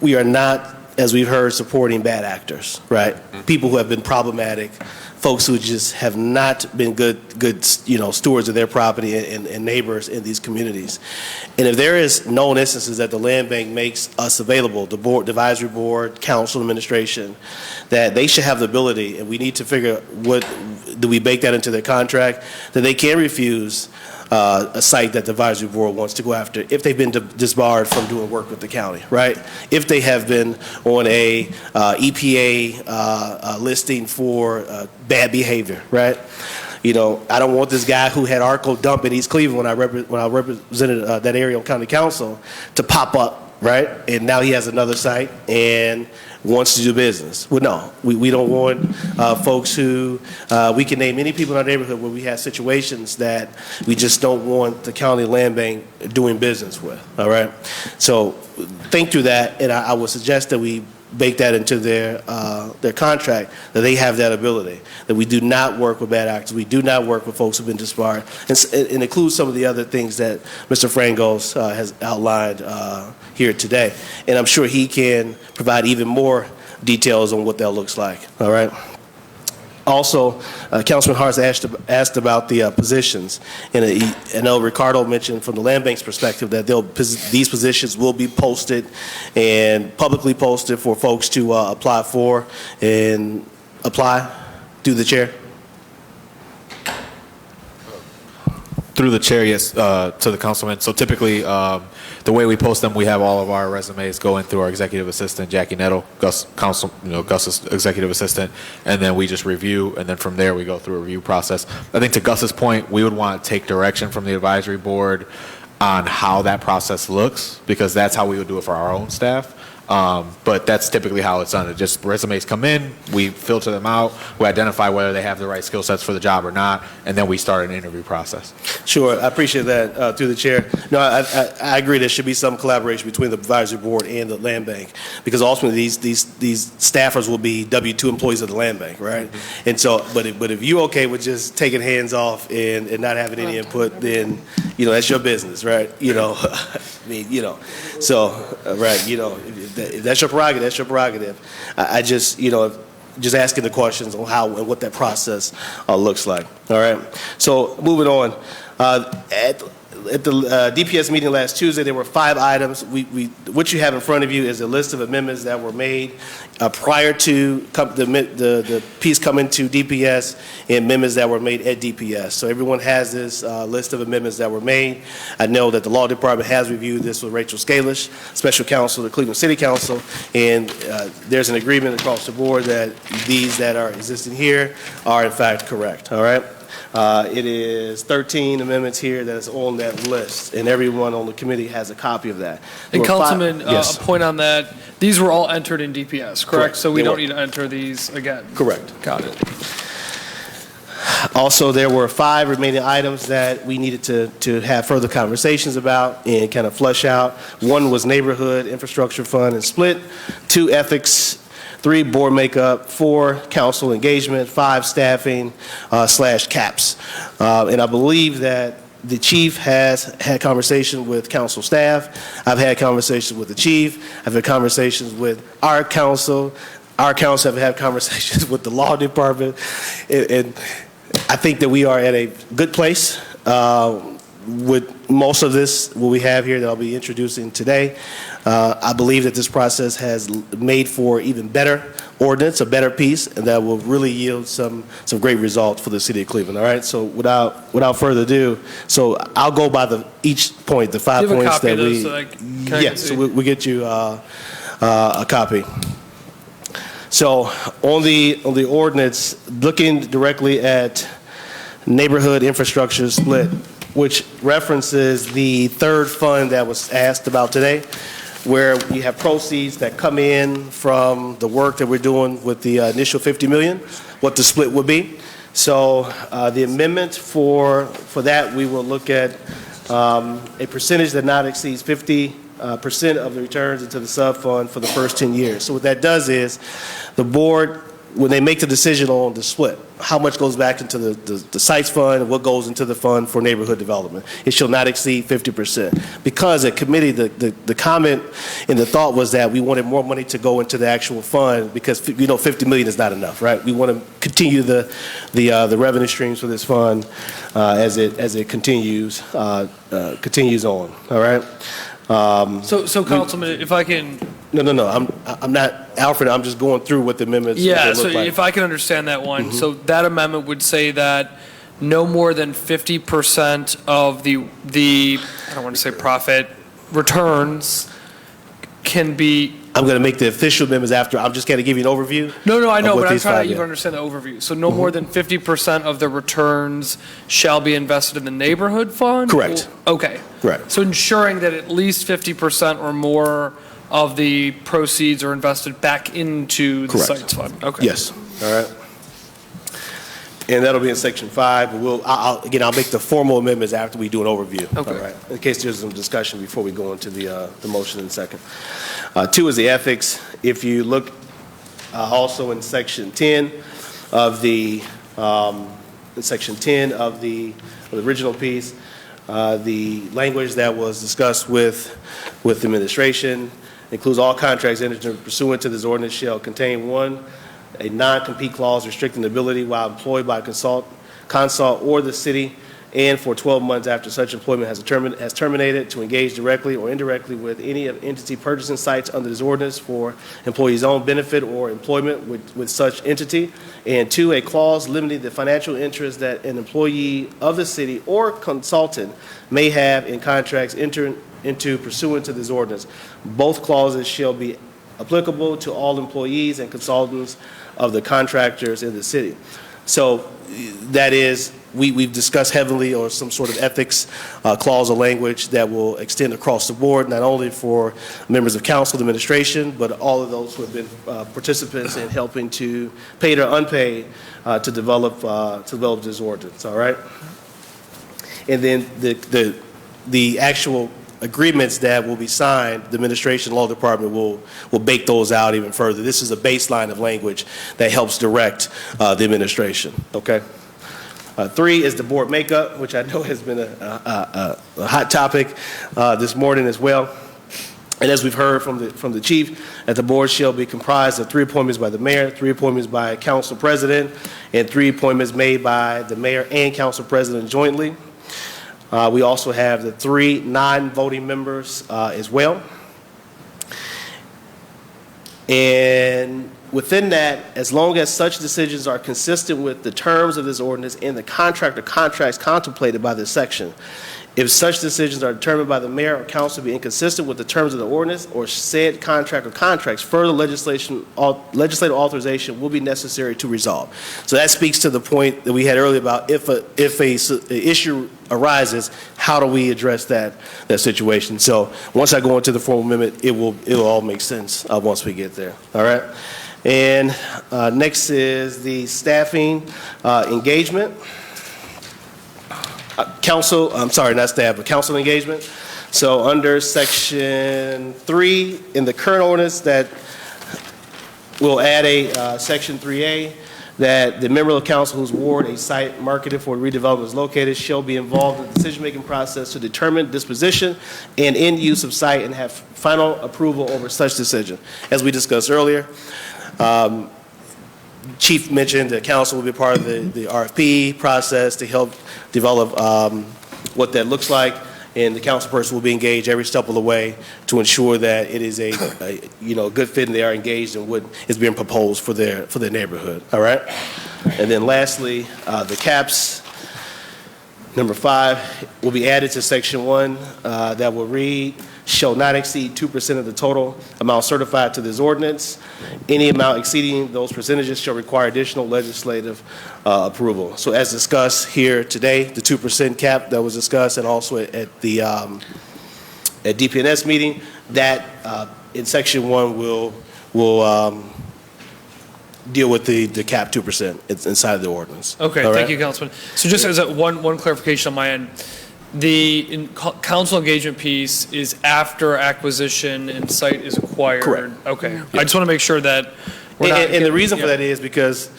S: we are not, as we've heard, supporting bad actors, right? People who have been problematic, folks who just have not been good stewards of their property and neighbors in these communities. And if there is known instances that the land bank makes us available, the board, the advisory board, council, administration, that they should have the ability, and we need to figure do we bake that into their contract, that they can refuse a site that the advisory board wants to go after if they've been disbarred from doing work with the county, right? If they have been on a EPA listing for bad behavior, right? You know, I don't want this guy who had Arco dump in East Cleveland when I represented that area on county council to pop up, right? And now he has another site and wants to do business. Well, no, we don't want folks who, we can name many people in our neighborhood where we have situations that we just don't want the county land bank doing business with, all right? So think through that, and I would suggest that we bake that into their contract, that they have that ability, that we do not work with bad actors, we do not work with folks who've been disbarred, and include some of the other things that Mr. Frangos has outlined here today. And I'm sure he can provide even more details on what that looks like, all right? Also, Councilman Hart asked about the positions, and I know Ricardo mentioned from the land bank's perspective that these positions will be posted and publicly posted for folks to apply for and apply through the chair.
M: Through the chair, yes, to the councilman. So typically, the way we post them, we have all of our resumes going through our executive assistant, Jackie Nettle, Gus's executive assistant, and then we just review, and then from there we go through a review process. I think to Gus's point, we would want to take direction from the advisory board on how that process looks, because that's how we would do it for our own staff. But that's typically how it's done. It just resumes come in, we filter them out, we identify whether they have the right skill sets for the job or not, and then we start an interview process.
S: Sure, I appreciate that through the chair. No, I agree there should be some collaboration between the advisory board and the land bank, because ultimately these staffers will be W-2 employees of the land bank, right? And so, but if you're okay with just taking hands off and not having any input, then that's your business, right? I mean, so right, if that's your prerogative, that's your prerogative. I just just asking the questions on how and what that process looks like. All right. So moving on, at the DPS meeting last Tuesday, there were 5 items. What you have in front of you is a list of amendments that were made prior to the piece coming to DPS, and amendments that were made at DPS. So everyone has this list of amendments that were made. I know that the law department has reviewed this with Rachel Scalish, special counsel to Cleveland City Council, and there's an agreement across the board that these that are existing here are in fact correct. All right. It is 13 amendments here that is on that list, and everyone on the committee has a copy of that.
A: And Councilman,
S: Yes.
A: a point on that, these were all entered in DPS, correct?
S: Correct.
A: So we
S: They
A: don't
S: were.
A: need to enter these again?
S: Correct.
A: Got it.
S: Also, there were 5 remaining items that we needed to have further conversations about and kind of flush out. 1 was neighborhood infrastructure fund and split, 2 ethics, 3 board makeup, 4 council engagement, 5 staffing / caps. And I believe that the chief has had conversations with council staff. I've had conversations with the chief. I've had conversations with our council. Our council have had conversations with the law department. And I think that we are at a good place with most of this, what we have here that I'll be introducing today. I believe that this process has made for even better ordinance, a better piece, and that will really yield some great results for the city of Cleveland. All right. So without further ado, so I'll go by each point, the 5
A: Do you have a
S: points
A: copy
S: that
A: of
S: we.
A: this so I can
S: Yes.
A: see?
S: So we'll get you a copy. So on the ordinance, looking directly at neighborhood infrastructure split, which references the 3rd fund that was asked about today, where we have proceeds that come in from the work that we're doing with the initial $50 million, what the split would be. So the amendment for that, we will look at a percentage that not exceeds 50% of the returns into the sub-fund for the first 10 years. So what that does is the board, when they make the decision on the split, how much goes back into the sites fund and what goes into the fund for neighborhood development, it shall not exceed 50%. Because at committee, the comment and the thought was that we wanted more money to go into the actual fund because, $50 million is not enough, right? We want to continue the revenue streams for this fund as it continues on, all right?
A: So Councilman, if I can.
S: No. I'm not, Alfred, I'm just going through what the amendments
A: Yeah,
S: look
A: so
S: like.
A: if I can understand that one, so that amendment would say that no more than 50% of the I don't want to say profit returns can be.
S: I'm going to make the official amendments after. I'm just going to give you an overview.
A: No, I know,
S: of what
A: but I'm
S: these
A: trying to
S: 5
A: even
S: are.
A: understand the overview. So no more than 50% of the returns shall be invested in the neighborhood fund?
S: Correct.
A: Okay.
S: Right.
A: So ensuring that at least 50% or more of the proceeds are invested back into the
S: Correct.
A: sites fund? Okay.
S: Yes. All right. And that'll be in section 5. But I'll make the formal amendments after we do an overview.
A: Okay.
S: All right. In case there's some discussion before we go into the motion in a second. 2 is the ethics. If you look also in section 10 of the original piece, the language that was discussed with the administration includes all contracts entered pursuant to this ordinance shall contain 1, a non-compete clause restricting the ability while employed by a consult or the city and for 12 months after such employment has terminated to engage directly or indirectly with any entity purchasing sites under this ordinance for employees' own benefit or employment with such entity. And 2, a clause limiting the financial interest that an employee of the city or consultant may have in contracts entered into pursuant to this ordinance. Both clauses shall be applicable to all employees and consultants of the contractors in the city. So that is we've discussed heavily on some sort of ethics clause or language that will extend across the board, not only for members of council, administration, but all of those who have been participants in helping to, paid or unpaid, to develop this ordinance. All right. And then the actual agreements that will be signed, the administration law department will bake those out even further. This is a baseline of language that helps direct the administration. Okay. 3 is the board makeup, which I know has been a hot topic this morning as well. And as we've heard from the chief, that the board shall be comprised of 3 appointments by the mayor, 3 appointments by council president, and 3 appointments made by the mayor and council president jointly. We also have the 3 non-voting members as well. And within that, as long as such decisions are consistent with the terms of this ordinance and the contract or contracts contemplated by this section, if such decisions are determined by the mayor or council to be inconsistent with the terms of the ordinance or said contract or contracts, further legislative authorization will be necessary to resolve. So that speaks to the point that we had earlier about if a issue arises, how do we address that situation? So once I go into the formal amendment, it will all make sense once we get there. All right. And next is the staffing engagement. Council, I'm sorry, not staff, but council engagement. So under section 3 in the current ordinance, that will add a section 3A, that the member of council whose ward a site marketed for redevelopment is located shall be involved in the decision-making process to determine disposition and end use of site and have final approval over such decision. As we discussed earlier, Chief mentioned that council will be part of the RFP process to help develop what that looks like, and the council person will be engaged every step of the way to ensure that it is a good fit and they are engaged in what is being proposed for their neighborhood. All right. And then lastly, the caps. Number 5 will be added to section 1 that will read, shall not exceed 2% of the total amount certified to this ordinance. Any amount exceeding those percentages shall require additional legislative approval. So as discussed here today, the 2% cap that was discussed, and also at the at DPNS meeting, that in section 1 will deal with the cap 2%. It's inside of the ordinance.
A: Okay,
S: All
A: thank
S: right?
A: you, Councilman. So just as one clarification on my end, the council engagement piece is after acquisition and site is acquired?
S: Correct.
A: Okay. I just want to make sure that we're not...
S: And the reason for that is because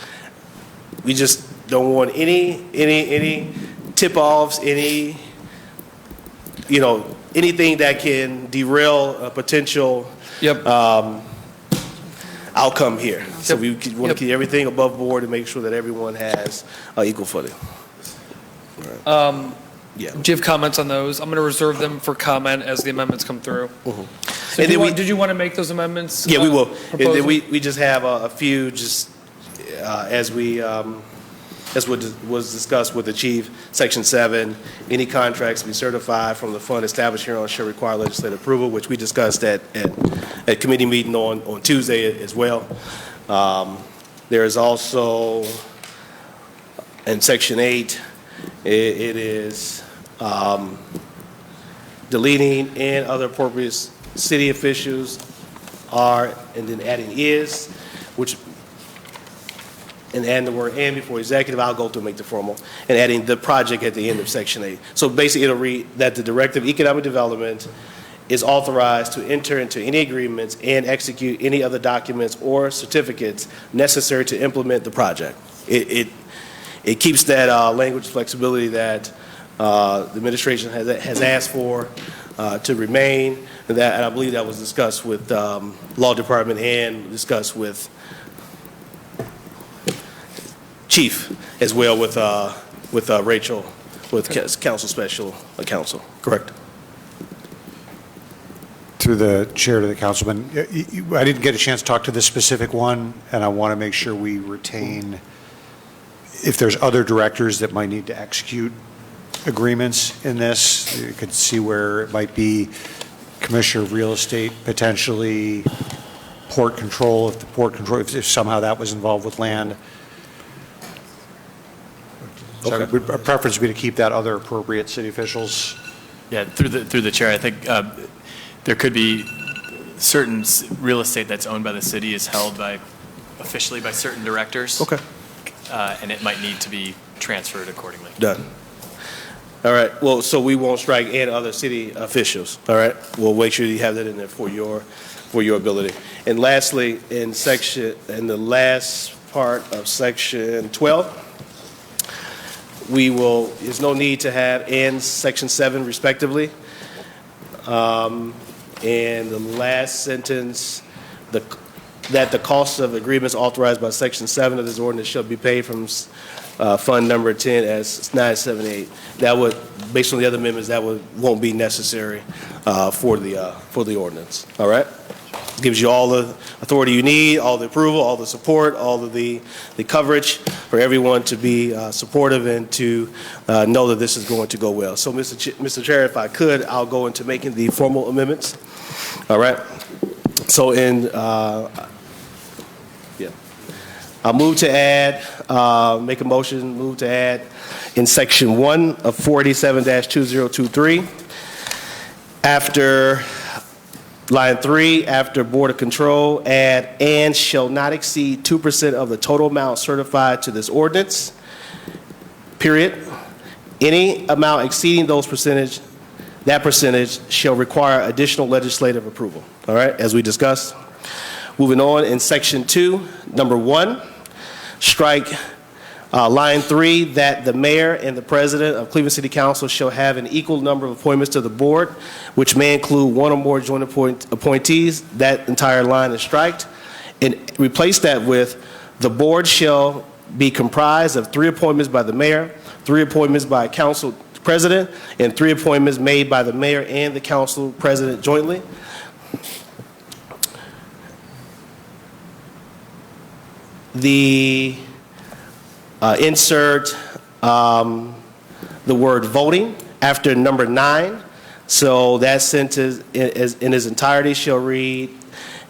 S: we just don't want any tip-offs, anything that can derail a potential outcome here. So we want to keep everything above board and make sure that everyone has equal footing.
A: Do you have comments on those? I'm going to reserve them for comment as the amendments come through. So
S: And then
A: did you want to make those amendments?
S: Yeah, we will. And then
A: proposals?
S: we just have a few, just as what was discussed with the chief, section 7, any contracts to be certified from the fund established hereon shall require legislative approval, which we discussed at committee meeting on Tuesday as well. There is also, in section 8, it is deleting and other appropriate city officials are, and then adding is, which, and adding the word and before executive, I'll go through and make the formal, and adding the project at the end of section 8. So basically it'll read that the Director of Economic Development is authorized to enter into any agreements and execute any other documents or certificates necessary to implement the project. It keeps that language flexibility that the administration has asked for to remain, and I believe that was discussed with law department and discussed with chief as well with Rachel, with council special counsel. Correct.
O: Through the chair to the councilman, I didn't get a chance to talk to this specific one, and I want to make sure we retain, if there's other directors that might need to execute agreements in this, you could see where it might be commissioner of real estate, potentially port control, if somehow that was involved with land. So
J: Okay.
O: our preference would be to keep that other appropriate city officials.
P: Yeah, through the chair, I think there could be certain real estate that's owned by the city is held officially by certain directors.
S: Okay.
P: And it might need to be transferred accordingly.
S: Done. All right, well, so we won't strike and other city officials, all right? We'll make sure you have that in there for your ability. And lastly, in the last part of section 12, there's no need to have and section 7 respectively. And the last sentence, that the cost of agreements authorized by section 7 of this ordinance shall be paid from fund number 10 as 978. That would, based on the other amendments, won't be necessary for the ordinance. All right? Gives you all the authority you need, all the approval, all the support, all of the coverage for everyone to be supportive and to know that this is going to go well. So, Mr. Chair, if I could, I'll go into making the formal amendments. All right? So I'll move to add, make a motion, move to add in section 1 of 487-2023, after line 3, after Board of Control, add and shall not exceed 2% of the total amount certified to this ordinance, period. Any amount exceeding that percentage shall require additional legislative approval, all right, as we discussed. Moving on, in section 2, number 1, strike line 3, that the mayor and the president of Cleveland City Council shall have an equal number of appointments to the board, which may include one or more joint appointees. That entire line is striked. And replace that with, the board shall be comprised of 3 appointments by the mayor, 3 appointments by council president, and 3 appointments made by the mayor and the council president jointly. The insert the word voting after number 9. So that sentence in its entirety shall read,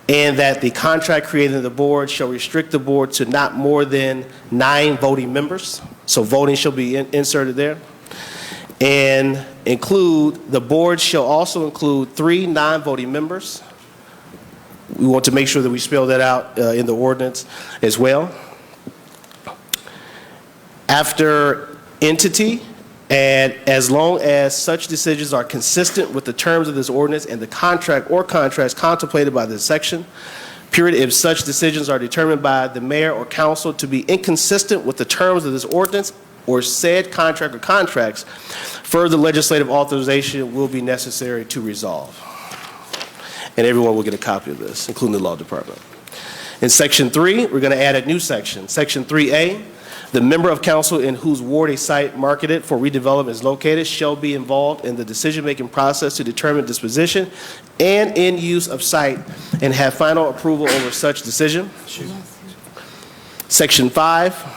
S: and that the contract creating the board shall restrict the board to not more than 9 voting members. So voting shall be inserted there. And the board shall also include 3 non-voting members. We want to make sure that we spell that out in the ordinance as well. After entity, and as long as such decisions are consistent with the terms of this ordinance and the contract or contracts contemplated by this section, period, if such decisions are determined by the mayor or council to be inconsistent with the terms of this ordinance or said contract or contracts, further legislative authorization will be necessary to resolve. And everyone will get a copy of this, including the law department. In section 3, we're going to add a new section. Section 3A, the member of council in whose ward a site marketed for redevelopment is located shall be involved in the decision-making process to determine disposition and end use of site and have final approval over such decision. Section 5,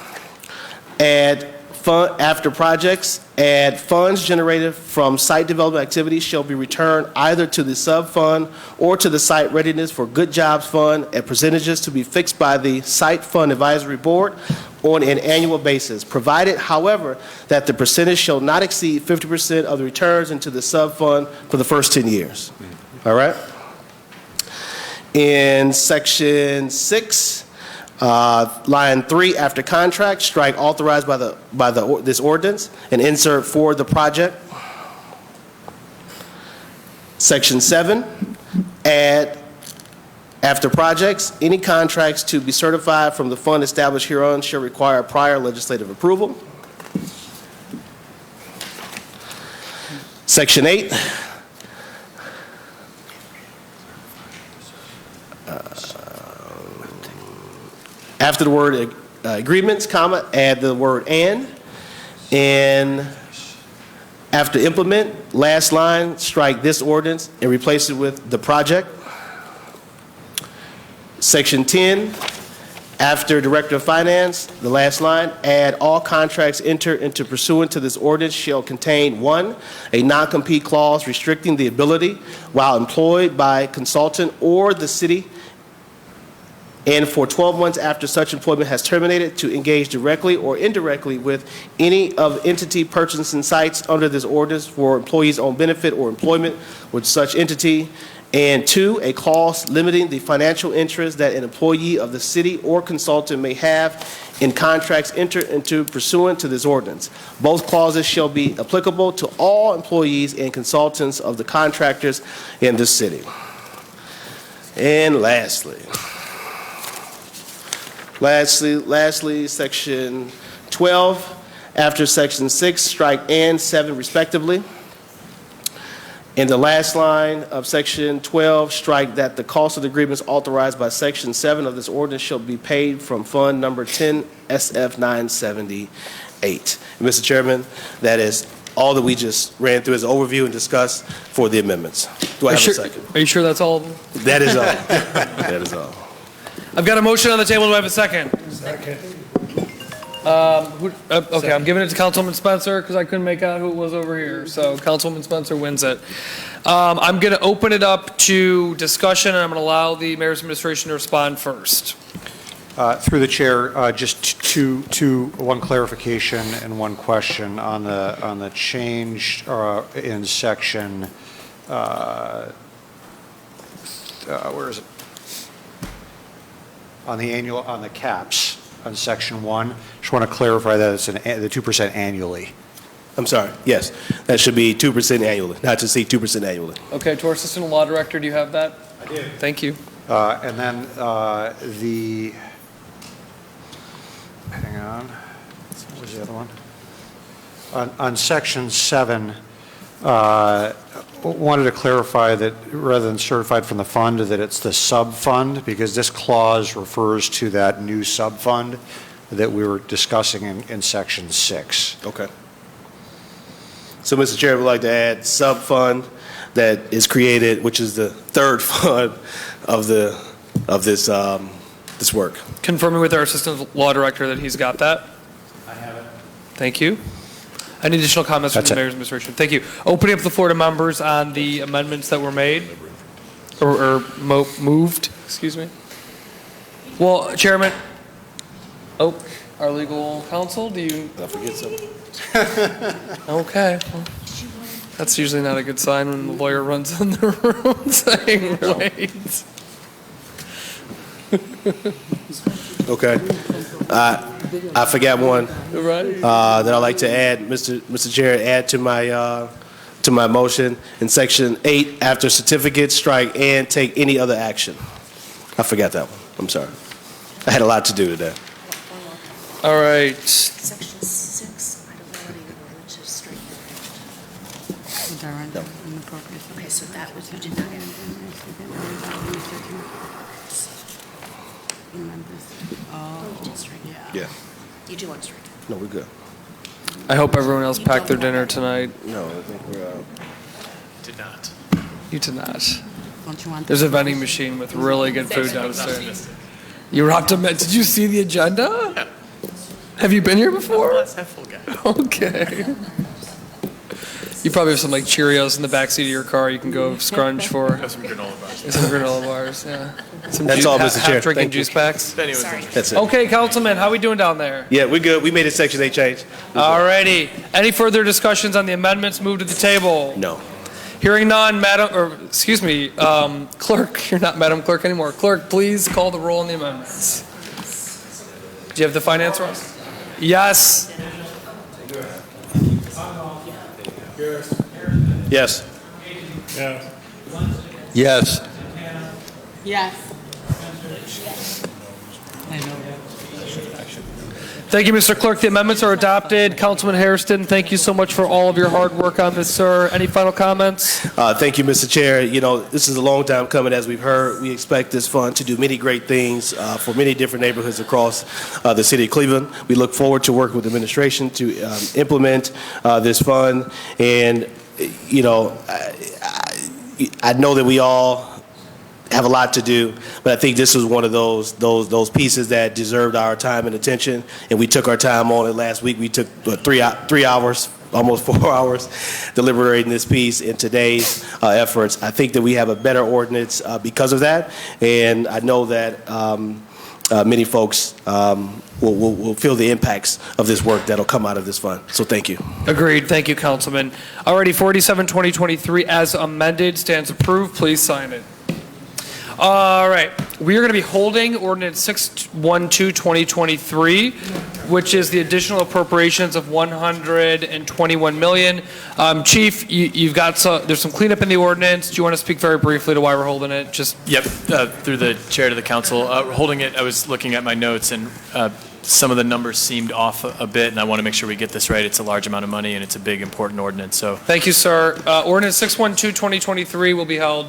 S: after projects, add funds generated from site development activities shall be returned either to the sub-fund or to the Site Readiness for Good Jobs Fund at percentages to be fixed by the Site Fund Advisory Board on an annual basis, provided, however, that the percentage shall not exceed 50% of the returns into the sub-fund for the first 10 years. All right? In section 6, line 3, after contract, strike authorized by this ordinance and insert for the project. Section 7, add after projects, any contracts to be certified from the fund established hereon shall require prior legislative approval. Section 8, after the word agreements, comma, add the word and after implement, last line, strike this ordinance and replace it with the project. Section 10, after Director of Finance, the last line, add all contracts entered into pursuant to this ordinance shall contain 1, a non-compete clause restricting the ability while employed by consultant or the city and for 12 months after such employment has terminated, to engage directly or indirectly with any of entity purchasing sites under this ordinance for employees' own benefit or employment with such entity. And 2, a clause limiting the financial interest that an employee of the city or consultant may have in contracts entered into pursuant to this ordinance. Both clauses shall be applicable to all employees and consultants of the contractors in the city. And lastly, Section 12, after Section 6, strike and 7 respectively. In the last line of Section 12, strike that the cost of the agreements authorized by Section 7 of this ordinance shall be paid from Fund Number 10 SF 978. And Mr. Chairman, that is all that we just ran through as an overview and discussed for the amendments. Do I have a second?
A: Are you sure that's all of them?
S: That is all. That is all.
A: I've got a motion on the table. Do I have a second? Second. Okay, I'm giving it to Councilman Spencer because I couldn't make out who it was over here. So Councilman Spencer wins it. I'm going to open it up to discussion, and I'm going to allow the Mayor's administration to respond first.
O: Through the chair, just one clarification and one question on the change in section. Where is it? On the caps on section 1. Just want to clarify that it's the 2% annually.
S: I'm sorry. Yes, that should be 2% annually, not to see 2% annually.
A: Okay, to our Assistant Law Director, do you have that?
O: I did.
A: Thank you.
O: And then hang on, what was the other one? On section 7, wanted to clarify that rather than certified from the fund, that it's the sub-fund, because this clause refers to that new sub-fund that we were discussing in section 6.
S: Okay. So, Mr. Chair, we'd like to add sub-fund that is created, which is the third fund of this work.
A: Confirming with our Assistant Law Director that he's got that.
O: I have it.
A: Thank you. Any additional comments from the Mayor's administration? Thank you. Opening up the floor to members on the amendments that were made or moved. Excuse me. Well, Chairman. Oh, our legal counsel. Do you?
S: I forget something.
A: Okay. Well, that's usually not a good sign when the lawyer runs in the room saying wait.
S: Okay. I forgot one
A: Right.
S: that I'd like to add, Mr. Chair, add to my motion in section 8 after certificate, strike and take any other action. I forgot that one. I'm sorry. I had a lot to do today.
A: All right.
F: Section 6, vitality of religious straight. Okay, so that was, you did not. Oh, you did straight.
S: Yeah.
F: You do want straight.
S: No, we're good.
A: I hope everyone else packed their dinner tonight.
S: No, I think we're out.
P: Did not.
A: You did not.
F: Don't you want?
A: There's a vending machine with really good food downstairs. You were optimistic. Did you see the agenda?
P: Yeah.
A: Have you been here before?
P: Glass half full guy.
A: Okay. You probably have some like Cheerios in the backseat of your car you can go scrunch for.
P: Got some granola bars.
A: Some granola bars, yeah. Some
S: That's all, Mr. Chair.
A: Drinking
S: Thank you.
A: juice packs.
P: Benny was
F: Sorry.
S: That's it.
A: Okay, Councilman, how we doing down there?
S: Yeah, we're good. We made a section 8 change.
A: All righty. Any further discussions on the amendments moved to the table?
S: No.
A: Hearing none, Clerk, you're not Madam Clerk anymore. Clerk, please call the roll on the amendments. Do you have the finance, Ross? Yes.
S: Yes.
T: Yes.
C: Yes.
A: Thank you, Mr. Clerk. The amendments are adopted. Councilman Hairston, thank you so much for all of your hard work on this, sir. Any final comments?
S: Thank you, Mr. Chair. You know, this is a long time coming, as we've heard. We expect this fund to do many great things for many different neighborhoods across the city of Cleveland. We look forward to working with the administration to implement this fund. And, you know, I know that we all have a lot to do, but I think this was one of those pieces that deserved our time and attention, and we took our time on it last week. We took 3 hours, almost 4 hours, deliberating this piece in today's efforts. I think that we have a better ordinance because of that, and I know that many folks will feel the impacts of this work that'll come out of this fund. So thank you.
A: Agreed. Thank you, Councilman. Alrighty, 47-2023 as amended stands approved. Please sign it. All right, we are going to be holding ordinance 612-2023, which is the additional appropriations of $121 million. Chief, you've got there's some cleanup in the ordinance. Do you want to speak very briefly to why we're holding it?
P: Yep, through the chair to the council. Holding it, I was looking at my notes, and some of the numbers seemed off a bit, and I want to make sure we get this right. It's a large amount of money, and it's a big, important ordinance. So,
A: thank you, sir. Ordinance 612-2023 will be held.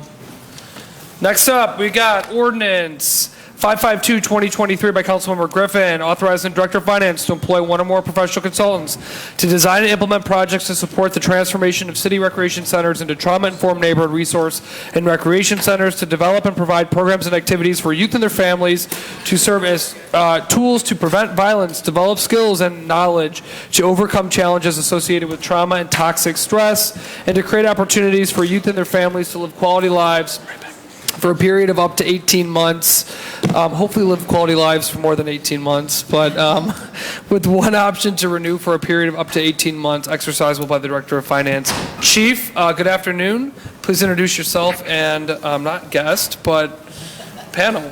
A: Next up, we got ordinance 552-2023 by Councilmember Griffin, authorizing the Director of Finance to employ one or more professional consultants to design and implement projects to support the transformation of city recreation centers into trauma-informed neighborhood resource and recreation centers, to develop and provide programs and activities for youth and their families, to serve as tools to prevent violence, develop skills and knowledge to overcome challenges associated with trauma and toxic stress, and to create opportunities for youth and their families to live quality lives for a period of up to 18 months. Hopefully live quality lives for more than 18 months, but with one option to renew for a period of up to 18 months, exercisable by the Director of Finance. Chief, good afternoon. Please introduce yourself and not guest, but panel.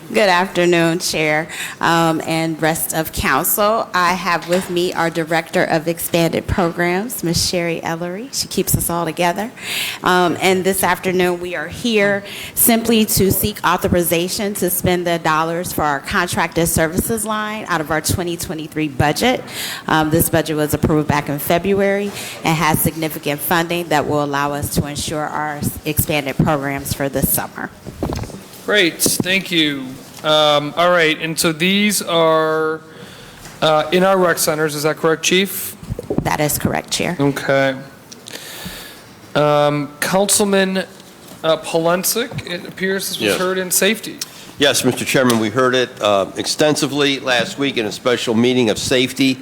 D: Good afternoon, Chair, and rest of council. I have with me our Director of Expanded Programs, Ms. Sherry Ellery. She keeps us all together. And this afternoon, we are here simply to seek authorization to spend the dollars for our contracted services line out of our 2023 budget. This budget was approved back in February and has significant funding that will allow us to ensure our expanded programs for this summer.
A: Great, thank you. All right, and so these are in our rec centers, is that correct, Chief?
D: That is correct, Chair.
A: Okay. Councilman Polensek, it appears this was
T: Yes.
A: heard in safety.
T: Yes, Mr. Chairman, we heard it extensively last week in a special meeting of safety.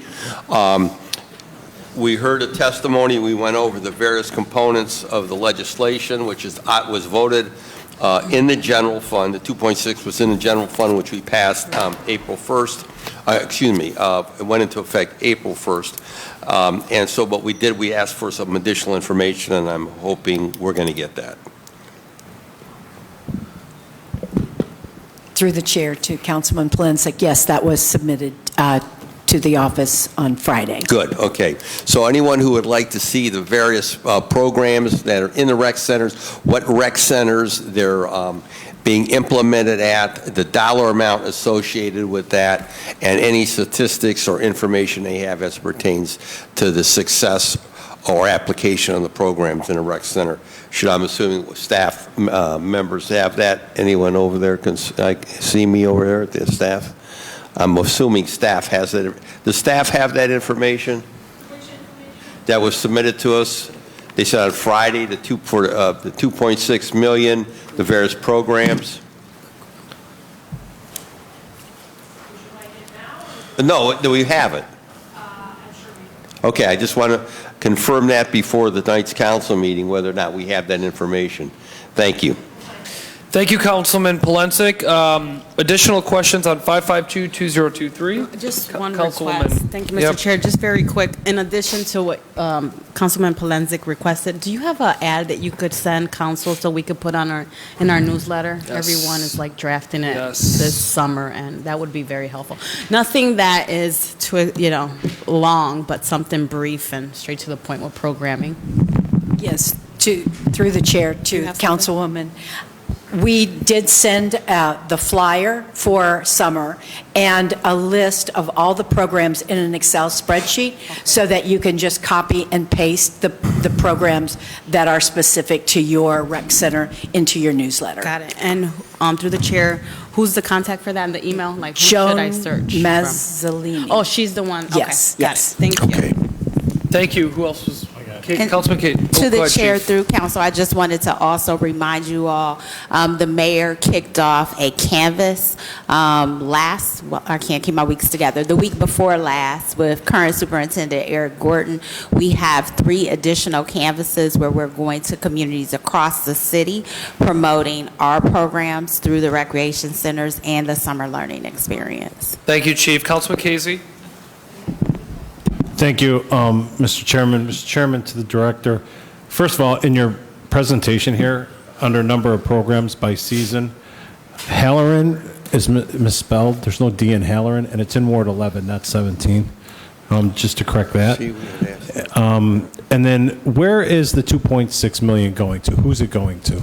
T: We heard a testimony. We went over the various components of the legislation, which was voted in the general fund. The 2.6 was in the general fund, which we passed April 1st. It went into effect April 1st. And so what we did, we asked for some additional information, and I'm hoping we're going to get that.
V: Through the chair to Councilman Polensek, yes, that was submitted to the office on Friday.
T: Good, okay. So anyone who would like to see the various programs that are in the rec centers, what rec centers they're being implemented at, the dollar amount associated with that, and any statistics or information they have as pertains to the success or application of the programs in a rec center. Should, I'm assuming staff members have that? Anyone over there can see me over there at the staff? I'm assuming staff has it. Does staff have that information? That was submitted to us. They said on Friday the 2.6 million, the various programs. No, we haven't. Okay, I just want to confirm that before the night's council meeting, whether or not we have that information. Thank you.
A: Thank you, Councilman Polensek. Additional questions on 552-2023?
C: Just one
A: Councilwoman.
C: request. Thank you, Mr.
A: Yep.
C: Chair. Just very quick, in addition to what Councilman Polensek requested, do you have an ad that you could send council so we could put on in our newsletter?
A: Yes.
C: Everyone is like drafting it
A: Yes.
C: this summer, and that would be very helpful. Nothing that is long, but something brief and straight to the point with programming.
V: Yes, through the chair to Councilwoman. We did send out the flyer for summer and a list of all the programs in an Excel spreadsheet so that you can just copy and paste the programs that are specific to your rec center into your newsletter.
C: Got it. And through the chair, who's the contact for that in the email? Like, who should I search from?
V: Mazzolini.
C: Oh, she's the one. Okay.
V: Yes,
C: Got
V: yes.
C: it. Thank you.
A: Thank you. Who else was? Councilman Kate.
D: To the
A: go ahead,
D: chair
A: Chief.
D: through council, I just wanted to also remind you all, the mayor kicked off a canvas I can't keep my weeks together, the week before last with current Superintendent Eric Gordon. We have 3 additional canvases where we're going to communities across the city promoting our programs through the recreation centers and the summer learning experience.
A: Thank you, Chief. Councilman Casey.
U: Thank you, Mr. Chairman. Mr. Chairman, to the director. First of all, in your presentation here, under number of programs by season, Halloran is misspelled. There's no D in Halloran, and it's in Ward 11, not 17. Just to correct that. And then where is the $2.6 million going to? Who's it going to?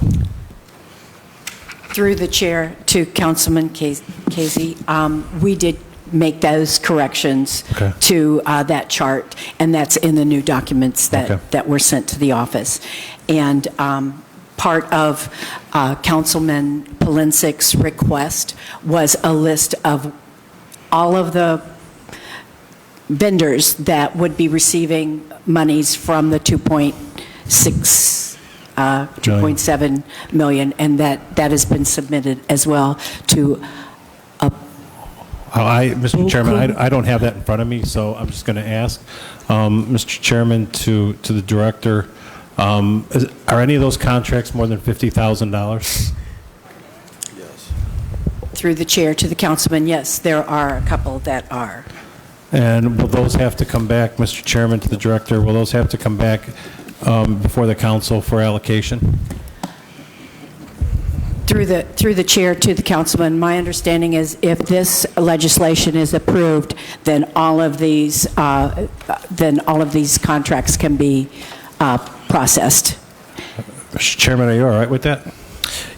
V: Through the chair to Councilman Casey, we did make those corrections to that chart, and that's in the new documents that were sent to the office. And part of Councilman Polinsik's request was a list of all of the vendors that would be receiving monies from the 2.7 million, and that has been submitted as well to
U: Mr. Chairman, I don't have that in front of me, so I'm just going to ask, Mr. Chairman, to the director, are any of those contracts more than $50,000?
V: through the chair to the councilman, yes, there are a couple that are.
U: And will those have to come back, Mr. Chairman, to the director, will those have to come back before the council for allocation?
V: Through the chair to the councilman, my understanding is if this legislation is approved, then all of these contracts can be processed.
U: Mr. Chairman, are you all right with that?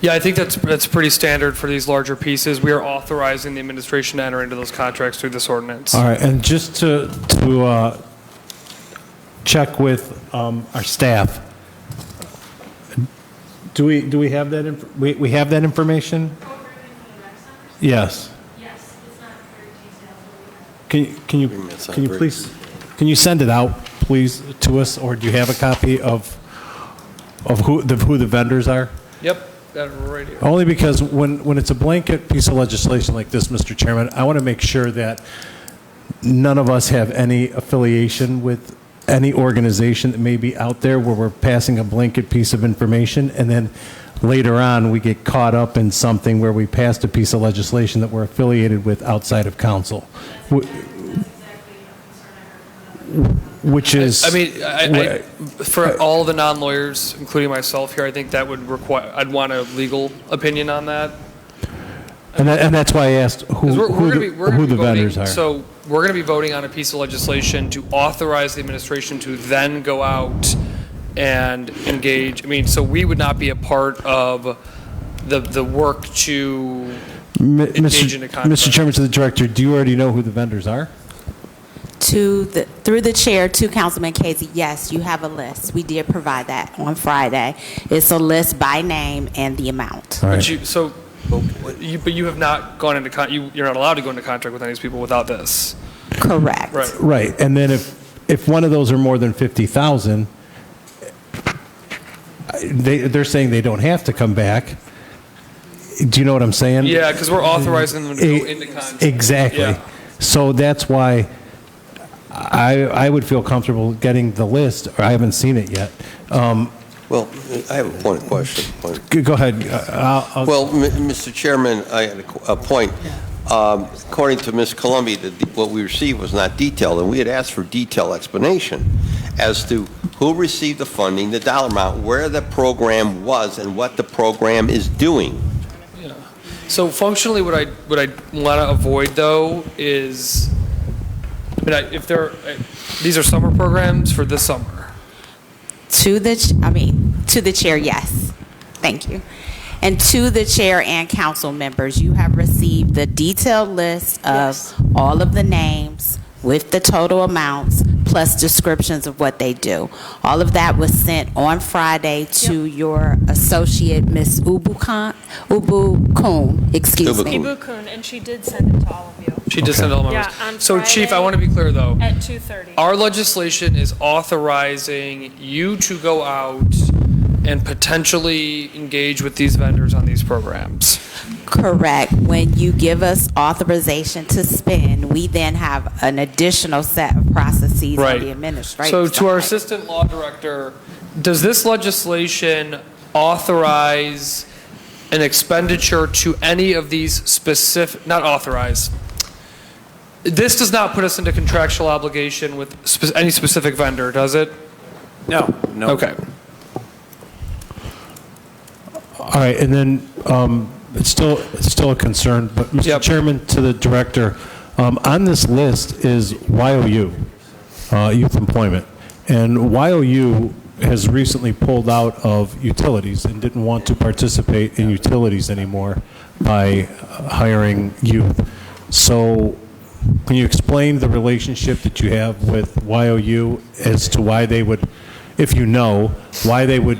A: Yeah, I think that's pretty standard for these larger pieces. We are authorizing the administration to enter into those contracts through this ordinance.
U: All right, and just to check with our staff, do we have that? We have that information? Yes.
F: Yes, it's not very detailed.
U: Can you please send it out, please, to us, or do you have a copy of who the vendors are?
A: Yep, got it right here.
U: Only because when it's a blanket piece of legislation like this, Mr. Chairman, I want to make sure that none of us have any affiliation with any organization that may be out there where we're passing a blanket piece of information, and then later on we get caught up in something where we passed a piece of legislation that we're affiliated with outside of council. Which is...
A: I mean, for all the non-lawyers, including myself here, I think that would require, I'd want a legal opinion on that.
U: And that's why I asked who the vendors are.
A: So we're going to be voting on a piece of legislation to authorize the administration to then go out and engage. I mean, so we would not be a part of the work to engage in a contract.
U: Mr. Chairman, to the director, do you already know who the vendors are?
D: Through the chair to Councilman Casey, yes, you have a list. We did provide that on Friday. It's a list by name and the amount.
U: All right.
A: But you have not gone into you're not allowed to go into contract with any of these people without this.
D: Correct.
U: Right. And then if one of those are more than 50,000, they're saying they don't have to come back. Do you know what I'm saying?
A: Yeah, because we're authorizing them to go into contract.
U: Exactly.
A: Yeah.
U: So that's why I would feel comfortable getting the list. Or I haven't seen it yet.
T: Well, I have a point of question.
U: Go ahead.
T: Well, Mr. Chairman, I had a point. According to Ms. Columbia, what we received was not detailed, and we had asked for detailed explanation as to who received the funding, the dollar amount, where the program was, and what the program is doing.
A: Yeah. So functionally, what I want to avoid though is, these are summer programs for this summer.
D: To the chair, yes. Thank you. And to the chair and council members, you have received the detailed list of all of the names with the total amounts. plus descriptions of what they do. All of that was sent on Friday to your associate, Ms. Ubu Kun, excuse me.
F: Ibu Kun, and she did send it to all of you.
A: She did send all members.
F: Yeah, on
A: So Chief, I
F: Friday
A: want to be clear though.
F: At 2:30.
A: Our legislation is authorizing you to go out and potentially engage with these vendors on these programs.
D: Correct. When you give us authorization to spend, we then have an additional set of processes on the administrative
A: So to our
D: side.
A: Assistant Law Director, does this legislation authorize an expenditure to any of these specific, not authorize, this does not put us into contractual obligation with any specific vendor, does it?
E: No, no.
A: Okay.
U: All right, and then it's still a concern, but Mr. Chairman, to the director, on this list is YOU, Youth Employment, and YOU has recently pulled out of utilities and didn't want to participate in utilities anymore by hiring youth. So can you explain the relationship that you have with YOU as to why they would, if you know, why they would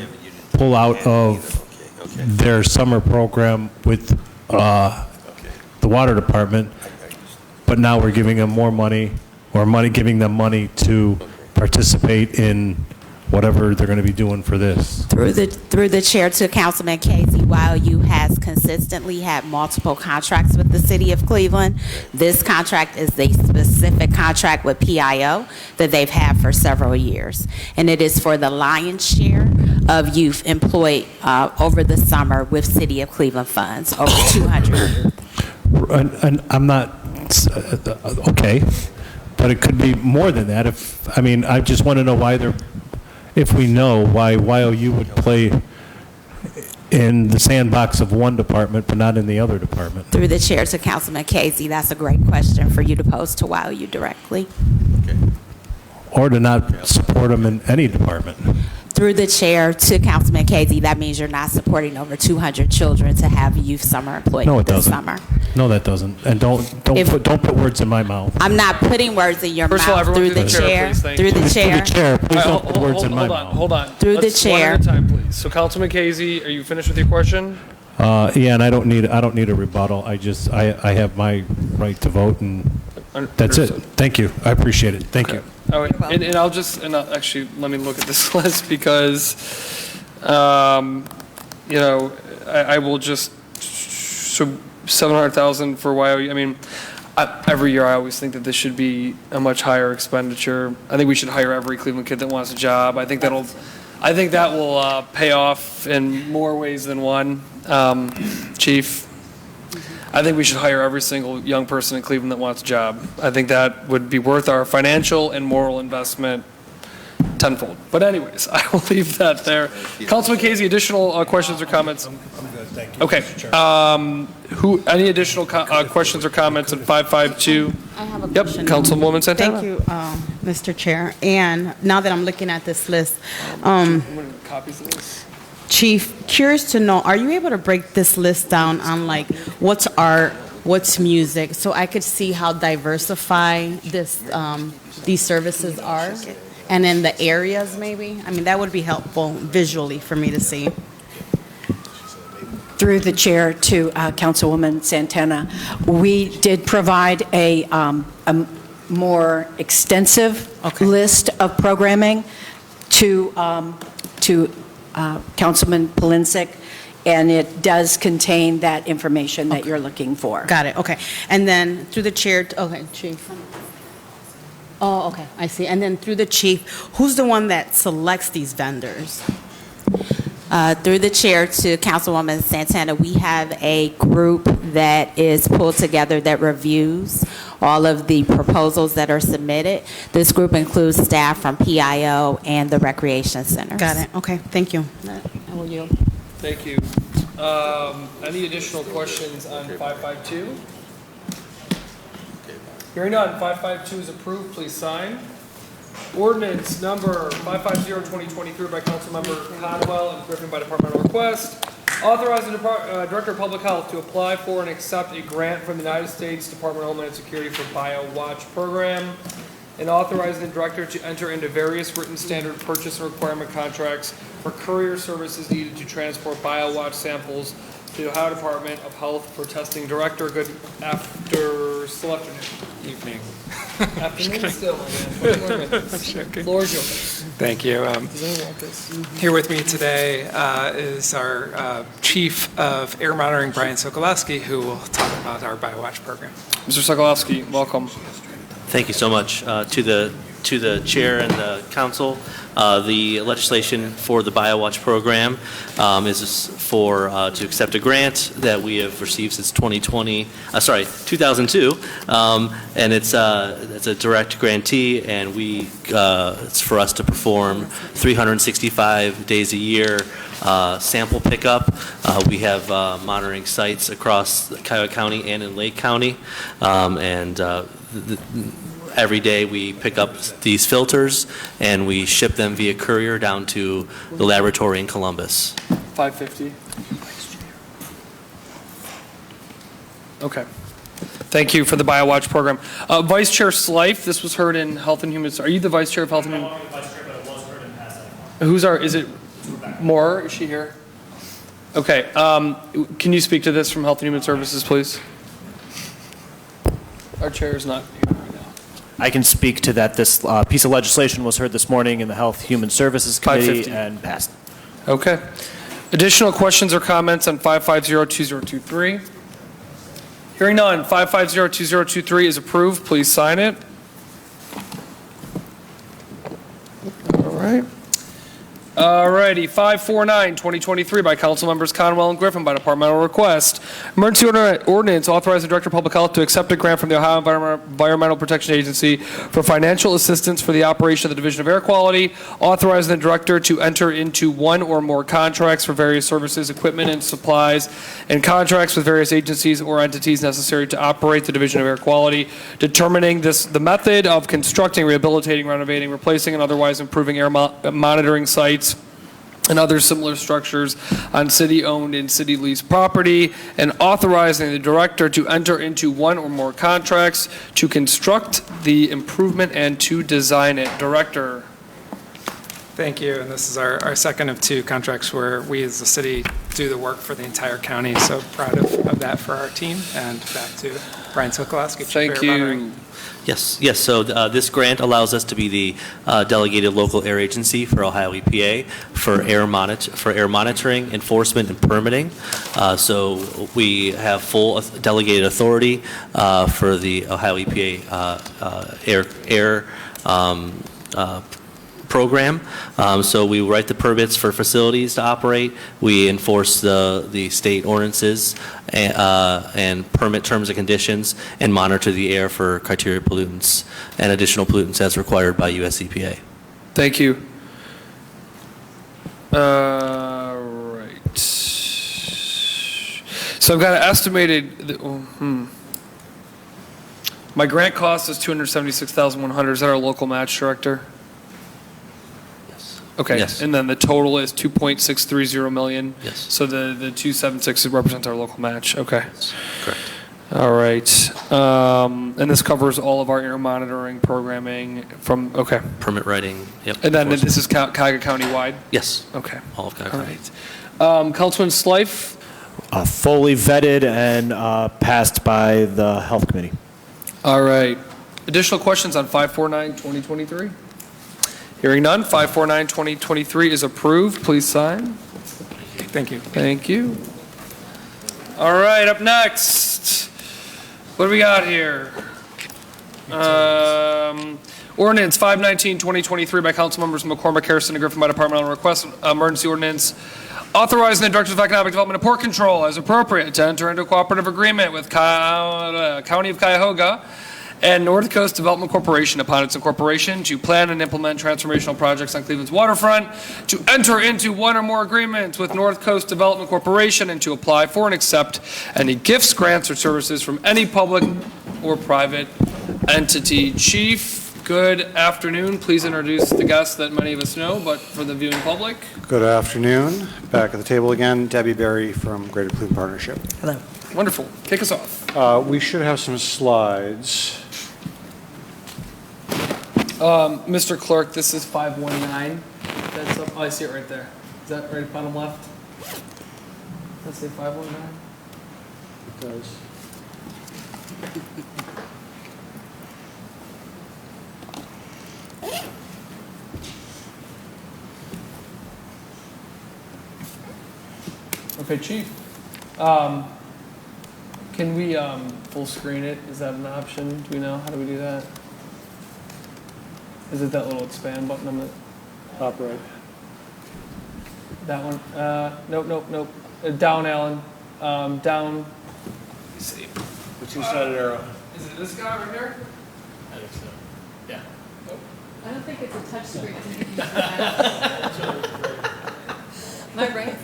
U: pull out of their summer program with the water department, but now we're giving them more money, or giving them money to participate in whatever they're going to be doing for this?
D: Through the chair to Councilman Casey, YOU has consistently had multiple contracts with the city of Cleveland. This contract is a specific contract with PIO that they've had for several years. And it is for the lion's share of youth employed over the summer with city of Cleveland funds, over 200 youth.
U: And I'm not, okay, but it could be more than that. I just want to know why if we know why YOU would play in the sandbox of one department but not in the other department.
D: Through the chair to Councilman Casey, that's a great question for you to pose to YOU directly.
U: Or to not support them in any department.
D: Through the chair to Councilman Casey, that means you're not supporting over 200 children to have youth summer employment
U: No, it
D: this
U: doesn't.
D: summer.
U: No, that doesn't. And don't put words in my mouth.
D: I'm not putting words in your
A: First of all,
D: mouth.
A: everyone
D: Through the chair,
A: please, thank
D: through
A: you.
D: the chair.
U: Please don't put words in my mouth.
A: Hold on.
D: Through the
A: Let's one
D: chair.
A: at a time, please. So Councilman Casey, are you finished with your question?
U: Yeah, and I don't need a rebuttal. I have my right to vote, and that's it. Thank you. I appreciate it. Thank you.
A: Oh, and I'll actually, let me look at this list because, I will just, so 700,000 for YOU, every year I always think that this should be a much higher expenditure. I think we should hire every Cleveland kid that wants a job. I think that will pay off in more ways than one. Chief, I think we should hire every single young person in Cleveland that wants a job. I think that would be worth our financial and moral investment tenfold. But anyways, I will leave that there. Councilman Casey, additional questions or comments?
U: I'm good, thank you.
A: Okay. Any additional questions or comments on 552?
C: I have a
A: Yep,
C: question.
A: Councilwoman Santana.
C: Thank you, Mr. Chair. And now that I'm looking at this list,
A: copies of this?
C: Chief, curious to know, are you able to break this list down on like what's art, what's music, so I could see how diversified these services are? And in the areas maybe? That would be helpful visually for me to see.
V: Through the chair to Councilwoman Santana, we did provide a more extensive list of programming to Councilman Polinsik, and it does contain that information that you're looking for.
C: Got it, okay. And then through the chair, okay, Chief. Oh, okay, I see. And then through the chief, who's the one that selects these vendors?
D: Through the chair to Councilwoman Santana, we have a group that is pulled together that reviews all of the proposals that are submitted. This group includes staff from PIO and the recreation centers.
C: Got it, okay, thank you. I will yield.
A: Thank you. Any additional questions on 552? Hearing none, 552 is approved, please sign. Ordinance number 550-2023 by Councilmember Conwell and Griffin by departmental request. Authorizing the Director of Public Health to apply for and accept a grant from the United States Department of Homeland Security for BioWatch program. and authorizing the director to enter into various written standard purchase and requirement contracts for courier services needed to transport BioWatch samples to the Ohio Department of Health for testing. Director, good evening. Afternoon still, man. 20 more minutes. Floor is yours.
E: Thank you.
A: Does anyone want this?
E: Here with me today is our Chief of Air Monitoring, Brian Sokolowski, who will talk about our BioWatch program.
A: Mr. Sokolowski, welcome.
I: Thank you so much to the chair and the council. The legislation for the BioWatch program is for to accept a grant that we have received since 2002, and it's a direct grantee, and it's for us to perform 365 days a year sample pickup. We have monitoring sites across Cuyahoga County and in Lake County, every day we pick up these filters and we ship them via courier down to the laboratory in Columbus.
A: 550. Okay. Thank you for the BioWatch program. Vice Chair Slife, this was heard in Health and Human. Are you the Vice Chair of Health and Human? Is it Moore? Is she here? Okay. Can you speak to this from Health and Human Services, please? Our chair is not here.
W: I can speak to that. This piece of legislation was heard this morning in the Health Human Services Committee and passed.
A: Okay. Additional questions or comments on 550-2023? Hearing none, 550-2023 is approved. Please sign it. All right. All righty, 549-2023 by Council Members Conwell and Griffin by departmental request. Emergency ordinance authorizing the Director of Public Health to accept a grant from the Ohio Environmental Protection Agency for financial assistance for the operation of the Division of Air Quality, authorizing the Director to enter into one or more contracts for various services, equipment, and supplies, and contracts with various agencies or entities necessary to operate the Division of Air Quality, determining the method of constructing, rehabilitating, renovating, replacing, and otherwise improving air monitoring sites and other similar structures on city-owned and city-leased property, and authorizing the director to enter into one or more contracts to construct the improvement and to design it. Director.
E: Thank you. And this is our second of two contracts where we as a city do the work for the entire county. So proud of that for our team. And back to Brian Sokolowski.
A: Thank you.
I: Yes. So this grant allows us to be the delegated local air agency for Ohio EPA for air monitoring, enforcement, and permitting. So we have full delegated authority for the Ohio EPA air program. So we write the permits for facilities to operate. We enforce the state ordinances and permit terms and conditions, and monitor the air for criteria pollutants and additional pollutants as required by US EPA.
A: Thank you. Right. So I've got an estimated. My grant cost is $276,100. Is that our local match, Director? Okay,
I: Yes.
A: and then the total is 2.630 million?
I: Yes.
A: So the 276 represents our local match, okay.
I: Correct.
A: All right, and this covers all of our air monitoring programming from, okay.
I: Permit writing, yep.
A: And then this is Cuyahoga County-wide?
I: Yes.
A: Okay.
I: All of Cuyahoga
A: All
I: County.
A: right. Councilman Slife?
W: Fully vetted and passed by the Health Committee.
A: All right. Additional questions on 549-2023? Hearing none, 549-2023 is approved. Please sign.
E: Thank you.
A: Thank you. All right, up next. What do we got here? Ordinance 519-2023 by Council Members McCormick, Harrison, and Griffin by departmental request. Emergency ordinance authorizing the Director of Economic Development and Port Control as appropriate to enter into a cooperative agreement with County of Cuyahoga and North Coast Development Corporation upon its incorporation to plan and implement transformational projects on Cleveland's waterfront, to enter into one or more agreements with North Coast Development Corporation, and to apply for and accept any gifts, grants, or services from any public or private entity. Chief, good afternoon. Please introduce the guests that many of us know, but for the viewing public.
X: Good afternoon. Back at the table again, Debbie Berry from Greater Cleveland Partnership.
A: Hello. Wonderful. Kick us off.
X: We should have some slides.
A: Mr. Clerk, this is 519. That's up, oh, I see it right there. Is that right, bottom left? Let's say 519.
O: It does.
A: Okay, Chief. Can we full screen it? Is that an option? Do we know? How do we do that? Is it that little expand button on the top right? That one? Nope. Down, Alan. Down. Let me see.
O: The two-sided arrow.
A: Is it this guy right here?
P: I think so. Yeah.
C: I don't think it's a touch screen. Am I right?
P: I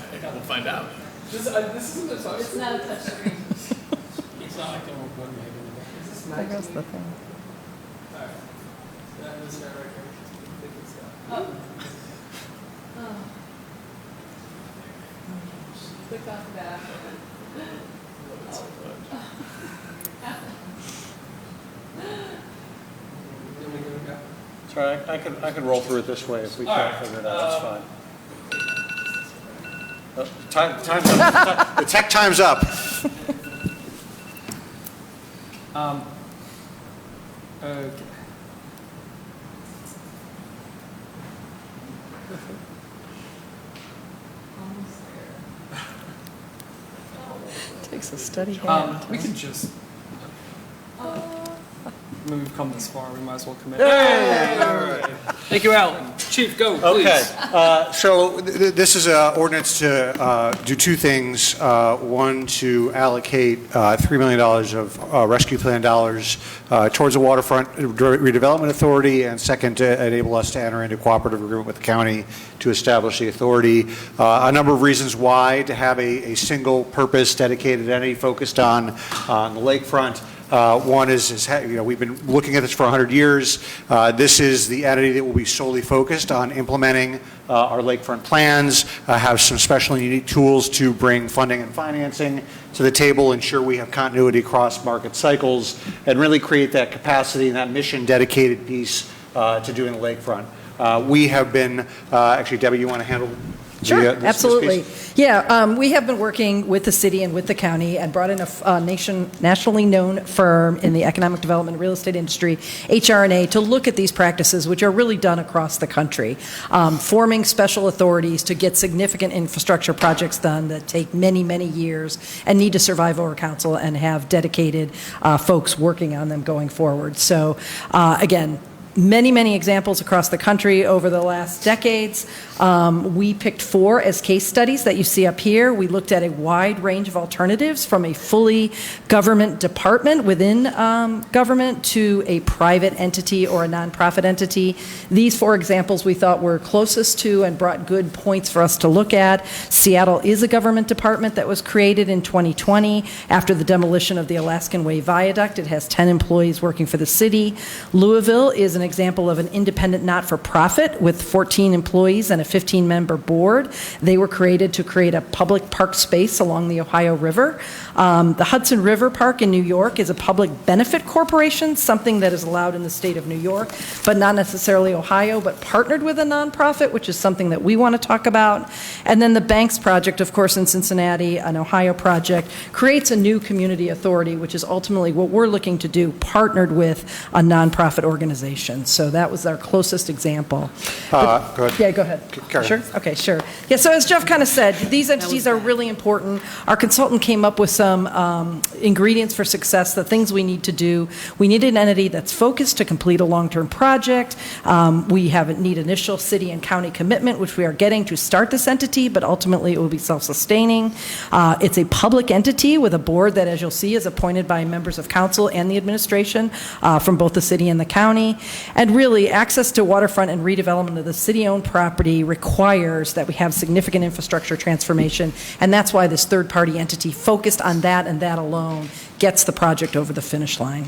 P: think we'll find out.
A: This isn't a touch
C: It's not a touch screen.
A: It's not like Is this
C: There goes the thing.
A: Alright. This guy right here. I think it's that.
C: Oh. Click off that.
O: Sorry, I can roll through it this way if we can't figure it out. That's fine. Time's up. The tech time's up.
A: Okay.
C: Takes a steady hand.
A: We can just. I mean, we've come this far, we might as well commit.
O: Hey!
A: All right. Thank you, Alan. Chief, go, please.
O: Okay, so this is an ordinance to do two things. One, to allocate $3 million of rescue plan dollars towards the Waterfront Redevelopment Authority, and second, to enable us to enter into cooperative agreement with the county to establish the authority. A number of reasons why to have a single purpose dedicated entity focused on the lakefront. One is, we've been looking at this for 100 years. This is the entity that will be solely focused on implementing our lakefront plans, have some special and unique tools to bring funding and financing to the table, ensure we have continuity across market cycles, and really create that capacity and that mission-dedicated piece to doing the lakefront. We have been, actually, Debbie, you want to handle
G: Sure,
O: this
G: absolutely.
O: piece?
G: Yeah, we have been working with the city and with the county and brought in a nationally known firm in the economic development and real estate industry, HRNA, to look at these practices, which are really done across the country, forming special authorities to get significant infrastructure projects done that take many, many years and need to survive over council and have dedicated folks working on them going forward. So, again, many examples across the country over the last decades. We picked 4 as case studies that you see up here. We looked at a wide range of alternatives, from a fully government department within government to a private entity or a nonprofit entity. These 4 examples we thought were closest to and brought good points for us to look at. Seattle is a government department that was created in 2020 after the demolition of the Alaskan Way Viaduct. It has 10 employees working for the city. Louisville is an example of an independent not-for-profit with 14 employees and a 15-member board. They were created to create a public park space along the Ohio River. The Hudson River Park in New York is a public benefit corporation, something that is allowed in the state of New York, but not necessarily Ohio, but partnered with a nonprofit, which is something that we want to talk about. And then the Banks Project, of course, in Cincinnati, an Ohio project, creates a new community authority, which is ultimately what we're looking to do, partnered with a nonprofit organization. So that was our closest example.
O: Go ahead.
G: Yeah, go ahead. Sure? Okay, sure. Yeah, so as Jeff kind of said, these entities are really important. Our consultant came up with some ingredients for success, the things we need to do. We need an entity that's focused to complete a long-term project. We need initial city and county commitment, which we are getting to start this entity, but ultimately it will be self-sustaining. It's a public entity with a board that, as you'll see, is appointed by members of council and the administration from both the city and the county. And really, access to waterfront and redevelopment of the city-owned property requires that we have significant infrastructure transformation, and that's why this third-party entity focused on that and that alone gets the project over the finish line.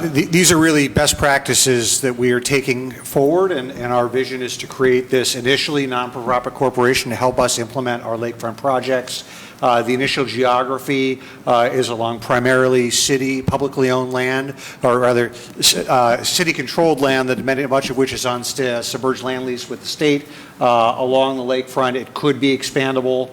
O: These are really best practices that we are taking forward, and our vision is to create this initially non-profit corporation to help us implement our lakefront projects. The initial geography is along primarily city, publicly owned land, or rather city-controlled land, much of which is on submerged land lease with the state along the lakefront. It could be expandable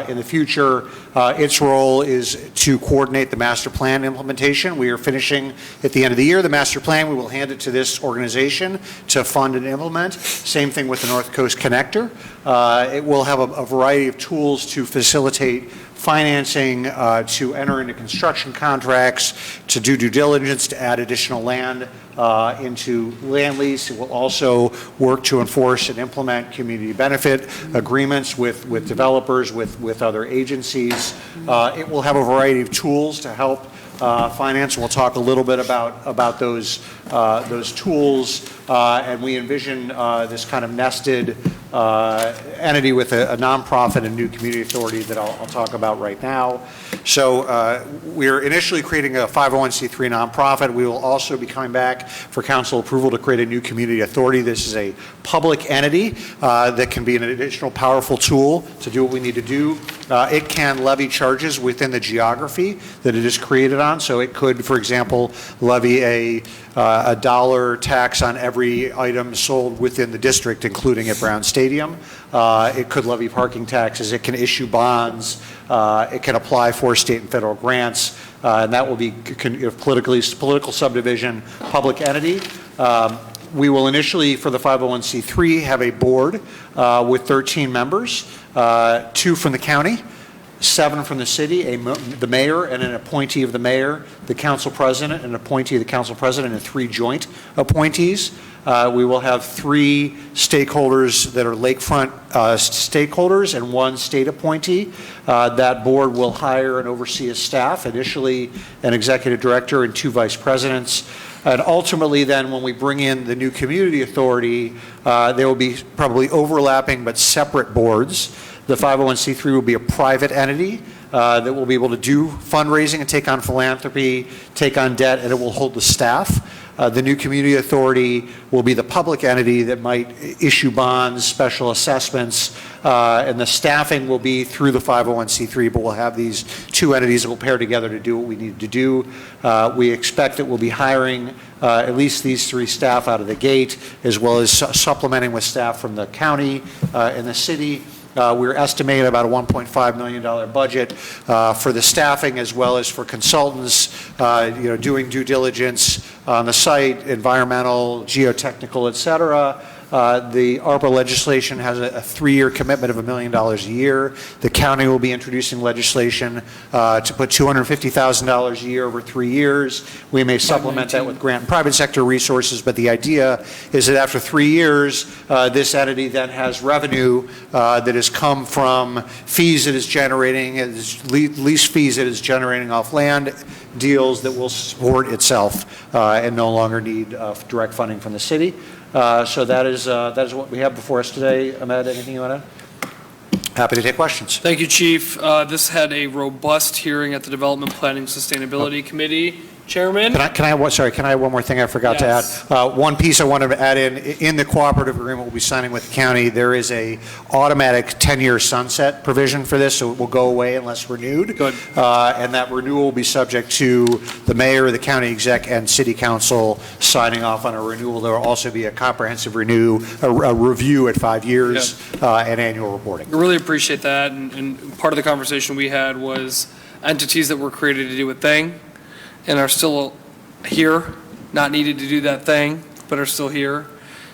O: in the future. Its role is to coordinate the master plan implementation. We are finishing at the end of the year the master plan. We will hand it to this organization to fund and implement. Same thing with the North Coast Connector. It will have a variety of tools to facilitate financing, to enter into construction contracts, to do due diligence, to add additional land into land lease. It will also work to enforce and implement community benefit agreements with developers, with other agencies. It will have a variety of tools to help finance. We'll talk a little bit about those tools, and we envision this kind of nested entity with a nonprofit and new community authority that I'll talk about right now. So we're initially creating a 501c3 nonprofit. We will also be coming back for council approval to create a new community authority. This is a public entity that can be an additional powerful tool to do what we need to do. It can levy charges within the geography that it is created on. So it could, for example, levy a dollar tax on every item sold within the district, including at Brown Stadium. It could levy parking taxes. It can issue bonds. It can apply for state and federal grants, and that will be political subdivision, public entity. We will initially, for the 501c3, have a board with 13 members, 2 from the county, 7 from the city, the mayor and an appointee of the mayor, the council president, an appointee of the council president, and 3 joint appointees. We will have 3 stakeholders that are lakefront stakeholders and 1 state appointee. That board will hire and oversee a staff, initially an executive director and 2 vice presidents. And ultimately then, when we bring in the new community authority, there will be probably overlapping but separate boards. The 501c3 will be a private entity that will be able to do fundraising and take on philanthropy, take on debt, and it will hold the staff. The new community authority will be the public entity that might issue bonds, special assessments, and the staffing will be through the 501c3, but we'll have these 2 entities that will pair together to do what we need to do. We expect that we'll be hiring at least these 3 staff out of the gate, as well as supplementing with staff from the county and the city. We're estimating about a $1.5 million budget for the staffing, as well as for consultants, doing due diligence on the site, environmental, geotechnical, et cetera. The ARPA legislation has a 3-year commitment of $1 million a year. The county will be introducing legislation to put $250,000 a year over 3 years. We may supplement that with grant and private sector resources, but the idea is that after 3 years, this entity then has revenue that has come from fees it is generating, lease fees it is generating off land deals that will support itself and no longer need direct funding from the city. So that is what we have before us today. Ahmed, anything you want to add? Happy to take questions.
A: Thank you, Chief. This had a robust hearing at the Development Planning Sustainability Committee. Chairman?
O: Can I have one more thing I forgot to add? One piece I wanted to add in the cooperative agreement we'll be signing with the county, there is a automatic 10-year sunset provision for this, so it will go away unless renewed. Good. And that renewal will be subject to the mayor, the county exec, and city council signing off on a renewal. There will also be a comprehensive review at 5 years and annual reporting.
A: I really appreciate that, and part of the conversation we had was entities that were created to do a thing and are still here, not needed to do that thing, but are still here.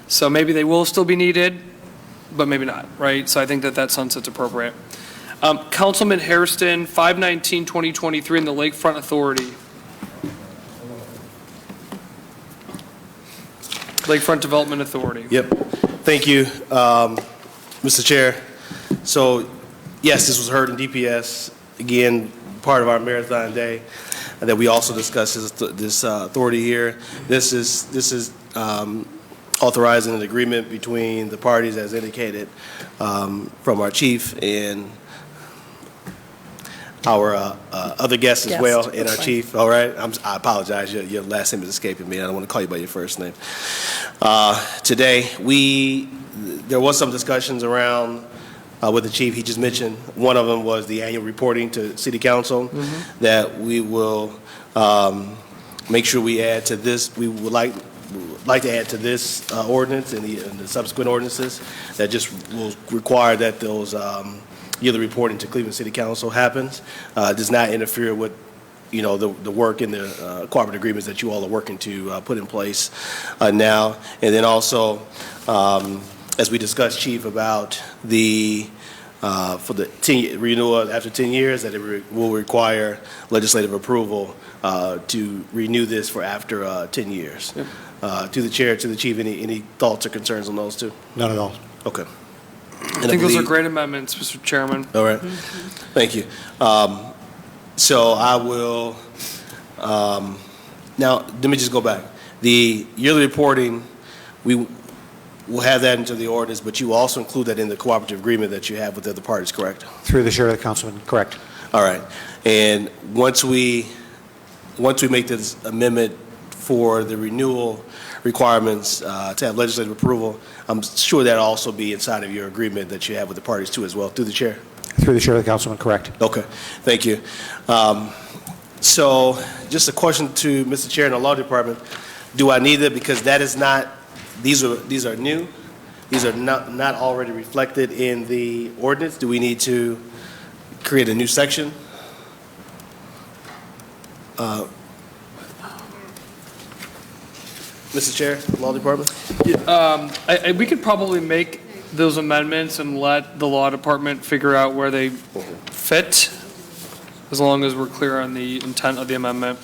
A: So maybe they will still be needed, but maybe not, right? So I think that sunset's appropriate. Councilman Hairston, 5/19/2023 in the Lakefront Authority. Lakefront Development Authority.
S: Yep. Thank you, Mr. Chair. So, yes, this was heard in DPS. Again, part of our marathon day that we also discussed this authority here. This is authorizing an agreement between the parties as indicated from our chief and our other guests as well, and our chief. All right, I apologize. Your last name is escaping me. I don't want to call you by your first name. Today, there was some discussions around with the chief. He just mentioned one of them was the annual reporting to City Council that we will make sure we add to this. We would like to add to this ordinance and the subsequent ordinances that just will require that those yearly reporting to Cleveland City Council happens. Does not interfere with the work and the cooperative agreements that you all are working to put in place now. And then also, as we discussed, Chief, about the for the renewal after 10 years, that it will require legislative approval to renew this for after 10 years.
A: Yep.
S: To the chair, to the chief, any thoughts or concerns on those two?
O: None at all.
S: Okay.
A: I think those are great amendments, Mr. Chairman.
S: All right. Thank you. So I will, now, let me just go back. The yearly reporting, we will have that into the ordinance, but you also include that in the cooperative agreement that you have with the other parties, correct?
O: Through the chair of the councilman, correct.
S: All right. And once we make this amendment for the renewal requirements to have legislative approval, I'm sure that'll also be inside of your agreement that you have with the parties too as well, through the chair?
O: Through the chair of the councilman, correct.
S: Okay, thank you. So just a question to Mr. Chair and the Law Department. Do I need that? Because that is not, these are new. These are not already reflected in the ordinance. Do we need to create a new section? Mr. Chair, Law Department?
A: We could probably make those amendments and let the Law Department figure out where they fit, as long as we're clear on the intent of the amendment.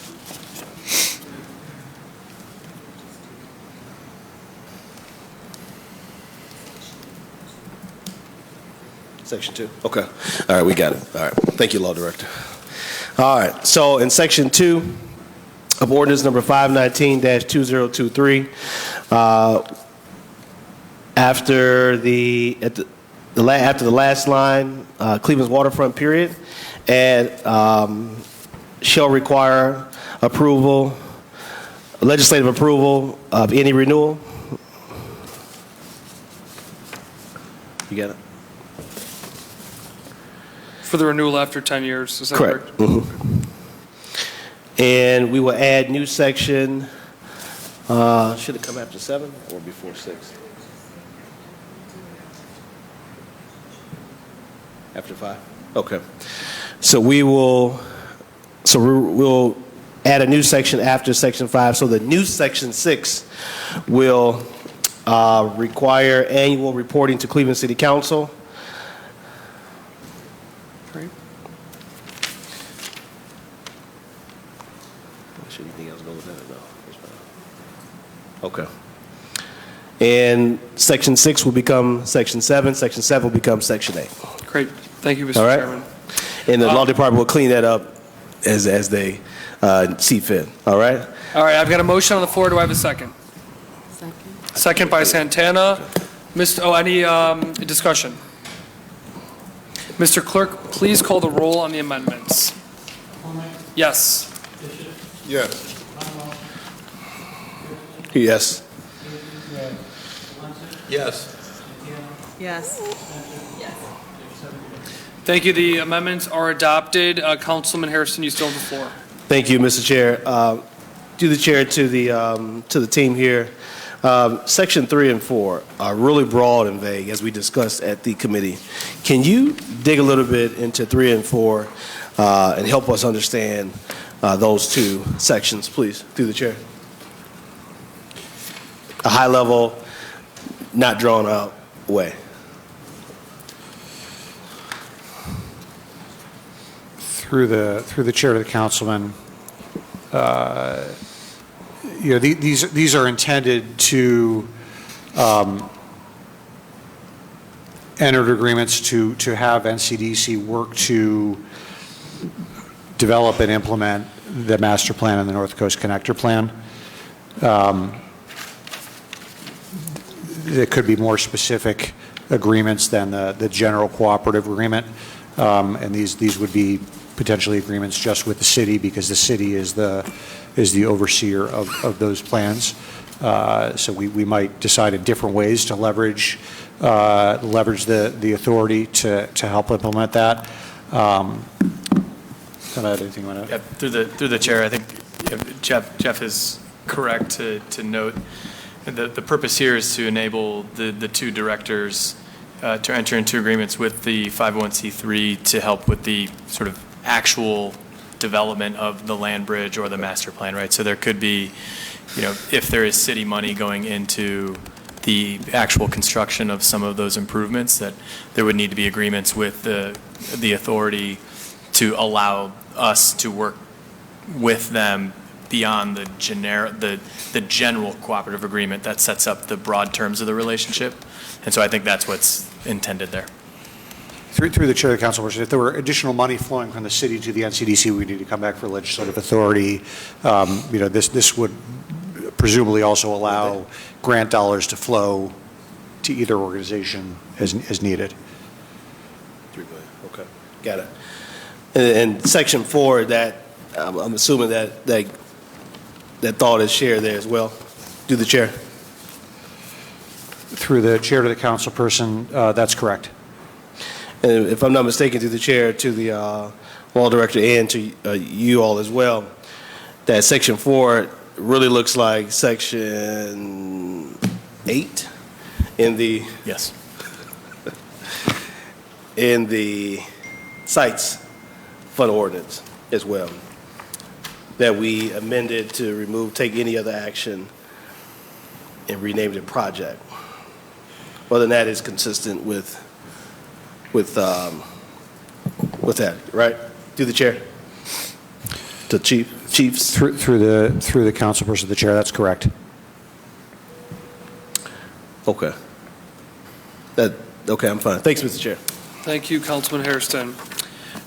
S: Section 2. Okay. All right, we got it. All right. Thank you, Law Director. All right. So in Section 2 of Ordinance Number 519-2023, after the last line, Cleveland's waterfront period, and shall require approval, legislative approval of any renewal. You got it?
A: For the renewal after 10 years, is that correct?
S: And we will add new section, should it come after 7 or before 6? After 5? Okay. So we'll add a new section after section 5. So the new section 6 will require annual reporting to Cleveland City Council. Great. Should anything else go with that or no? Okay. And section 6 will become section 7. Section 7 will become section 8.
A: Great. Thank you, Mr.
S: All right.
A: Chairman.
S: And the Law Department will clean that up as they see fit. All right?
A: All right, I've got a motion on the floor. Do I have a second? Second by Santana. Any discussion? Mr. Clerk, please call the roll on the amendments. Yes.
J: Yes.
S: Yes.
J: Yes.
C: Yes.
A: Thank you. The amendments are adopted. Councilman Harrison, you still have the floor.
S: Thank you, Mr. Chair. To the chair, to the team here. Section 3 and 4 are really broad and vague, as we discussed at the committee. Can you dig a little bit into 3 and 4 and help us understand those two sections, please, through the chair? A high level, not drawn out way.
O: Through the chair of the councilman, these are intended to enter agreements to have NCDC work to develop and implement the master plan and the North Coast Connector Plan. There could be more specific agreements than the general cooperative agreement, and these would be potentially agreements just with the city, because the city is the overseer of those plans. So we might decide in different ways to leverage the authority to help implement that. Can I add anything on that?
P: Yeah, through the chair, I think Jeff is correct to note the purpose here is to enable the two directors to enter into agreements with the 501c3 to help with the sort of actual development of the land bridge or the master plan, right? So there could be, if there is city money going into the actual construction of some of those improvements, that there would need to be agreements with the authority to allow us to work with them beyond the general cooperative agreement that sets up the broad terms of the relationship. And so I think that's what's intended there.
O: Through the chair of the council, if there were additional money flowing from the city to the NCDC, we need to come back for legislative authority. This would presumably also allow grant dollars to flow to either organization as needed.
S: $3 billion. Okay, got it. And section 4, that I'm assuming that thought is shared there as well. Through the chair.
O: Through the chair to the council person, that's correct.
S: And if I'm not mistaken, through the chair to the law director and to you all as well, that section 4 really looks like section 8 in the in the sites fund ordinance as well, that we amended to remove take any other action and renamed it project. Whether than that is consistent with that, right? Through the chair, to chiefs.
O: Through the council person, the chair. That's correct.
S: Okay. Okay, I'm fine. Thanks, Mr. Chair.
A: Thank you, Councilman Hairston.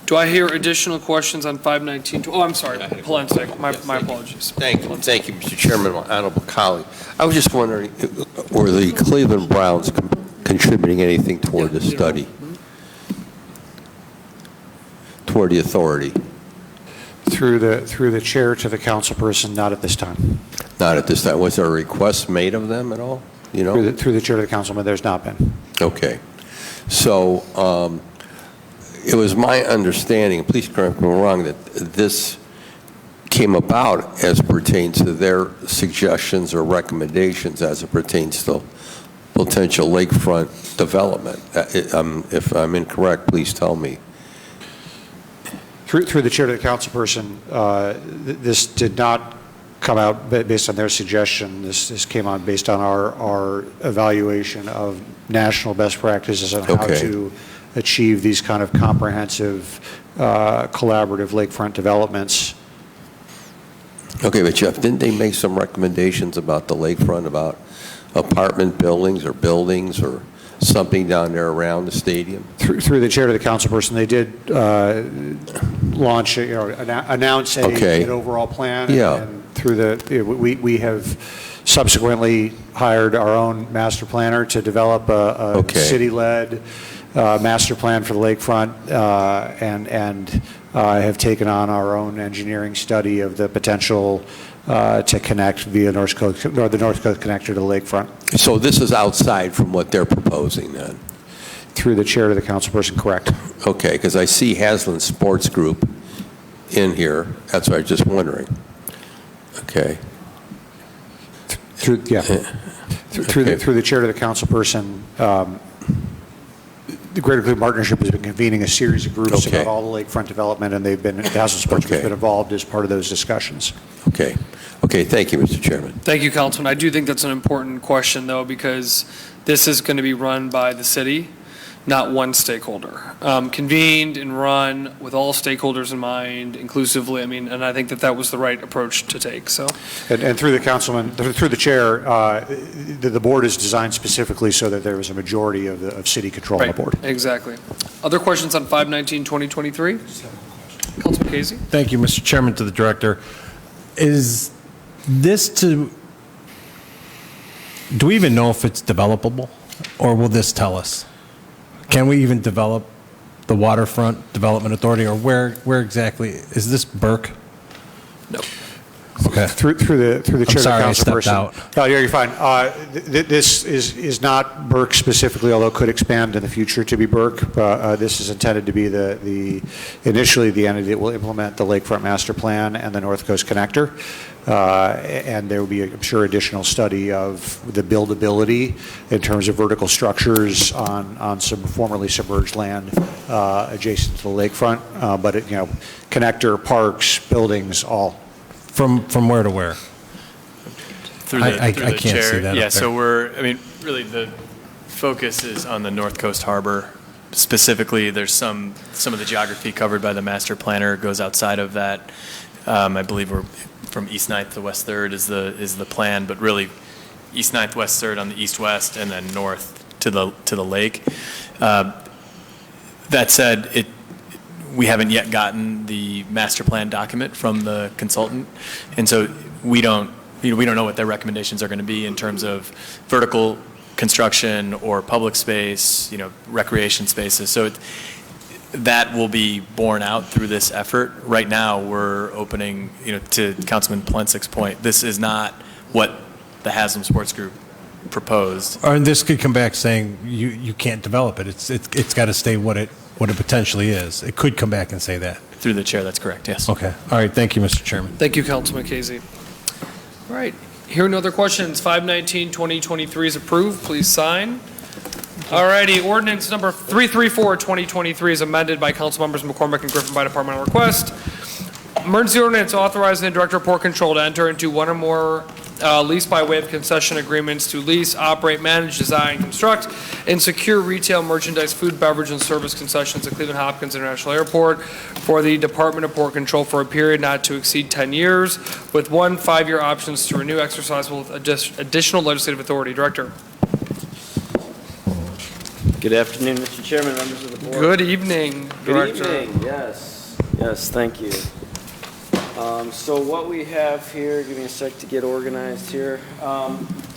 A: Do I hear additional questions on 519? Oh, I'm sorry, Polensek. My apologies.
T: Thank you, Mr. Chairman, my honorable colleague. I was just wondering, were the Cleveland Browns contributing anything toward the study? Toward the authority?
O: Through the chair to the council person, not at this time.
T: Not at this time. Was there a request made of them at all?
O: Through the chair to the councilman, there's not been.
T: Okay. So it was my understanding, please correct me if I'm wrong, that this came about as pertains to their suggestions or recommendations as it pertains to potential lakefront development. If I'm incorrect, please tell me.
O: Through the chair to the council person, this did not come out based on their suggestion. This came on based on our evaluation of national best practices on how to achieve these kind of comprehensive, collaborative lakefront developments.
T: Okay, but Jeff, didn't they make some recommendations about the lakefront, about apartment buildings or something down there around the stadium?
O: Through the chair to the council person, they did launch, announce an overall plan.
T: Yeah.
O: And we have subsequently hired our own master planner to develop a city-led master plan for the lakefront, and have taken on our own engineering study of the potential to connect via the North Coast Connector to the lakefront.
T: So this is outside from what they're proposing then?
O: Through the chair to the council person, correct.
T: Okay, because I see Haslam Sports Group in here. That's what I was just wondering. Okay.
O: Through the chair to the council person, the Greater Cleveland Partnership has been convening a series of groups about all the lakefront development, and the Haslam Sports Group has been involved as part of those discussions.
T: Okay. Okay, thank you, Mr. Chairman.
A: Thank you, Councilman. I do think that's an important question, though, because this is going to be run by the city, not one stakeholder. Convened and run with all stakeholders in mind, inclusively. And I think that was the right approach to take. So,
O: and through the councilman, through the chair, the board is designed specifically so that there is a majority of city control on the board.
A: Exactly. Other questions on 519-2023? Councilman Casey.
U: Thank you, Mr. Chairman, to the director. Is this do we even know if it's developable, or will this tell us? Can we even develop the Waterfront Development Authority, or where exactly? Is this Burke?
A: No.
U: Okay.
O: Through the chair of the
U: sorry, I
O: council
U: stepped
O: person.
U: out.
O: No, you're fine. This is not Burke specifically, although it could expand in the future to be Burke. This is intended to be initially the entity that will implement the Lakefront Master Plan and the North Coast Connector. And there will be, I'm sure, additional study of the buildability in terms of vertical structures on some formerly submerged land adjacent to the lakefront. But connector, parks, buildings, all.
U: From where to where?
P: Through the
U: I can't
P: chair.
U: see that.
P: Yeah,
U: up
P: so
U: there.
P: really the focus is on the North Coast Harbor. Specifically, there's some of the geography covered by the master planner goes outside of that. I believe we're from East 9th to West 3rd is the plan, but really East 9th, West 3rd on the east-west, and then north to the lake. That said, we haven't yet gotten the master plan document from the consultant, and so we don't know what their recommendations are going to be in terms of vertical construction or public space, recreation spaces. So that will be borne out through this effort. Right now, we're opening, to Councilman Plensick's point, this is not what the Haslam Sports Group proposed.
U: Or this could come back saying you can't develop it. It's got to stay what it potentially is. It could come back and say that.
P: Through the chair, that's correct, yes.
U: Okay. All right. Thank you, Mr. Chairman.
A: Thank you, Councilman Casey. All right, hearing no other questions, 519-2023 is approved. Please sign. All righty, ordinance number 334-2023 is amended by council members McCormick and Griffin by departmental request. Emergency ordinance authorizing the Director of Port Control to enter into one or more lease by way of concession agreements to lease, operate, manage, design, construct, and secure retail, merchandise, food, beverage, and service concessions at Cleveland Hopkins International Airport for the Department of Port Control for a period not to exceed 10 years, with 1 5-year options to renew exercisable with additional legislative authority. Director.
H: Good afternoon, Mr. Chairman, members of the board.
A: Good evening, Director.
H: Good evening, yes, thank you. So what we have here, give me a sec to get organized here.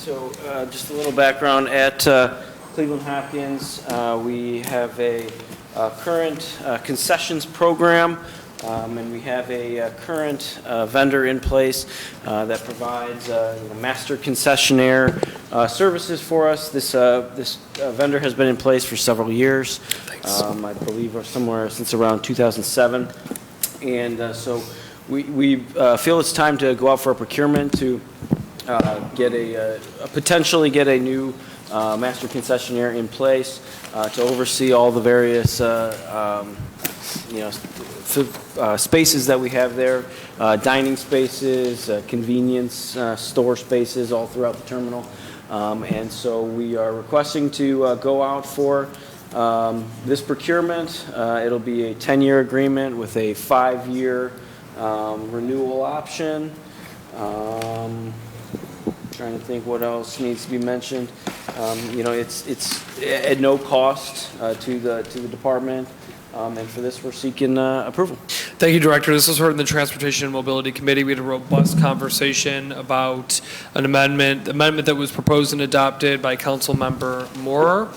H: Just a little background. At Cleveland Hopkins, we have a current concessions program, and we have a current vendor in place that provides master concessionaire services for us. This vendor has been in place for several years. I believe somewhere since around 2007. And so we feel it's time to go out for a procurement to potentially get a new master concessionaire in place to oversee all the various spaces that we have there, dining spaces, convenience store spaces all throughout the terminal. And so we are requesting to go out for this procurement. It'll be a 10-year agreement with a 5-year renewal option. Trying to think what else needs to be mentioned. It's at no cost to the department. And for this, we're seeking approval.
A: Thank you, Director. This was heard in the Transportation and Mobility Committee. We had a robust conversation about an amendment that was proposed and adopted by Council Member Moore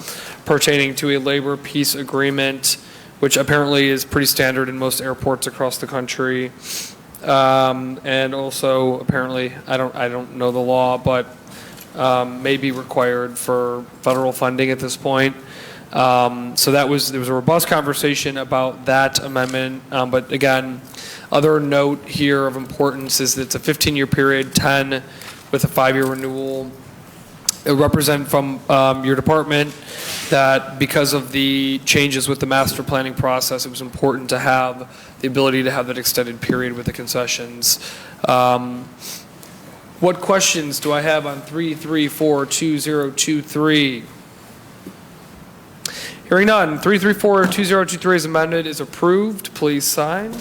A: pertaining to a labor peace agreement, which apparently is pretty standard in most airports across the country. And also apparently, I don't know the law, but may be required for federal funding at this point. So there was a robust conversation about that amendment. But again, other note here of importance is that it's a 15-year period, 10 with a 5-year renewal. It represent from your department that because of the changes with the master planning process, it was important to have the ability to have that extended period with the concessions. What questions do I have on 334-2023? Hearing none, 334-2023 is amended, is approved. Please sign.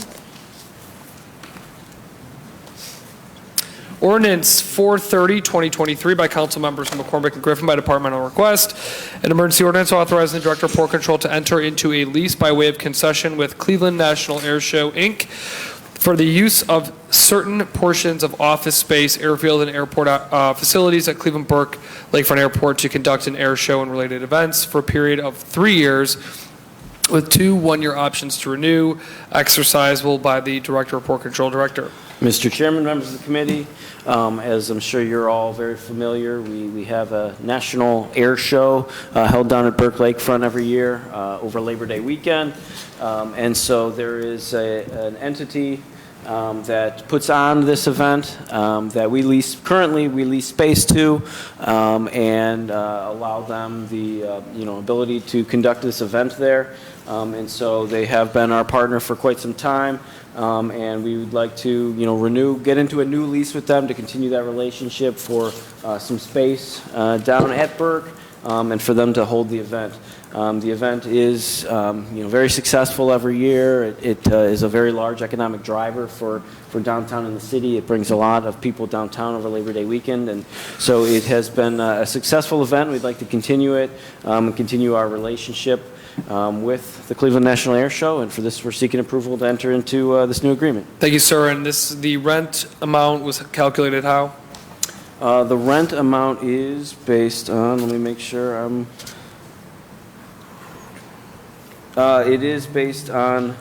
A: Ordinance 430-2023 by council members McCormick and Griffin by departmental request. An emergency ordinance authorizing the Director of Port Control to enter into a lease by way of concession with Cleveland National Air Show, Inc. for the use of certain portions of office space, airfield, and airport facilities at Cleveland Burke Lakefront Airport to conduct an air show and related events for a period of 3 years with 2 1-year options to renew, exercisable by the Director of Port Control. Director.
H: Mr. Chairman, members of the committee, as I'm sure you're all very familiar, we have a national air show held down at Burke Lakefront every year over Labor Day weekend. And so there is an entity that puts on this event that we currently lease space to and allow them the ability to conduct this event there. And so they have been our partner for quite some time. And we would like to, get into a new lease with them to continue that relationship for some space down at Burke and for them to hold the event. The event is, very successful every year. It is a very large economic driver for downtown in the city. It brings a lot of people downtown over Labor Day weekend, and so it has been a successful event. We'd like to continue it and continue our relationship with the Cleveland National Air Show, and for this, we're seeking approval to enter into this new agreement.
A: Thank you, sir. And the rent amount was calculated how?
H: The rent amount is based on, let me make sure it is based on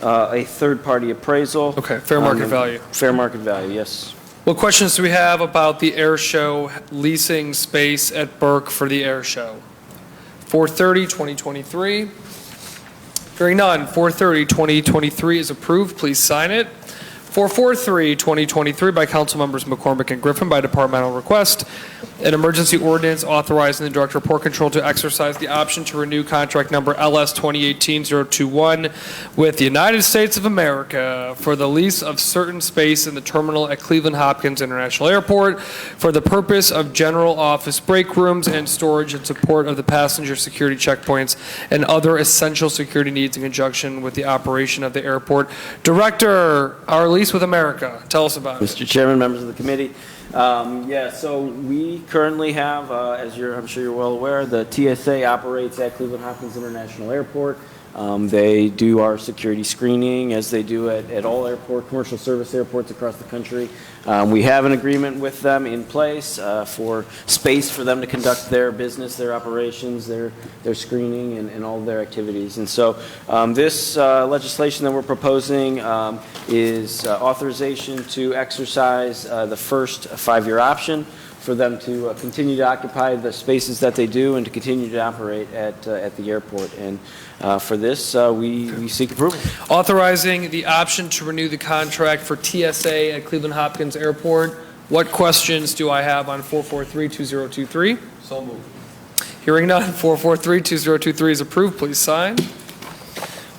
H: a third-party appraisal.
A: Okay, fair market value.
H: Fair market value, yes.
A: What questions do we have about the air show leasing space at Burke for the air show? 4/30/2023. Hearing none, 4/30/2023 is approved. Please sign it. 443/2023 by Council Members McCormick and Griffin by departmental request. An emergency ordinance authorizing the Director of Port Control to exercise the option to renew contract number LS 2018-021 with the United States of America for the lease of certain space in the terminal at Cleveland Hopkins International Airport for the purpose of general office break rooms and storage in support of the passenger security checkpoints and other essential security needs in conjunction with the operation of the airport. Director, our lease with America, tell us about it.
H: Mr. Chairman, members of the committee. So we currently have, as I'm sure you're well aware, the TSA operates at Cleveland Hopkins International Airport. They do our security screening as they do at all commercial service airports across the country. We have an agreement with them in place for space for them to conduct their business, their operations, their screening, and all of their activities. And so this legislation that we're proposing is authorization to exercise the first 5-year option for them to continue to occupy the spaces that they do and to continue to operate at the airport. And for this, we seek approval.
A: Authorizing the option to renew the contract for TSA at Cleveland Hopkins Airport. What questions do I have on 443-2023?
H: So moved.
A: Hearing none, 443-2023 is approved. Please sign.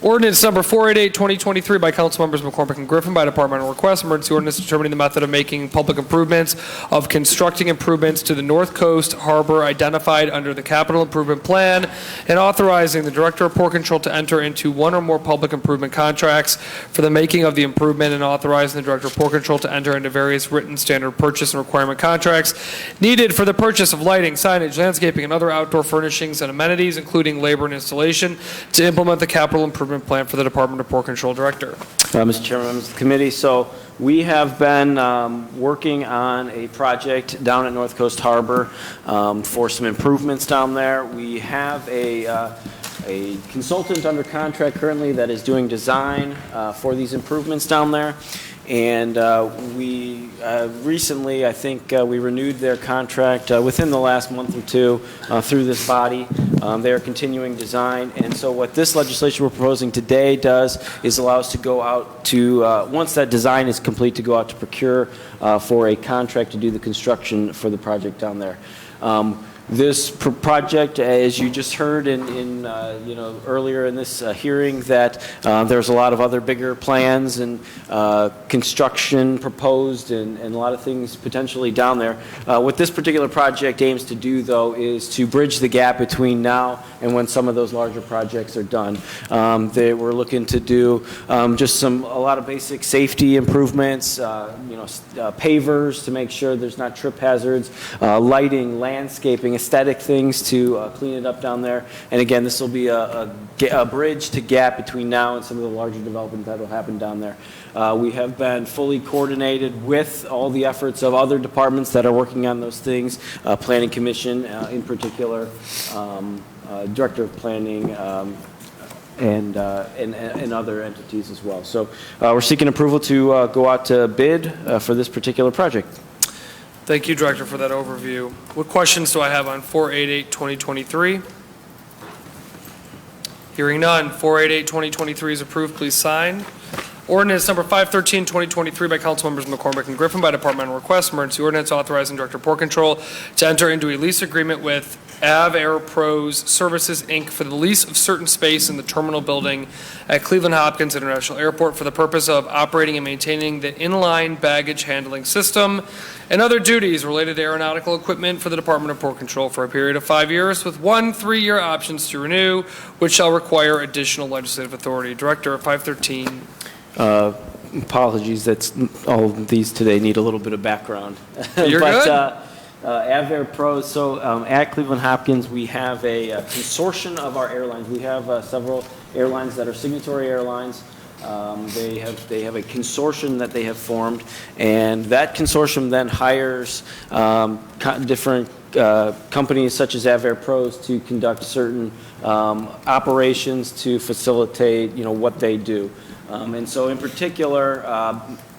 A: Ordinance number 488-2023 by Council Members McCormick and Griffin by departmental request. Emergency ordinance determining the method of making public improvements of constructing improvements to the North Coast Harbor identified under the Capital Improvement Plan and authorizing the Director of Port Control to enter into one or more public improvement contracts for the making of the improvement and authorizing the Director of Port Control to enter into various written standard purchase and requirement contracts needed for the purchase of lighting, signage, landscaping, and other outdoor furnishings and amenities, including labor and installation, to implement the Capital Improvement Plan for the Department of Port Control Director.
H: Mr. Chairman, members of the committee, so we have been working on a project down at North Coast Harbor for some improvements down there. We have a consultant under contract currently that is doing design for these improvements down there. And we recently, I think, we renewed their contract within the last month or two through this body. They are continuing design. And so what this legislation we're proposing today does is allow us to go out to, once that design is complete, to go out to procure for a contract to do the construction for the project down there. This project, as you just heard in earlier in this hearing, that there's a lot of other bigger plans and construction proposed and a lot of things potentially down there. What this particular project aims to do, though, is to bridge the gap between now and when some of those larger projects are done. We're looking to do just a lot of basic safety improvements, pavers to make sure there's not trip hazards, lighting, landscaping, aesthetic things to clean it up down there. And again, this will be a bridge to gap between now and some of the larger development that will happen down there. We have been fully coordinated with all the efforts of other departments that are working on those things, Planning Commission in particular, Director of Planning, and other entities as well. So we're seeking approval to go out to bid for this particular project.
A: Thank you, Director, for that overview. What questions do I have on 488-2023? Hearing none, 488-2023 is approved. Please sign. Ordinance number 513-2023 by Councilmembers McCormick and Griffin by departmental request. Emergency ordinance authorizing Director of Port Control to enter into a lease agreement with Av Air Pros Services, Inc. for the lease of certain space in the terminal building at Cleveland Hopkins International Airport for the purpose of operating and maintaining the inline baggage handling system and other duties related to aeronautical equipment for the Department of Port Control for a period of 5 years with 1 3-year options to renew, which shall require additional legislative authority. Director, 513.
H: Apologies, all of these today need a little bit of background.
A: You're good.
H: Av Air Pros, so at Cleveland Hopkins, we have a consortium of our airlines. We have several airlines that are signatory airlines. They have a consortium that they have formed, and that consortium then hires different companies such as Av Air Pros to conduct certain operations to facilitate, what they do. And so in particular,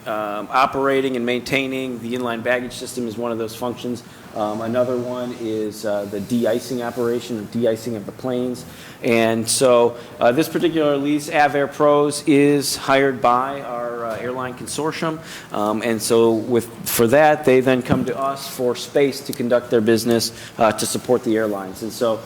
H: operating and maintaining the inline baggage system is one of those functions. Another one is the de-icing operation, or de-icing of the planes. And so this particular lease, Av Air Pros, is hired by our airline consortium. And so for that, they then come to us for space to conduct their business to support the airlines. And so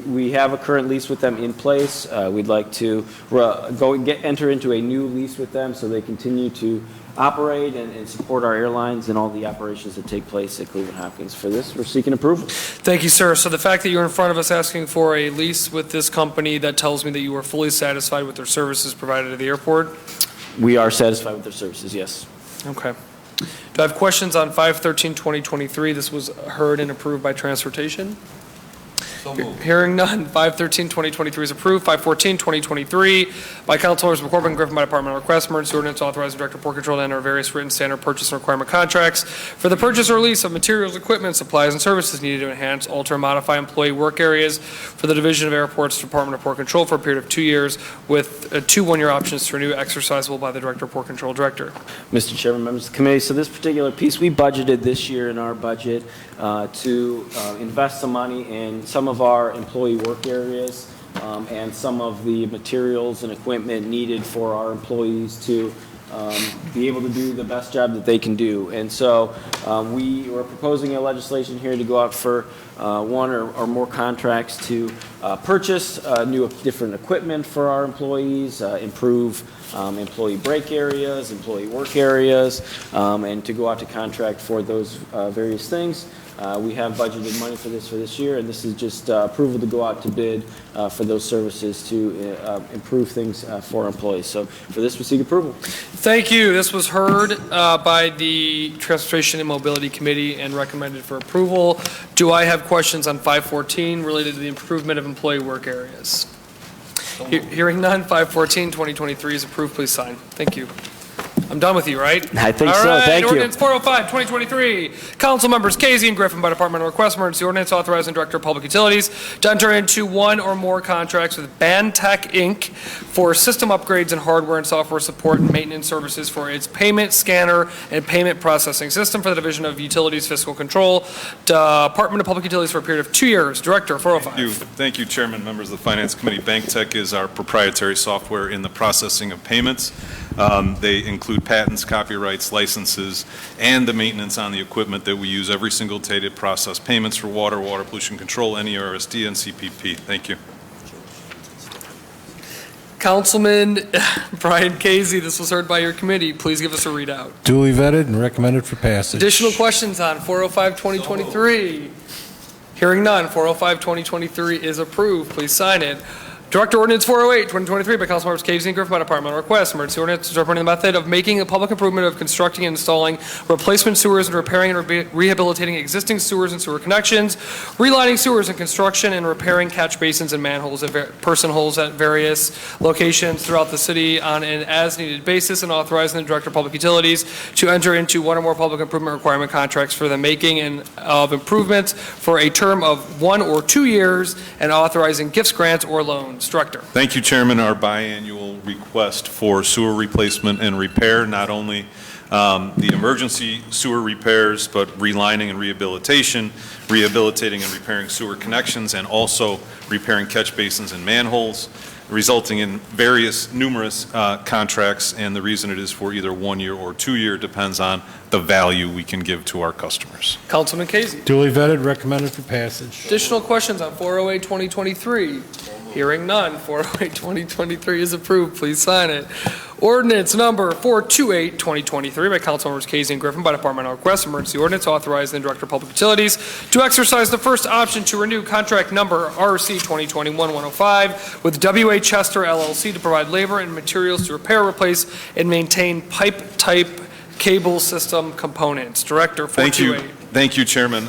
H: we have a current lease with them in place. We'd like to enter into a new lease with them so they continue to operate and support our airlines and all the operations that take place at Cleveland Hopkins. For this, we're seeking approval.
A: Thank you, sir. So the fact that you're in front of us asking for a lease with this company, that tells me that you are fully satisfied with their services provided at the airport?
H: We are satisfied with their services, yes.
A: Okay. Do I have questions on 513-2023? This was heard and approved by Transportation. Hearing none, 513-2023 is approved. 514-2023 by Councilors McCormick and Griffin by departmental request. Emergency ordinance authorizing Director of Port Control to enter various written standard purchase and requirement contracts for the purchase or lease of materials, equipment, supplies, and services needed to enhance, alter, and modify employee work areas for the Division of Airports Department of Port Control for a period of 2 years with 2 1-year options to renew, exercisable by the Director of Port Control. Director.
H: Mr. Chairman, members of the committee, so this particular piece, we budgeted this year in our budget to invest some money in some of our employee work areas and some of the materials and equipment needed for our employees to be able to do the best job that they can do. And so we were proposing a legislation here to go out for 1 or more contracts to purchase different equipment for our employees, improve employee break areas, employee work areas, and to go out to contract for those various things. We have budgeted money for this year, and this is just approval to go out to bid for those services to improve things for our employees. So for this, we seek approval.
A: Thank you. This was heard by the Transportation and Mobility Committee and recommended for approval. Do I have questions on 514 related to the improvement of employee work areas? Hearing none, 514-2023 is approved. Please sign. Thank you. I'm done with you, right?
H: I think so. Thank you.
A: Ordinance 405-2023. Council members Casey and Griffin by departmental request. Emergency ordinance authorizing Director of Public Utilities to enter into 1 or more contracts with Bantech Inc. for system upgrades and hardware and software support and maintenance services for its payment scanner and payment processing system for the Division of Utilities Fiscal Control, Department of Public Utilities for a period of 2 years. Director, 405.
K: Thank you, Chairman, members of the Finance Committee. Bantech is our proprietary software in the processing of payments. They include patents, copyrights, licenses, and the maintenance on the equipment that we use every single day to process payments for water, water pollution control, NERSD, and CPP. Thank you.
A: Councilman Brian Casey, this was heard by your committee. Please give us a readout.
U: Duly vetted and recommended for passage.
A: Additional questions on 405-2023? Hearing none, 405-2023 is approved. Please sign it. Director Ordinance 408-2023 by Councilmembers Casey and Griffin by departmental request. Emergency ordinance determining the method of making a public improvement of constructing and installing replacement sewers and repairing and rehabilitating existing sewers and sewer connections, relining sewers and construction and repairing catch basins and manholes and person holes at various locations throughout the city on an as-needed basis, and authorizing the Director of Public Utilities to enter into 1 or more public improvement requirement contracts for the making of improvements for a term of 1 or 2 years, and authorizing gifts, grants, or loans. funds. Director.
K: Thank you, Chairman. Our biannual request for sewer replacement and repair, not only the emergency sewer repairs, but relining and rehabilitation, rehabilitating and repairing sewer connections, and also repairing catch basins and manholes, resulting in numerous contracts, and the reason it is for either 1 year or 2 year depends on the value we can give to our customers.
A: Councilman Casey.
U: Duly vetted, recommended for passage.
A: Additional questions on 408-2023? Hearing none, 408-2023 is approved. Please sign it. Ordinance number 428-2023 by Councilmembers Casey and Griffin by departmental request. Emergency ordinance authorizing the Director of Public Utilities to exercise the first option to renew contract number RC 2021-105 with W.A. Chester LLC to provide labor and materials to repair, replace, and maintain pipe-type cable system components. Director, 428.
K: Thank you, Chairman.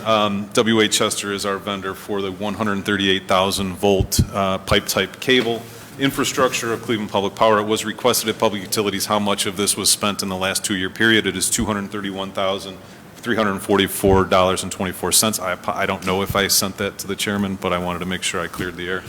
K: W.A. Chester is our vendor for the 138,000 volt pipe type cable infrastructure of Cleveland Public Power. It was requested at Public Utilities how much of this was spent in the last 2 year period. It is $231,344.24. I don't know if I sent that to the chairman, but I wanted to make sure I cleared the air.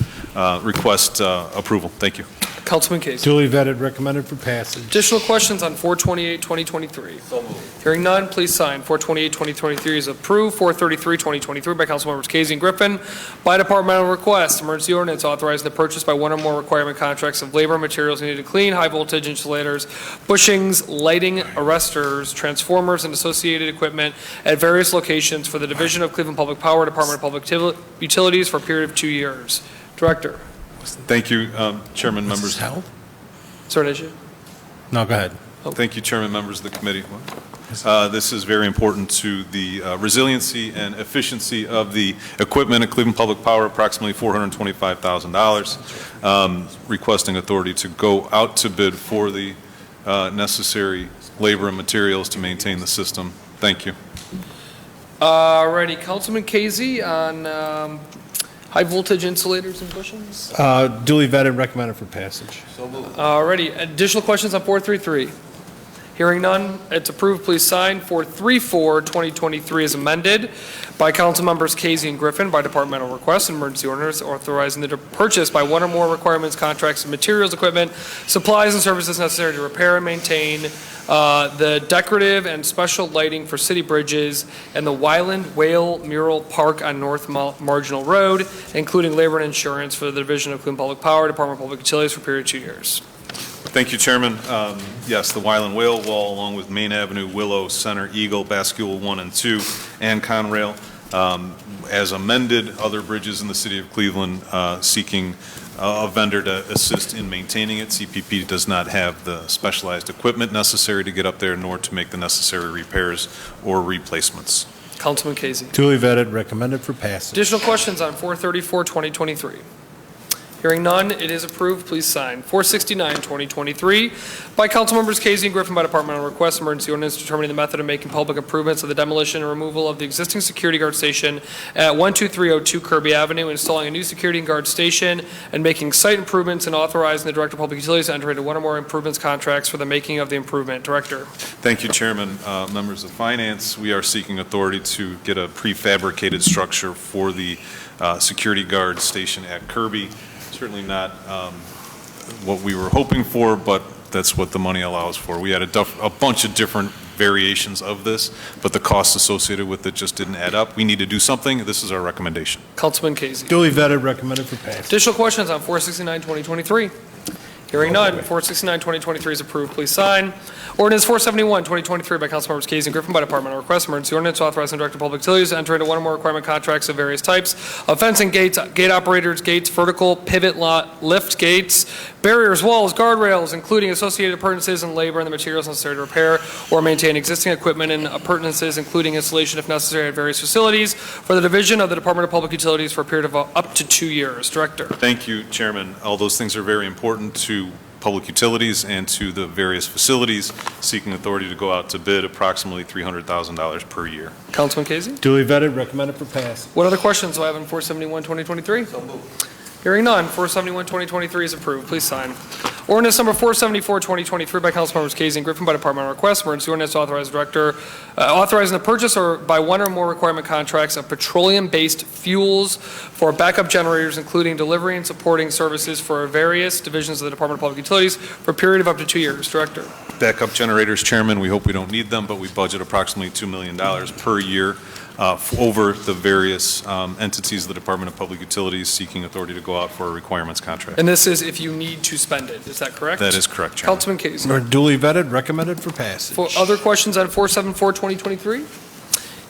K: Request approval. Thank you.
A: Councilman Casey.
U: Duly vetted, recommended for passage.
A: Additional questions on 428-2023? So moved. Hearing none, please sign. 428-2023 is approved. 433-2023 by Councilmembers Casey and Griffin. By departmental request, emergency ordinance authorizing the purchase by one or more requirement contracts of labor and materials needed to clean, high voltage insulators, bushings, lighting arresters, transformers, and associated equipment at various locations for the Division of Cleveland Public Power, Department of Public Utilities for a period of 2 years. Director.
K: Thank you, Chairman, members.
A: Certain issue?
U: No, go ahead.
K: Thank you, Chairman, members of the committee. This is very important to the resiliency and efficiency of the equipment at Cleveland Public Power, approximately $425,000. Requesting authority to go out to bid for the necessary labor and materials to maintain the system. Thank you.
A: Alrighty, Councilman Casey on high voltage insulators and bushings.
U: Duly vetted, recommended for passage.
A: Alrighty, additional questions on 433? Hearing none, it's approved. Please sign. 434-2023 is amended by Councilmembers Casey and Griffin by departmental request. Emergency ordinance authorizing the purchase by one or more requirements, contracts, and materials, equipment, supplies, and services necessary to repair and maintain the decorative and special lighting for city bridges and the Wyland Whale Mural Park on North Marginal Road, including labor and insurance for the Division of Cleveland Public Power, Department of Public Utilities for a period of 2 years.
K: Thank you, Chairman. Yes, the Wyland Whale Wall, along with Main Avenue, Willow, Center, Eagle, Bascule 1 and 2, and Conrail, as amended, other bridges in the city of Cleveland seeking a vendor to assist in maintaining it. CPP does not have the specialized equipment necessary to get up there, nor to make the necessary repairs or replacements.
A: Councilman Casey.
U: Duly vetted, recommended for passage.
A: Additional questions on 434-2023? Hearing none, it is approved. Please sign. 469-2023 by Councilmembers Casey and Griffin by departmental request. Emergency ordinance determining the method of making public improvements of the demolition and removal of the existing security guard station at 12302 Kirby Avenue, installing a new security guard station, and making site improvements, and authorizing the Director of Public Utilities to enter into one or more improvements contracts for the making of the improvement. Director.
K: Thank you, Chairman. Members of Finance, we are seeking authority to get a prefabricated structure for the security guard station at Kirby. Certainly not what we were hoping for, but that's what the money allows for. We had a bunch of different variations of this, but the costs associated with it just didn't add up. We need to do something. This is our recommendation.
A: Councilman Casey.
U: Duly vetted, recommended for passage.
A: Additional questions on 469-2023? Hearing none, 469-2023 is approved. Please sign. Ordinance 471-2023 by Councilmembers Casey and Griffin by departmental request. Emergency ordinance authorizing the Director of Public Utilities to enter into one or more requirement contracts of various types of fencing, gates, gate operators, gates, vertical, pivot, lift gates, barriers, walls, guardrails, including associated appurtenances and labor and the materials necessary to repair or maintain existing equipment and appurtenances, including installation if necessary at various facilities for the Division of the Department of Public Utilities for a period of up to 2 years. Director.
K: Thank you, Chairman. All those things are very important to public utilities and to the various facilities, seeking authority to go out to bid approximately $300,000 per year.
A: Councilman Casey?
U: Duly vetted, recommended for passage.
A: What other questions do I have on 471-2023? So moved. Hearing none, 471, 2023 is approved. Please sign. Ordinance number 474, 2023 by Councilmembers Casey and Griffin by departmental request. Emergency ordinance authorizing the purchase or by one or more requirement contracts of petroleum-based fuels for backup generators, including delivery and supporting services for various divisions of the Department of Public Utilities for a period of up to 2 years. Director.
K: Backup generators, Chairman, we hope we don't need them, but we budget approximately $2 million per year over the various entities of the Department of Public Utilities seeking authority to go out for a requirements contract.
A: And this is if you need to spend it. Is that correct?
K: That is correct, Chairman.
A: Councilman Casey.
U: Are duly vetted, recommended for passage.
A: For other questions on 474, 2023?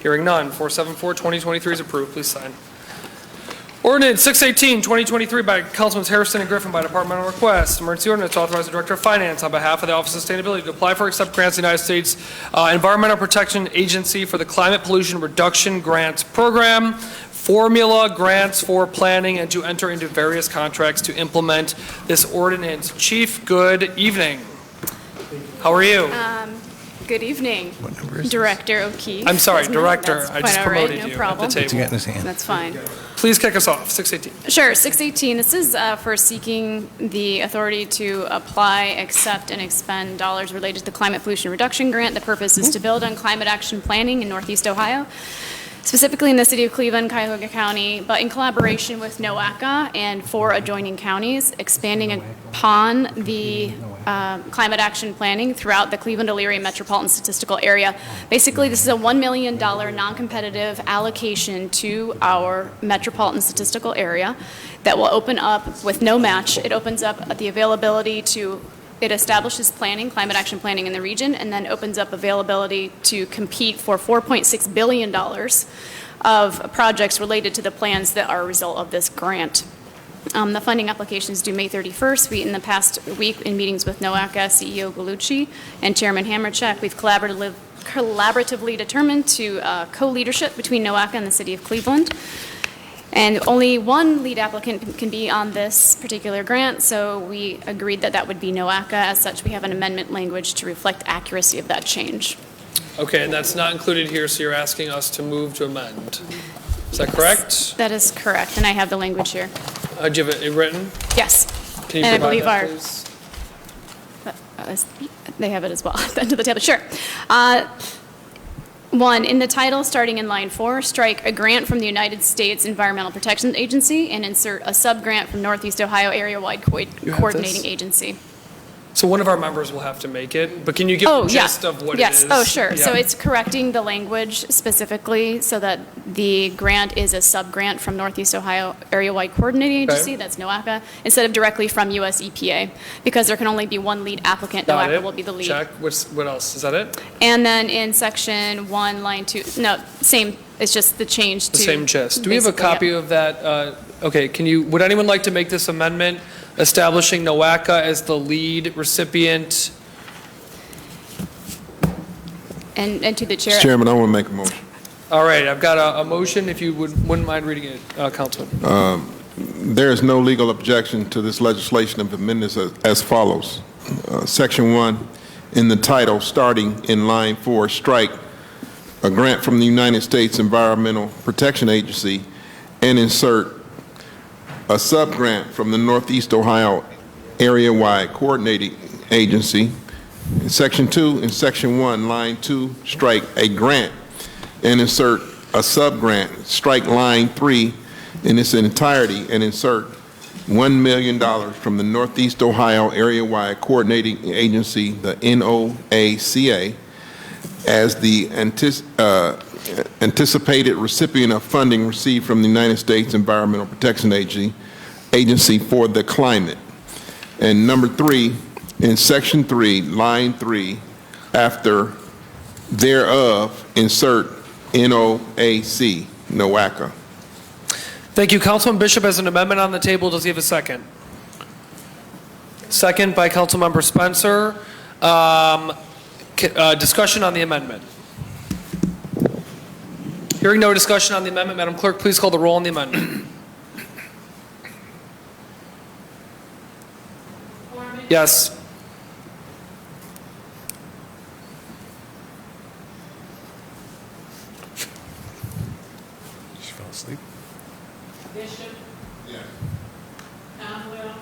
A: Hearing none, 474, 2023 is approved. Please sign. Ordinance 618, 2023 by Councilmans Harrison and Griffin by departmental request. Emergency ordinance authorizing the Director of Finance on behalf of the Office of Sustainability to apply for accept grants in the United States Environmental Protection Agency for the Climate Pollution Reduction Grants Program, formula grants for planning, and to enter into various contracts to implement this ordinance. Chief, good evening. How are you?
B: Good evening, Director O'Keefe.
A: I'm sorry,
B: That's me.
A: Director.
B: That's
A: I
B: quite
A: just
B: all right,
A: promoted
B: no
A: you
B: problem.
A: at the table.
B: That's fine.
A: Please kick us off, 618.
B: Sure, 618, this is for seeking the authority to apply, accept, and expend dollars related to the Climate Pollution Reduction Grant. The purpose is to build on climate action planning in Northeast Ohio, specifically in the city of Cleveland, Cuyahoga County, but in collaboration with NOACA and 4 adjoining counties, expanding upon the climate action planning throughout the Cleveland-Elyria Metropolitan Statistical Area. Basically, this is a $1 million non-competitive allocation to our metropolitan statistical area that will open up with no match. It opens up the availability to It establishes planning, climate action planning in the region, and then opens up availability to compete for $4.6 billion of projects related to the plans that are a result of this grant. The funding application is due May 31st. In the past week, in meetings with NOACA CEO Gallucci and Chairman Hamercheck, we've collaboratively determined to co-leadership between NOACA and the City of Cleveland. And only one lead applicant can be on this particular grant, so we agreed that that would be NOACA. As such, we have an amendment language to reflect accuracy of that change.
A: Okay, and that's not included here, so you're asking us to move to amend. Is that correct?
B: That is correct, and I have the language here.
A: Do you have it written?
B: Yes.
A: Can you
B: And I
A: provide
B: believe
A: that,
B: our,
A: please?
B: they have it as well at the end of the table. Sure. 1, in the title, starting in line 4, strike a grant from the United States Environmental Protection Agency and insert a sub-grant from Northeast Ohio Area-Wide Coordinating Agency.
A: So one of our members will have to make it, but can you give the gist of what it is?
B: Oh, sure. So
A: Yeah.
B: it's correcting the language specifically so that the grant is a sub-grant from Northeast Ohio Area-Wide Coordinating
A: Okay.
B: Agency, that's NOACA, instead of directly from US EPA, because there can only be one lead applicant.
A: Got
B: NOACA
A: it.
B: will be the lead.
A: Check. What else? Is that it?
B: And then in section 1, line 2, no, same, it's just the change to.
A: The same gist. Do we have a
B: basically,
A: copy of that? Okay, would anyone like to make this amendment establishing NOACA as the lead recipient?
B: And to the chair.
J: Mr. Chairman, I want to make a motion.
A: All right, I've got a motion, if you wouldn't mind reading it, Councilman.
J: There is no legal objection to this legislation of amendments as follows. Section 1, in the title, starting in line 4, strike a grant from the United States Environmental Protection Agency and insert a sub-grant from the Northeast Ohio Area-Wide Coordinating Agency. In Section 2, in Section 1, line 2, strike a grant and insert a sub-grant. Strike line 3 in its entirety and insert $1 million from the Northeast Ohio Area-Wide Coordinating Agency, the NOACA, as the anticipated recipient of funding received from the United States Environmental Protection Agency for the climate. And number 3, in Section 3, line 3, after thereof, insert NOAC, NOACA.
A: Thank you. Councilman Bishop has an amendment on the table. Does he have a second? Second by Councilmember Spencer. Discussion on the amendment. Hearing no discussion on the amendment, Madam Clerk, please call the roll on the amendment. Yes.
U: Just fell asleep.
A: Bishop.
L: Caldwell.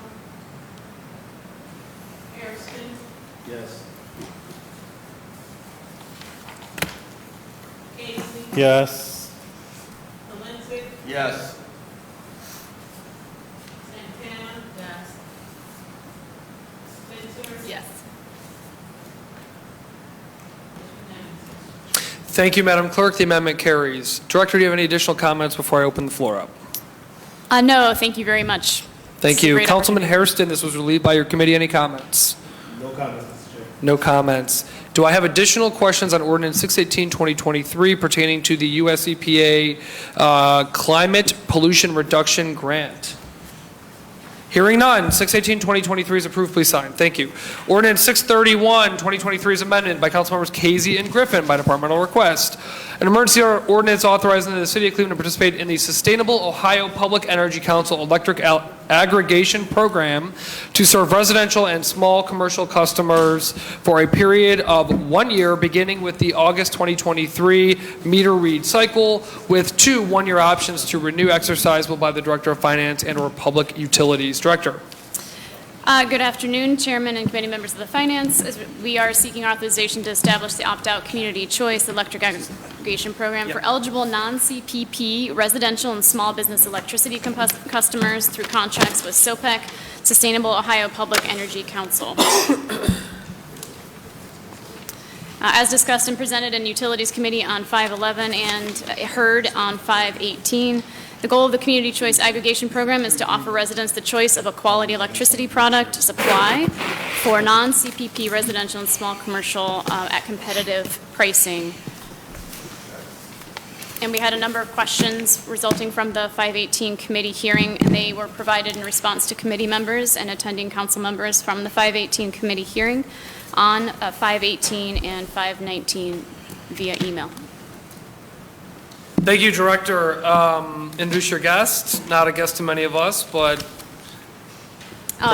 L: Hairston.
H: Yes.
L: Casey.
U: Yes.
L: Valencia.
H: Yes.
L: Santana. Yes. Spencer.
B: Yes.
A: Thank you, Madam Clerk. The amendment carries. Director, do you have any additional comments before I open the floor up?
B: No, thank you very much.
A: Thank
B: This is a
A: you.
B: great
A: Councilman Hairston, this was relieved by your committee. Any comments?
U: No comments, Mr. Chair.
A: No comments. Do I have additional questions on Ordinance 618-2023 pertaining to the US EPA Climate Pollution Reduction Grant? Hearing none, 618-2023 is approved. Please sign. Thank you. Ordinance 631-2023 is amended by Councilmembers Casey and Griffin by departmental request. An emergency ordinance authorizing the City of Cleveland to participate in the Sustainable Ohio Public Energy Council Electric Aggregation Program to serve residential and small commercial customers for a period of 1 year beginning with the August 2023 meter read cycle, with 2 one-year options to renew exercisable by the Director of Finance and/or Public Utilities. Director.
B: Good afternoon, Chairman and committee members of the Finance. We are seeking authorization to establish the opt-out community choice electric aggregation program for eligible non-CPP residential and small business electricity customers through contracts with SOPEC, Sustainable Ohio Public Energy Council. As discussed and presented in Utilities Committee on 5/11 and heard on 5/18, the goal of the Community Choice Aggregation Program is to offer residents the choice of a quality electricity product supply for non-CPP residential and small commercial at competitive pricing. And we had a number of questions resulting from the 5/18 committee hearing, and they were provided in response to committee members and attending council members from the 5/18 committee hearing on 5/18 and 5/19 via email.
A: Thank you, Director. Introduce your guest. Not a guest to many of us, but...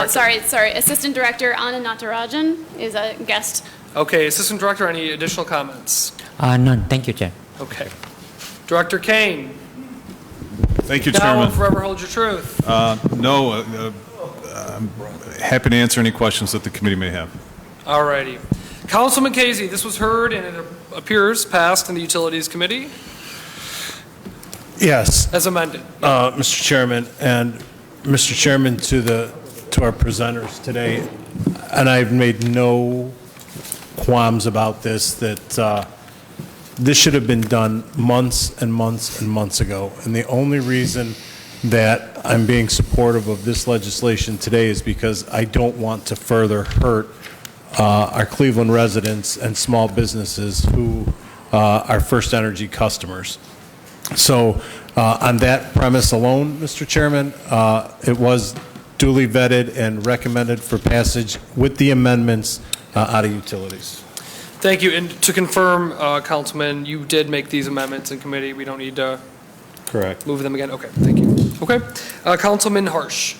B: Sorry. Assistant Director Anna Natarajan is a guest.
A: Okay, Assistant Director, any additional comments?
N: None. Thank you, Chair.
A: Okay. Director Kane.
K: Thank you,
A: Now
K: Chairman.
A: and forever hold your truth.
K: No, I'm happy to answer any questions that the committee may have.
A: All righty. Councilman Casey, this was heard and it appears passed in the Utilities Committee
U: Yes.
A: as amended.
U: Mr. Chairman, and Mr. Chairman, to our presenters today, and I've made no qualms about this, that this should have been done months and months and months ago. And the only reason that I'm being supportive of this legislation today is because I don't want to further hurt our Cleveland residents and small businesses who are First Energy customers. So on that premise alone, Mr. Chairman, it was duly vetted and recommended for passage with the amendments out of Utilities.
A: Thank you. And to confirm, Councilman, you did make these amendments in committee. We don't need to
U: Correct.
A: move them again. Okay, thank you. Okay. Councilman Harsh.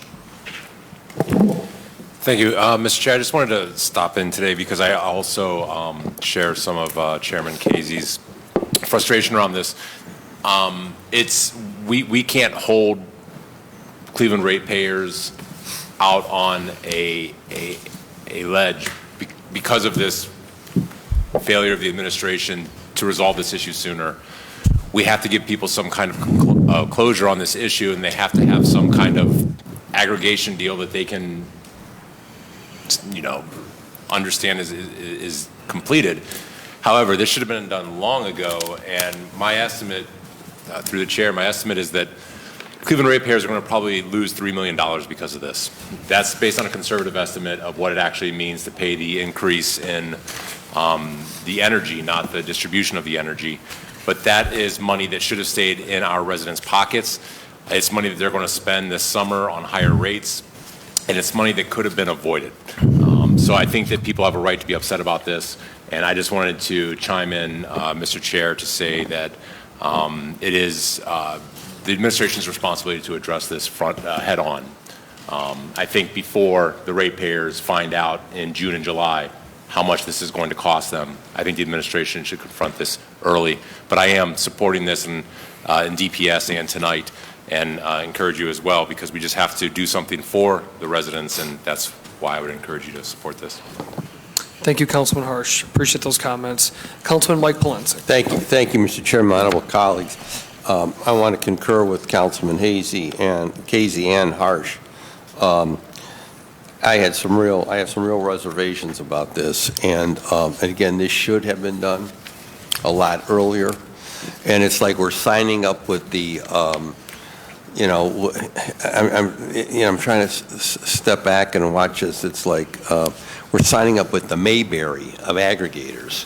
Q: Thank you. Mr. Chair, I just wanted to stop in today because I also share some of Chairman Casey's frustration around this. We can't hold Cleveland ratepayers out on a ledge because of this failure of the administration to resolve this issue sooner. We have to give people some kind of closure on this issue, and they have to have some kind of aggregation deal that they can, understand is completed. However, this should have been done long ago, and my estimate, through the chair, my estimate is that Cleveland ratepayers are going to probably lose $3 million because of this. That's based on a conservative estimate of what it actually means to pay the increase in the energy, not the distribution of the energy. But that is money that should have stayed in our residents' pockets. It's money that they're going to spend this summer on higher rates, and it's money that could have been avoided. So I think that people have a right to be upset about this, and I just wanted to chime in, Mr. Chair, to say that it is the administration's responsibility to address this head on. I think before the ratepayers find out in June and July how much this is going to cost them, I think the administration should confront this early. But I am supporting this in DPS and tonight, and encourage you as well, because we just have to do something for the residents, and that's why I would encourage you to support this.
A: Thank you, Councilman Harsh. Appreciate those comments. Councilman Mike Polensek.
T: Thank you, Mr. Chairman, honorable colleagues. I want to concur with Councilman Casey and Harsh. I have some real reservations about this, and again, this should have been done a lot earlier. And it's like we're signing up with the, I'm trying to step back and watch this. It's like we're signing up with the Mayberry of aggregators.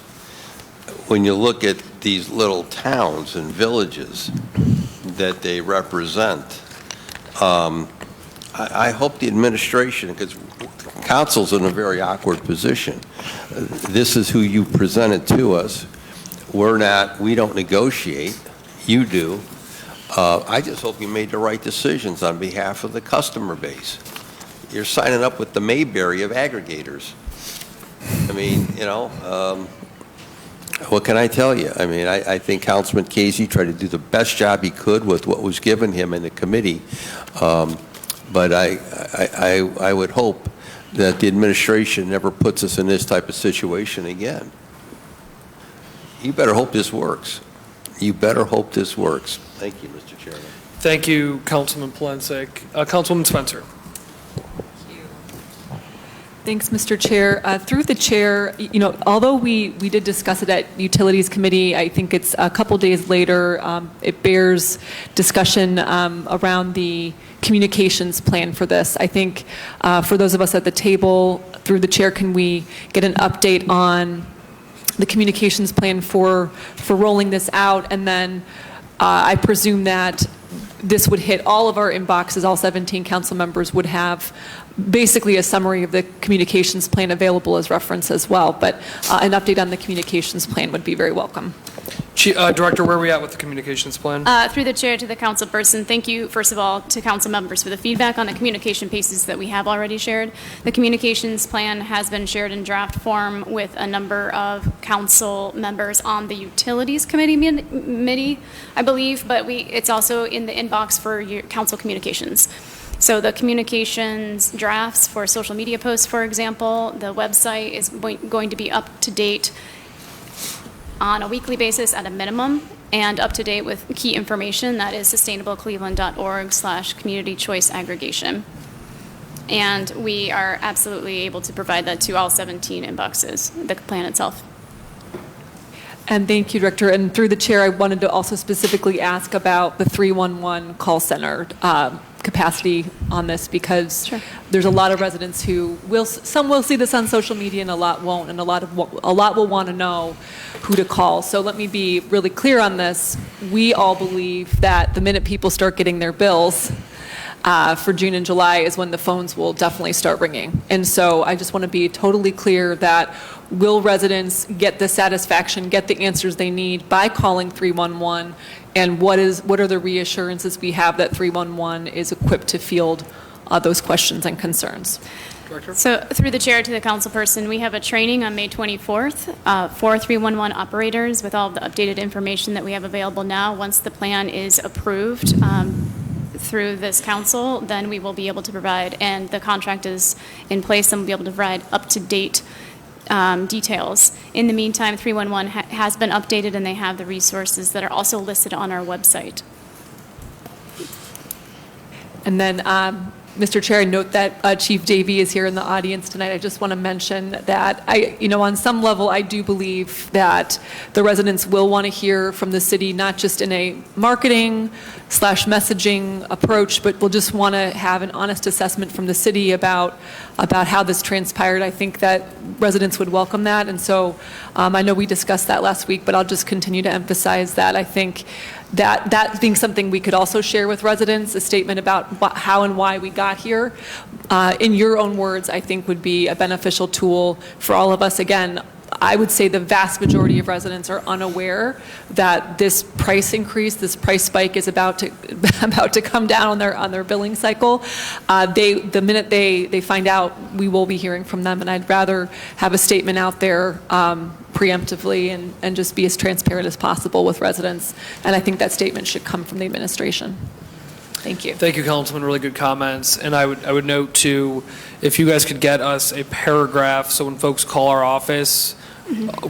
T: When you look at these little towns and villages that they represent, I hope the administration, because council's in a very awkward position. This is who you presented to us. We don't negotiate, you do. I just hope you made the right decisions on behalf of the customer base. You're signing up with the Mayberry of aggregators. I mean, what can I tell you? I mean, I think Councilman Casey tried to do the best job he could with what was given him in the committee. But I would hope that the administration never puts us in this type of situation again. You better hope this works. You better hope this works. Thank you, Mr. Chairman.
A: Thank you, Councilman Polensek. Councilwoman Spencer.
F: Thanks, Mr. Chair. Through the chair, although we did discuss it at Utilities Committee, I think it's a couple days later, it bears discussion around the communications plan for this. I think for those of us at the table, through the chair, can we get an update on the communications plan for rolling this out? And then I presume that this would hit all of our inboxes. All 17 council members would have basically a summary of the communications plan available as reference as well. But an update on the communications plan would be very welcome.
A: Director, where are we at with the communications plan?
B: Through the chair to the council person, thank you, first of all, to council members for the feedback on the communication pieces that we have already shared. The communications plan has been shared in draft form with a number of council members on the Utilities Committee, I believe, but it's also in the inbox for your council communications. So the communications drafts for social media posts, for example, the website is going to be up to date on a weekly basis at a minimum, and up to date with key information that is sustainablecleveland.org/community choice aggregation. And we are absolutely able to provide that to all 17 inboxes, the plan itself.
F: And thank you, Director. And through the chair, I wanted to also specifically ask about the 311 call center capacity on this, because there's a lot of residents who some will see this on social media and a lot won't, and a lot will want to know who to call. So let me be really clear on this. We all believe that the minute people start getting their bills for June and July is when the phones will definitely start ringing. And so I just want to be totally clear that will residents get the satisfaction, get the answers they need by calling 311, and what are the reassurances we have that 311 is equipped to field those questions and concerns?
A: Director?
B: So through the chair to the council person, we have a training on May 24th for 311 operators with all of the updated information that we have available now. Once the plan is approved through this council, then we will be able to provide, and the contract is in place, and we'll be able to provide up-to-date details. In the meantime, 311 has been updated, and they have the resources that are also listed on our website.
F: And then, Mr. Chair, I note that Chief Davey is here in the audience tonight. I just want to mention that on some level, I do believe that the residents will want to hear from the city, not just in a marketing/messaging approach, but will just want to have an honest assessment from the city about how this transpired. I think that residents would welcome that. And so I know we discussed that last week, but I'll just continue to emphasize that. I think that being something we could also share with residents, a statement about how and why we got here, in your own words, I think would be a beneficial tool for all of us. Again, I would say the vast majority of residents are unaware that this price increase, this price spike is about to come down on their billing cycle. The minute they find out, we will be hearing from them, and I'd rather have a statement out there preemptively and just be as transparent as possible with residents. And I think that statement should come from the administration. Thank you.
A: Thank you, Councilman. Really good comments. And I would note too, if you guys could get us a paragraph, so when folks call our office,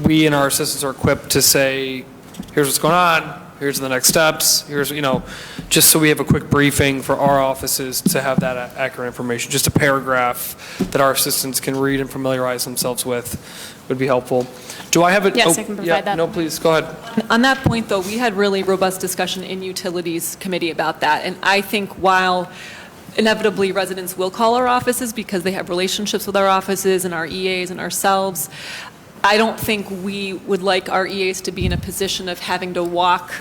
A: we and our assistants are equipped to say, here's what's going on, here's the next steps, here's, just so we have a quick briefing for our offices to have that accurate information. Just a paragraph that our assistants can read and familiarize themselves with would be helpful. Do I have it?
B: Yes, I can provide that.
A: No, please, go ahead.
F: On that point, though, we had really robust discussion in Utilities Committee about that. And I think while inevitably residents will call our offices because they have relationships with our offices and our EAs and ourselves, I don't think we would like our EAs to be in a position of having to walk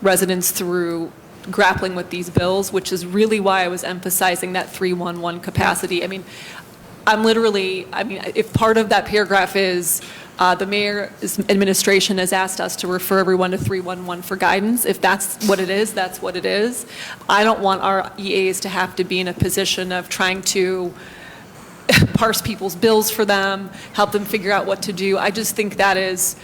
F: residents through grappling with these bills, which is really why I was emphasizing that 311 capacity. If part of that paragraph is the mayor's administration has asked us to refer everyone to 311 for guidance. If that's what it is, that's what it is. I don't want our EAs to have to be in a position of trying to parse people's bills for them, help them figure out what to do. I just think that is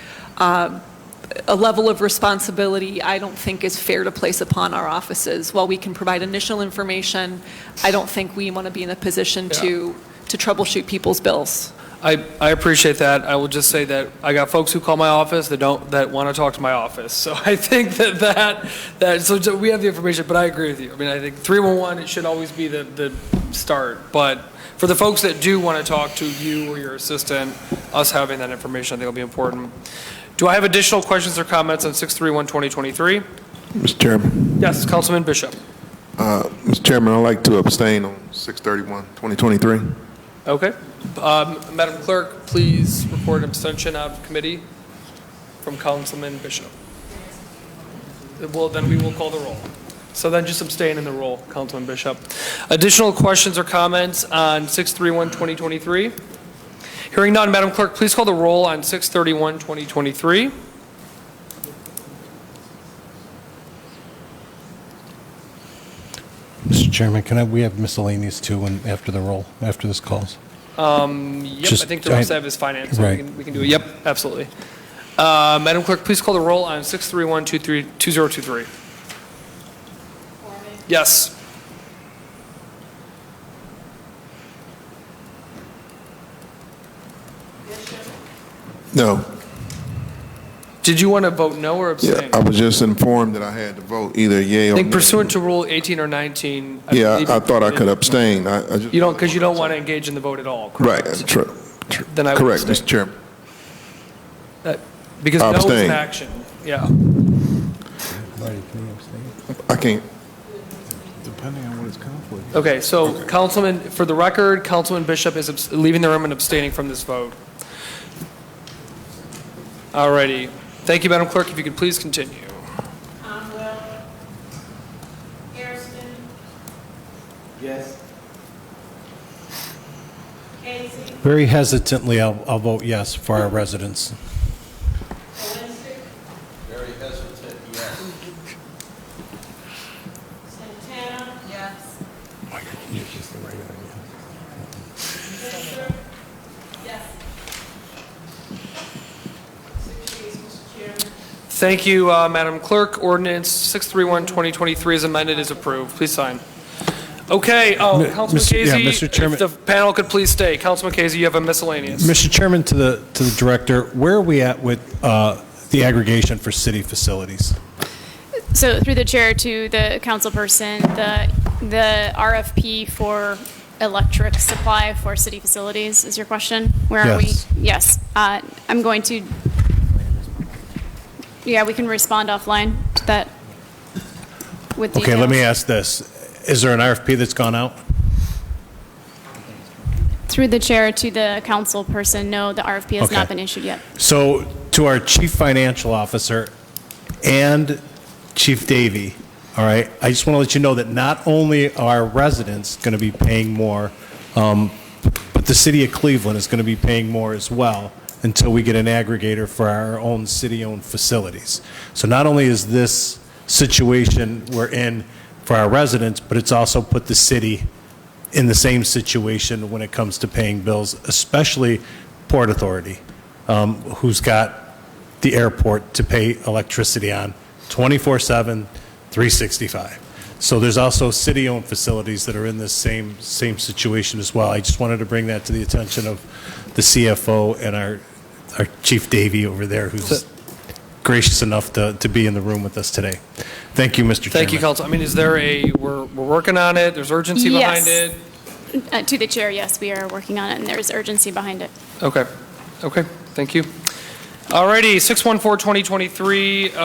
F: a level of responsibility I don't think is fair to place upon our offices. While we can provide initial information, I don't think we want to be in a position to troubleshoot people's bills.
A: I appreciate that. I will just say that I got folks who call my office that want to talk to my office. So I think so we have the information, but I agree with you. I think 311, it should always be the start. But for the folks that do want to talk to you or your assistant, us having that information I think will be important. Do I have additional questions or comments on 631-2023?
M: Mr. Chairman.
A: Yes, Councilman Bishop.
M: Mr. Chairman, I'd like to abstain on 631-2023.
A: Okay. Madam Clerk, please report abstention out of committee from Councilman Bishop. Well, then we will call the roll. So then just abstain in the roll, Councilman Bishop. Additional questions or comments on 631-2023? Hearing none, Madam Clerk, please call the roll on 631-2023.
U: Mr. Chairman, we have miscellaneous too after the roll, after this calls?
A: Yep, I think the rest I have is finance, so
U: right.
A: we can do it. Yep, absolutely. Madam Clerk, please call the roll on 631-2023. Yes.
M: No.
A: Did you want to vote no or abstain?
M: Yeah, I was just informed that I had to vote either yea or
A: I think
M: nay.
A: pursuant to Rule 18 or 19.
M: I thought I could abstain.
A: You don't, because you don't want to engage in the vote at all, correct?
M: Right, true.
A: Then I would
M: Correct,
A: abstain.
M: Mr. Chairman.
A: Because no is
M: Abstain.
A: an action, yeah.
M: I can't.
U: Depending on what his conflict.
A: Okay, so Councilman, for the record, Councilman Bishop is leaving the room and abstaining from this vote. All righty. Thank you, Madam Clerk. If you could please continue.
L: Conwell. Hairston.
S: Yes.
L: Casey.
U: Very hesitantly, I'll vote yes for our residents.
L: Valinsky.
T: Very hesitant, yes.
L: Santana. Yes. Fisher. Yes. 6 yeas, Mr. Chairman.
A: Thank you, Madam Clerk. Ordinance 631-2023 is amended is approved. Please sign. Okay, Councilman Casey,
U: Mr. Chairman.
A: if the panel could please stay. Councilman Casey, you have a miscellaneous.
U: Mr. Chairman, to the director, where are we at with the aggregation for city facilities?
B: So through the chair to the councilperson, the RFP for electric supply for city facilities is your question? Where are we?
U: Yes.
B: Yes. I'm going to, yeah, we can respond offline to that with details.
U: Okay, let me ask this. Is there an RFP that's gone out?
B: Through the chair to the councilperson, no, the RFP has not
U: Okay.
B: been issued yet.
U: So to our chief financial officer and Chief Davey, all right, I just want to let you know that not only are residents going to be paying more, but the city of Cleveland is going to be paying more as well until we get an aggregator for our own city-owned facilities. So not only is this situation we're in for our residents, but it's also put the city in the same situation when it comes to paying bills, especially Port Authority, who's got the airport to pay electricity on 24/7, 365. So there's also city-owned facilities that are in this same situation as well. I just wanted to bring that to the attention of the CFO and our Chief Davey over there, who's gracious enough to be in the room with us today. Thank you, Mr. Chairman.
A: Thank you, Council. I mean, is there we're working on it, there's urgency behind it?
B: To the chair, yes, we are working on it, and there's urgency behind it.
A: Okay, thank you. Alrighty, 614-2023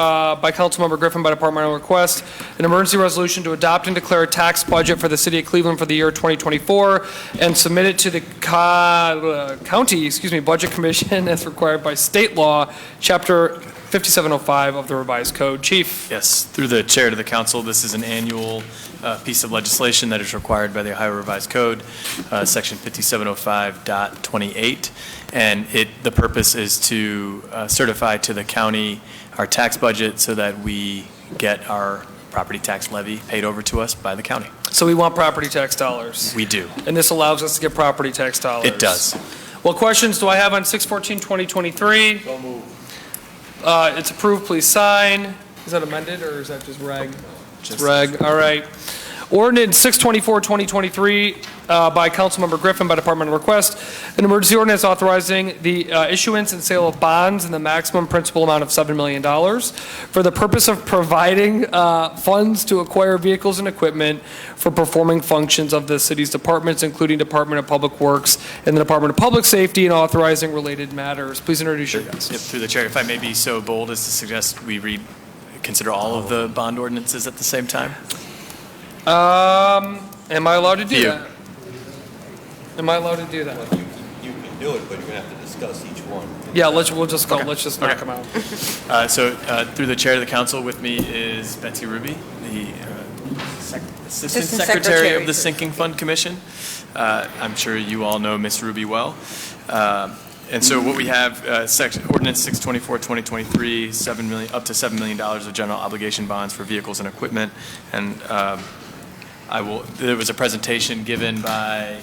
A: by Councilmember Griffin by departmental request, an emergency resolution to adopt and declare a tax budget for the city of Cleveland for the year 2024 and submit it to the county, budget commission as required by state law, chapter 5705 of the revised code. Chief.
P: Yes, through the chair to the council, this is an annual piece of legislation that is required by the Ohio Revised Code, section 5705.28. And the purpose is to certify to the county our tax budget so that we get our property tax levy paid over to us by the county.
A: So we want property tax dollars.
P: We do.
A: And this allows us to get property tax dollars.
P: It does.
A: What questions do I have on 614-2023? So moved. It's approved, please sign. Is that amended or is that just reg? Just reg, all right. Ordinance 624-2023 by Councilmember Griffin by departmental request. An emergency ordinance authorizing the issuance and sale of bonds in the maximum principal amount of $7 million for the purpose of providing funds to acquire vehicles and equipment for performing functions of the city's departments, including Department of Public Works and the Department of Public Safety, and authorizing related matters. Please introduce your guests.
P: Yep, through the chair, if I may be so bold as to suggest we consider all of the bond ordinances at the same time.
A: Am I allowed to do that? Am I allowed to do that?
T: You can do it, but you're going to have to discuss each one.
A: Yeah, we'll just go. Okay. Let's just knock them out.
P: So through the chair of the council, with me is Betsy Ruby, the Assistant Secretary of the Sinking Fund Commission. I'm sure you all know Ms. Ruby well. And so what we have, Ordinance 624-2023, up to $7 million of general obligation bonds for vehicles and equipment. And there was a presentation given by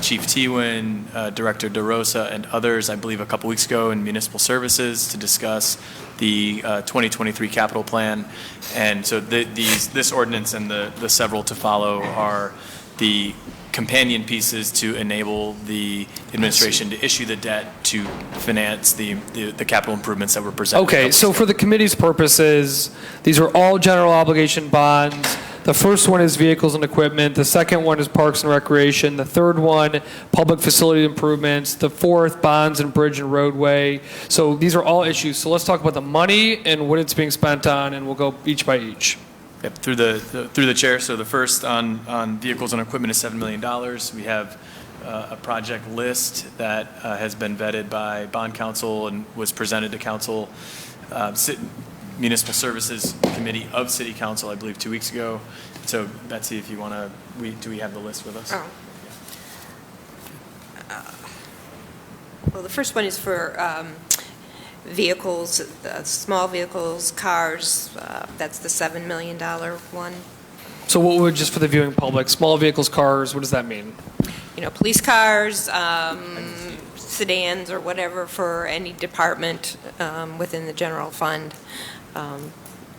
P: Chief Tewin, Director DeRosa, and others, I believe, a couple weeks ago in Municipal Services to discuss the 2023 capital plan. And so this ordinance and the several to follow are the companion pieces to enable the administration to issue the debt to finance the capital improvements that were presented.
A: Okay, so for the committee's purposes, these are all general obligation bonds. The first one is vehicles and equipment. The second one is parks and recreation. The third one, public facility improvements. The fourth, bonds and bridge and roadway. So these are all issues. So let's talk about the money and what it's being spent on, and we'll go each by each.
P: Yep, through the chair. So the first on vehicles and equipment is $7 million. We have a project list that has been vetted by bond counsel and was presented to council. Municipal Services Committee of City Council, I believe, 2 weeks ago. So, Betsy, if you want to, do we have the list with us?
D: Well, the first one is for vehicles, small vehicles, cars. That's the $7 million one.
A: So what would, just for the viewing public, small vehicles, cars, what does that mean?
D: You know, police cars, sedans or whatever for any department within the general fund.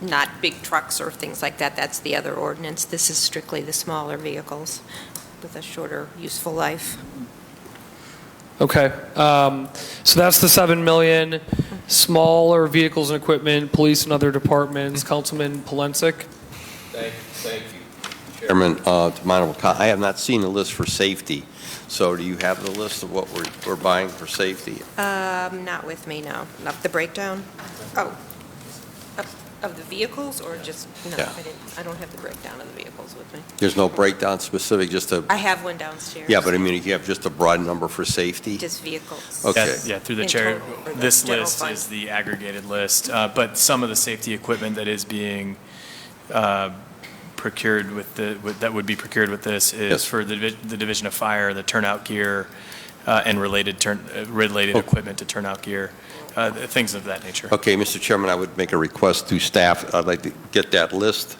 D: Not big trucks or things like that. That's the other ordinance. This is strictly the smaller vehicles with a shorter useful life.
A: Okay, so that's the $7 million, smaller vehicles and equipment, police and other departments. Councilman Polensek.
T: Thank you, Chairman. I have not seen the list for safety. So do you have the list of what we're buying for safety?
D: Not with me, no. Not the breakdown? Oh, of the vehicles or just, no,
T: Yeah.
D: I don't have the breakdown of the vehicles with me.
T: There's no breakdown specific, just a...
D: I have one downstairs.
T: Yeah, but I mean, if you have just a broad number for safety?
D: Just vehicles.
T: Okay.
P: Yeah, through the
D: In
P: chair,
D: total for the
P: this
D: general
P: list
D: fund.
P: is the aggregated list, but some of the safety equipment that is being procured that would be procured with this is
T: Yes.
P: for the Division of Fire, the turnout gear, and related equipment to turnout gear, things of that nature.
T: Okay, Mr. Chairman, I would make a request to staff. I'd like to get that list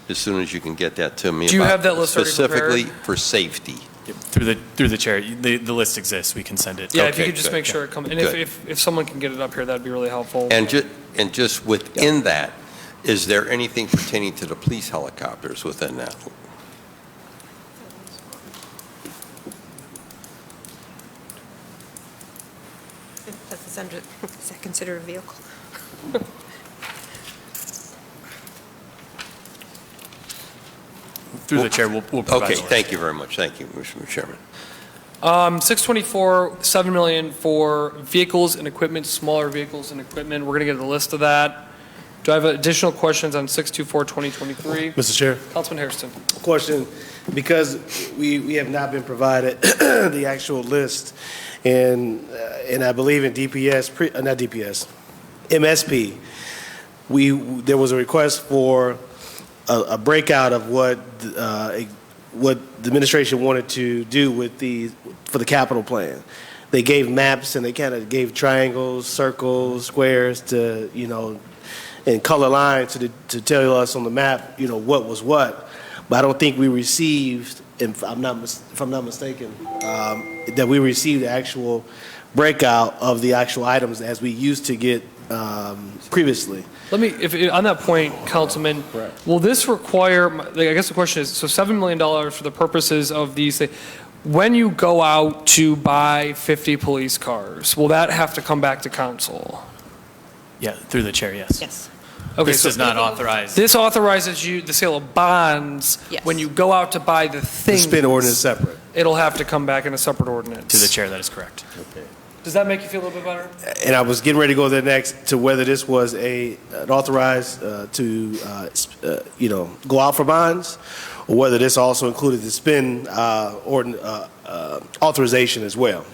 T: as soon as you can get that to me.
A: Do you have that list already
T: specifically
A: prepared?
T: for safety?
P: Yep, through the chair, the list exists. We can send it.
A: Yeah, if you
T: Okay,
A: could just
T: good.
A: make sure it comes, and
T: Good.
A: if someone can get it up here, that'd be really helpful.
T: And just within that, Is there anything pertaining to the police helicopters within that?
D: Is that considered a vehicle?
P: Through the chair, we'll provide.
T: Okay,
P: the list.
T: thank you very much. Thank you, Mr. Chairman.
A: 624, $7 million for vehicles and equipment, smaller vehicles and equipment. We're going to get a list of that. Do I have additional questions on 624, 2023?
S: Mr. Chair.
A: Councilman Hairston.
S: Question, because we have not been provided the actual list, and I believe in DPS, not DPS, MSP, there was a request for a breakout of what the administration wanted to do for the capital plan. They gave maps and they kind of gave triangles, circles, squares to, and color lines to tell us on the map, what was what. But I don't think we received, if I'm not mistaken, that we received the actual breakout of the actual items as we used to get previously.
A: Let me, on that point, Councilman, will this require, I guess the question is, so $7 million for the purposes of these, when you go out to buy 50 police cars, will that have to come back to council?
P: Yeah, through the chair, yes.
D: Yes.
A: Okay,
P: This does not authorize.
A: This authorizes you the sale of bonds.
D: Yes.
A: When you go out to buy the
S: The
A: things.
S: spin ordinance separate.
A: It'll have to come back in a separate ordinance.
P: To the chair, that is correct.
S: Okay.
A: Does that make you feel a little bit better?
S: And I was getting ready to go there next to whether this was an authorized to go out for bonds, or whether this also included the spin authorization as well.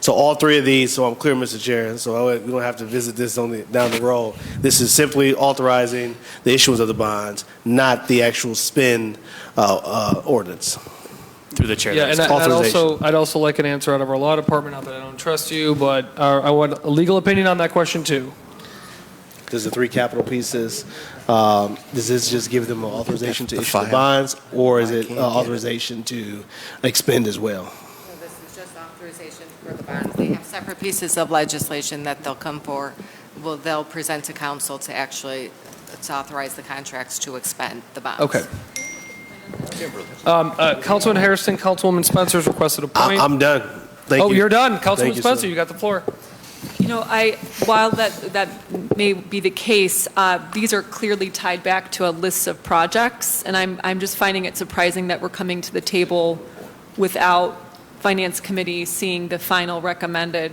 S: So all three of these, so I'm clear, Mr. Chair, so we don't have to visit this down the road. This is simply authorizing the issuance of the bonds, not the actual spin ordinance.
P: Through the chair.
A: Yeah,
P: that
A: and
P: is
A: I'd also like an answer out of our law department, not that I don't trust you, but I want a legal opinion on that question too.
S: Does the three capital pieces, does this just give them an authorization to issue the bonds, or is it authorization to expend as well?
I: This is just authorization for the bonds. They have separate pieces of legislation that they'll come for, they'll present to council to actually, to authorize the contracts to expend the bonds.
A: Okay. Councilman Hairston, Councilwoman Spencer's requested a point.
S: I'm done. Thank you.
A: Oh, you're done. Councilman
S: Thank you,
A: Spencer,
S: sir.
A: you got the floor.
F: While that may be the case, these are clearly tied back to a list of projects, and I'm just finding it surprising that we're coming to the table without Finance Committee seeing the final recommended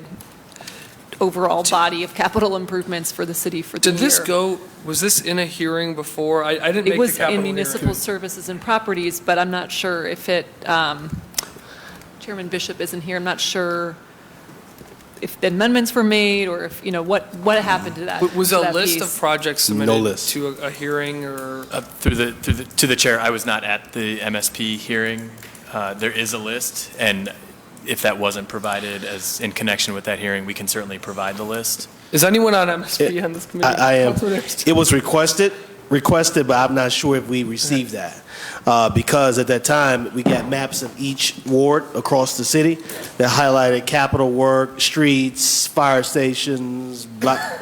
F: overall body of capital improvements for the city for the year.
A: Did this go, was this in a hearing before? I didn't make the
F: It was
A: capital
F: in
A: hearing.
F: municipal services and properties, but I'm not sure if it, Chairman Bishop isn't here, I'm not sure if the amendments were made or if, what happened to that.
A: Was
F: to
A: a
F: that
A: list
F: piece.
A: of projects submitted
S: No list.
A: to a hearing or?
P: To the chair, I was not at the MSP hearing. There is a list, and if that wasn't provided as in connection with that hearing, we can certainly provide the list.
A: Is anyone on MSP on this committee?
S: I am.
A: Councilman Hairston?
S: It was requested, but I'm not sure if we received that. Because at that time, we got maps of each ward across the city that highlighted capital work, streets, fire stations,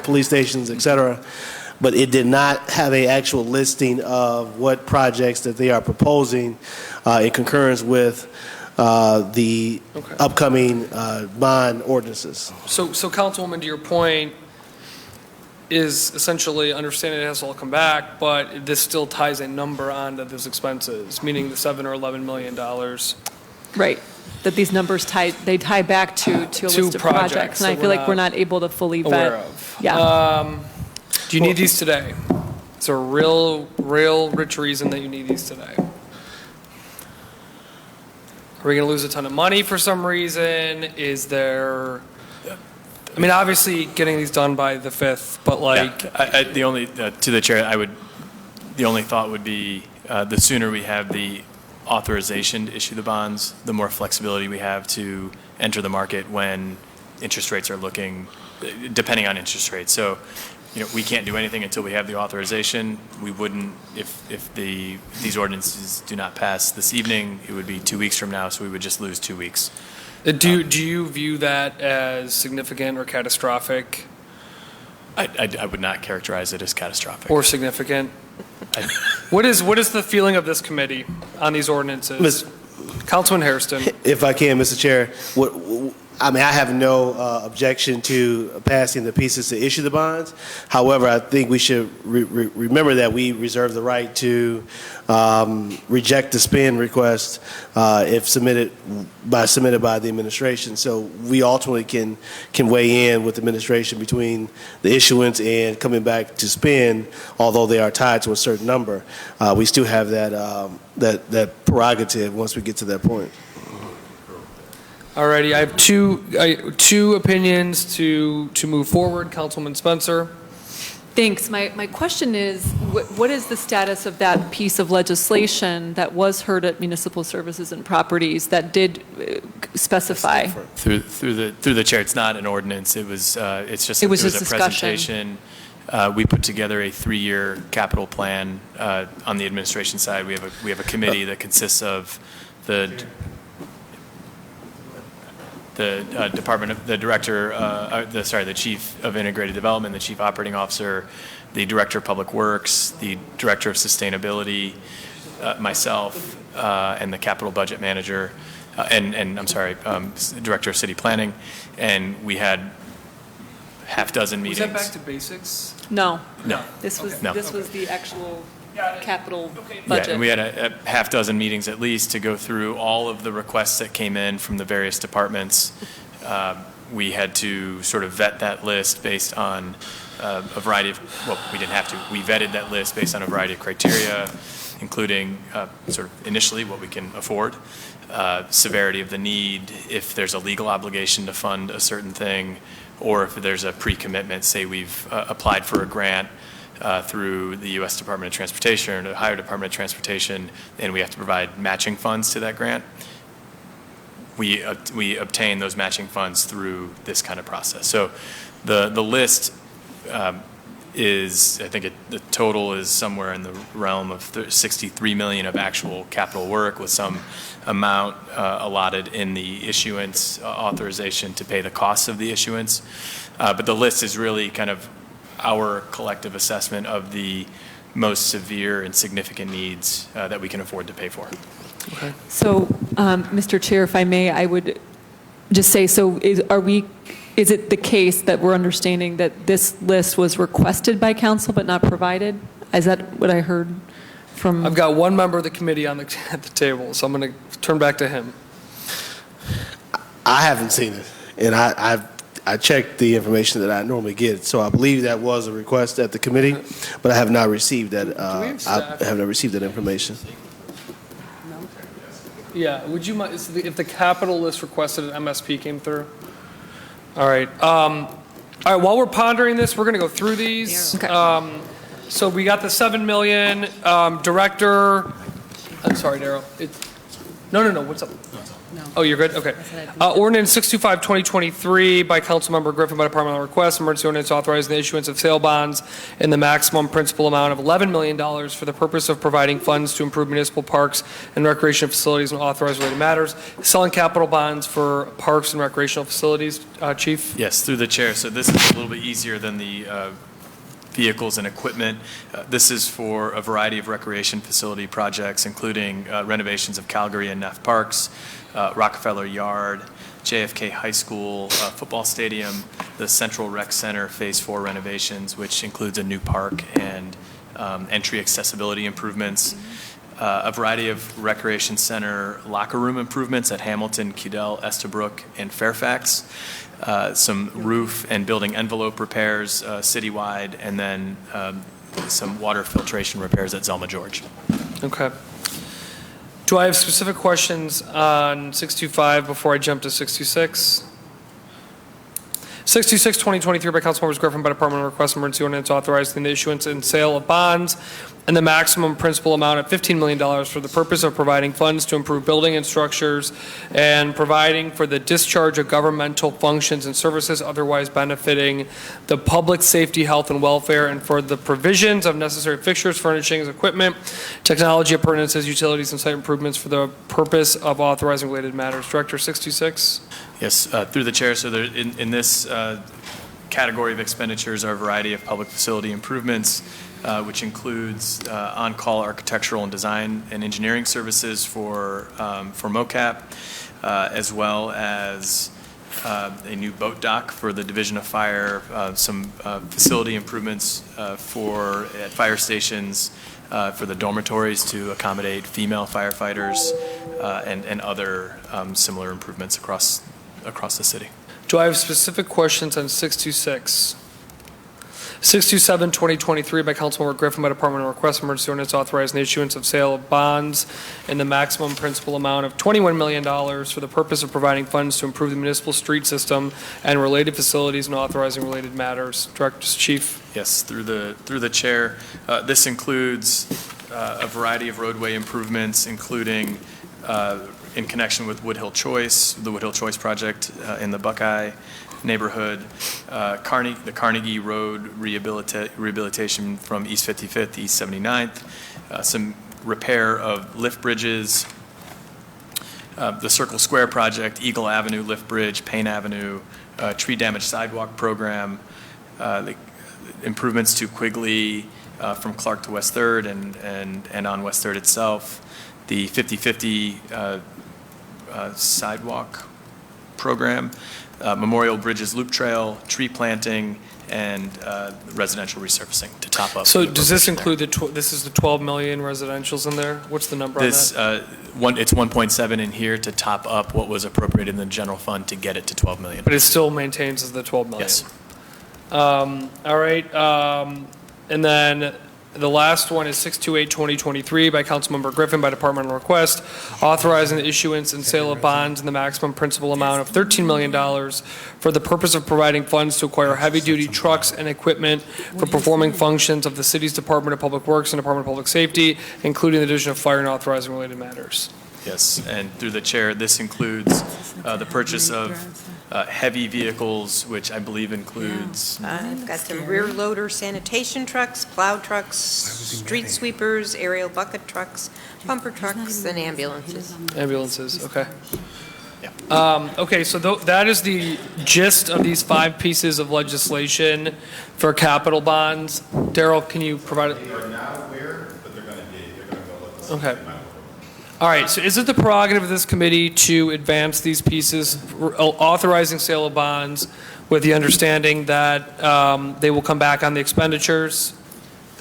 S: police stations, et cetera. But it did not have an actual listing of what projects that they are proposing in concurrence with the upcoming bond ordinances.
A: So Councilwoman, to your point, is essentially understanding it has to all come back, but this still ties a number onto those expenses, meaning the $7 or $11 million.
F: Right, that these numbers tie back to a list of projects. And I feel like we're not able to fully
A: aware
F: vet.
A: of.
F: Yeah.
A: Do you need these today? Is there a real rich reason that you need these today? Are we going to lose a ton of money for some reason? Is there, I mean, obviously getting these done by the 5th, but like.
P: Yeah, the only, to the chair, the only thought would be the sooner we have the authorization to issue the bonds, the more flexibility we have to enter the market when interest rates are looking, depending on interest rates. So, we can't do anything until we have the authorization. We wouldn't, if these ordinances do not pass this evening, it would be 2 weeks from now, so we would just lose 2 weeks.
A: Do you view that as significant or catastrophic?
P: I would not characterize it as catastrophic.
A: Or significant? What is the feeling of this committee on these ordinances? Councilman Hairston.
S: If I can, Mr. Chair, I have no objection to passing the pieces to issue the bonds. However, I think we should remember that we reserve the right to reject the spend request if submitted by the administration. So we ultimately can weigh in with the administration between the issuance and coming back to spend, although they are tied to a certain number. We still have that prerogative once we get to that point.
A: Alrighty, I have two opinions to move forward. Councilman Spencer.
F: Thanks. My question is, what is the status of that piece of legislation that was heard at Municipal Services and Properties that did specify?
P: Through the chair, it's not an ordinance. It was just a
F: discussion.
P: presentation. We put together a 3-year capital plan on the administration side. We have a committee that consists of the Chief of Integrated Development, the Chief Operating Officer, the Director of Public Works, the Director of Sustainability, myself, and the Capital Budget Manager, Director of City Planning, and we had half dozen meetings.
A: Was that back to basics?
F: No.
P: No.
F: This was the actual capital
P: Yeah,
F: budget.
P: and we had a half dozen meetings at least to go through all of the requests that came in from the various departments. We had to sort of vet that list based on a variety of, we didn't have to. We vetted that list based on a variety of criteria, including sort of initially what we can afford, severity of the need, if there's a legal obligation to fund a certain thing, or if there's a pre-commitment, say we've applied for a grant through the U.S. Department of Transportation or the Ohio Department of Transportation, and we have to provide matching funds to that grant. We obtain those matching funds through this kind of process. So the list is, I think the total is somewhere in the realm of 63 million of actual capital work, with some amount allotted in the issuance authorization to pay the costs of the issuance. But the list is really kind of our collective assessment of the most severe and significant needs that we can afford to pay for.
A: Okay.
F: So, Mr. Chair, if I may, I would just say, is it the case that we're understanding that this list was requested by council but not provided? Is that what I heard from?
A: I've got one member of the committee at the table, so I'm going to turn back to him.
S: I haven't seen it, and I checked the information that I normally get, so I believe that was a request at the committee, but I have not received that. I have not received that information.
A: Yeah, would you mind if the capital list requested an MSP came through? All right. All right. While we're pondering this, we're going to go through these.
F: Okay.
A: So we got the 7 million director. I'm sorry, Daryl. No. What's up?
C: No.
A: Oh, you're good? Okay. Ordinance 625-2023 by Councilmember Griffin by departmental request. Emergency ordinance authorizing the issuance of sale bonds in the maximum principal amount of $11 million for the purpose of providing funds to improve municipal parks and recreation facilities and authorize related matters. Selling capital bonds for parks and recreational facilities. Chief?
P: Yes, through the chair. So this is a little bit easier than the vehicles and equipment. This is for a variety of recreation facility projects, including renovations of Calgary and Neff Parks, Rockefeller Yard, JFK High School football stadium, the Central Rec Center Phase 4 renovations, which includes a new park and entry accessibility improvements, a variety of recreation center locker room improvements at Hamilton, Cadell, Estabrook, and Fairfax, some roof and building envelope repairs citywide, and then some water filtration repairs at Zelma George.
A: Okay. Do I have specific questions on 625 before I jump to 626? 626-2023 by Councilmembers Griffin by departmental request. Emergency ordinance authorizing the issuance and sale of bonds and the maximum principal amount of $15 million for the purpose of providing funds to improve building and structures and providing for the discharge of governmental functions and services otherwise benefiting the public safety, health, and welfare, and for the provisions of necessary fixtures, furnishings, equipment, technology appurtenances, utilities, and site improvements for the purpose of authorizing related matters. Director, 626.
P: Yes, through the chair. So there, in this category of expenditures are a variety of public facility improvements, which includes on-call architectural and design and engineering services for MOCAP, as well as a new boat dock for the Division of Fire, some facility improvements at fire stations, for the dormitories to accommodate female firefighters, and other similar improvements across the city.
A: Do I have specific questions on 626? 627, 2023, by Councilmember Griffin, by Department of Request Emergency Ordinance authorizing the issuance of sale of bonds in the maximum principal amount of $21 million for the purpose of providing funds to improve the municipal street system and related facilities and authorizing related matters. Director's Chief.
P: Yes, through the chair, this includes a variety of roadway improvements, including in connection with the Wood Hill Choice project in the Buckeye neighborhood, the Carnegie Road rehabilitation from East 55th to East 79th, some repair of lift bridges, the Circle Square project, Eagle Avenue lift bridge, Payne Avenue, tree damage sidewalk program, the improvements to Quigley from Clark to West 3rd and on West 3rd itself, the 50/50 sidewalk program, Memorial Bridges Loop Trail, tree planting, and residential resurfacing to top up.
A: So does this include this is the 12 million residentials in there? What's the number on that?
P: It's 1.7 in here to top up what was appropriated in the general fund to get it to 12 million.
A: But it still maintains as the 12 million?
P: Yes.
A: All right. And then the last one is 628, 2023, by Councilmember Griffin, by departmental request, authorizing the issuance and sale of bonds in the maximum principal amount of $13 million for the purpose of providing funds to acquire heavy-duty trucks and equipment for performing functions of the city's Department of Public Works and Department of Public Safety, including the Division of Fire and authorizing related matters.
P: Yes, and through the chair, this includes the purchase of heavy vehicles, which I believe includes...
D: I've got some rear loader sanitation trucks, plow trucks, street sweepers, aerial bucket trucks, bumper trucks, and ambulances.
A: Ambulances, okay. Okay, so that is the gist of these 5 pieces of legislation for capital bonds. Daryl, can you provide it?
K: They are not aware, but they're going to go let the
A: Okay. All right, so is it the prerogative of this committee to advance these pieces, authorizing sale of bonds with the understanding that they will come back on the expenditures?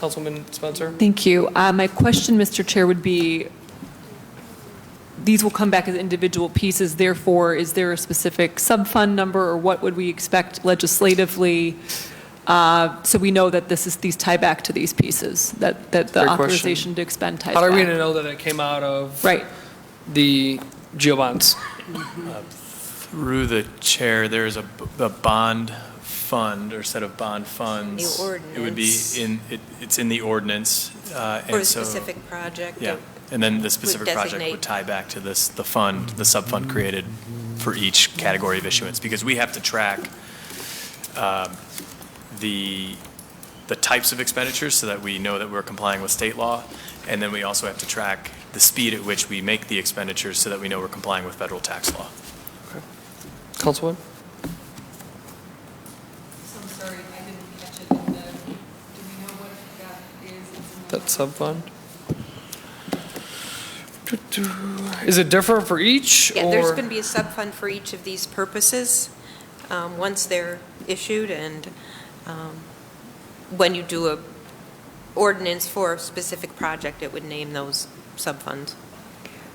A: Councilman Spencer?
F: Thank you. My question, Mr. Chair, would be, these will come back as individual pieces, therefore, is there a specific sub-fund number, or what would we expect legislatively, so we know that these tie back to these pieces, that the
A: Great
F: authorization to expend ties
A: How are we
F: back?
A: going to know that it came out of
F: Right.
A: the GEO bonds?
P: Through the chair, there is a bond fund or set of bond funds.
D: The ordinance.
P: It would be it's in the ordinance.
D: For a specific project.
P: Yeah, and then the specific project
D: designate.
P: would tie back to the fund, the sub-fund created for each category of issuance, because we have to track the types of expenditures so that we know that we're complying with state law, and then we also have to track the speed at which we make the expenditures so that we know we're complying with federal tax law.
A: Okay. Councilwoman?
L: I'm sorry, I didn't catch it. Do we know what that is?
A: That sub-fund? Is it different for each?
D: Yeah, there's
A: or-
D: going to be a sub-fund for each of these purposes once they're issued, and when you do a ordinance for a specific project, it would name those sub-funds.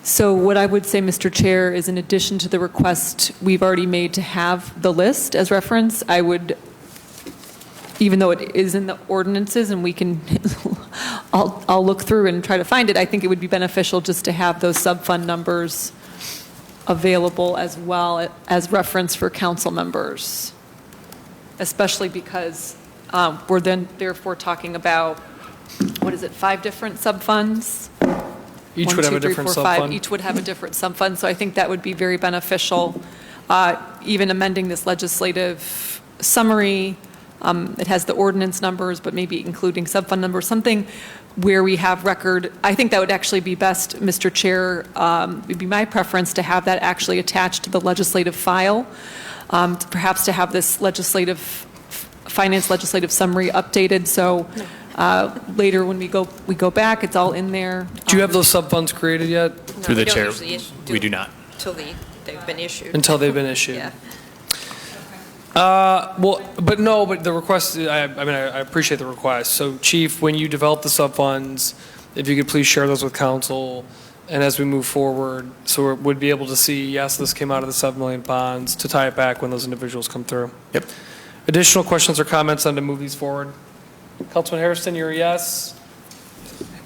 F: So what I would say, Mr. Chair, is in addition to the request we've already made to have the list as reference, I would, even though it is in the ordinances and we can, I'll look through and try to find it, I think it would be beneficial just to have those sub-fund numbers available as well as reference for council members, especially because we're then therefore talking about, 5 different sub-funds?
A: Each
F: 1,
A: would have
F: 2,
A: a
F: 3,
A: different
F: 4, 5.
A: sub-fund?
F: Each would have a different sub-fund, so I think that would be very beneficial. Even amending this legislative summary, it has the ordinance numbers, but maybe including sub-fund numbers, something where we have record. I think that would actually be best, Mr. Chair. It would be my preference to have that actually attached to the legislative file, perhaps to have this legislative finance legislative summary updated, so later when we go back, it's all in there.
A: Do you have those sub-funds created yet?
P: Through the
D: we don't
P: chair,
D: usually
P: we do not.
D: Until they've been issued.
A: Until they've been issued.
D: Yeah.
A: But the request, I appreciate the request. So Chief, when you develop the sub-funds, if you could please share those with council, and as we move forward, so we'd be able to see, yes, this came out of the 7 million bonds, to tie it back when those individuals come through.
P: Yep.
A: Additional questions or comments on to move these forward? Councilman Hairston, you're a yes?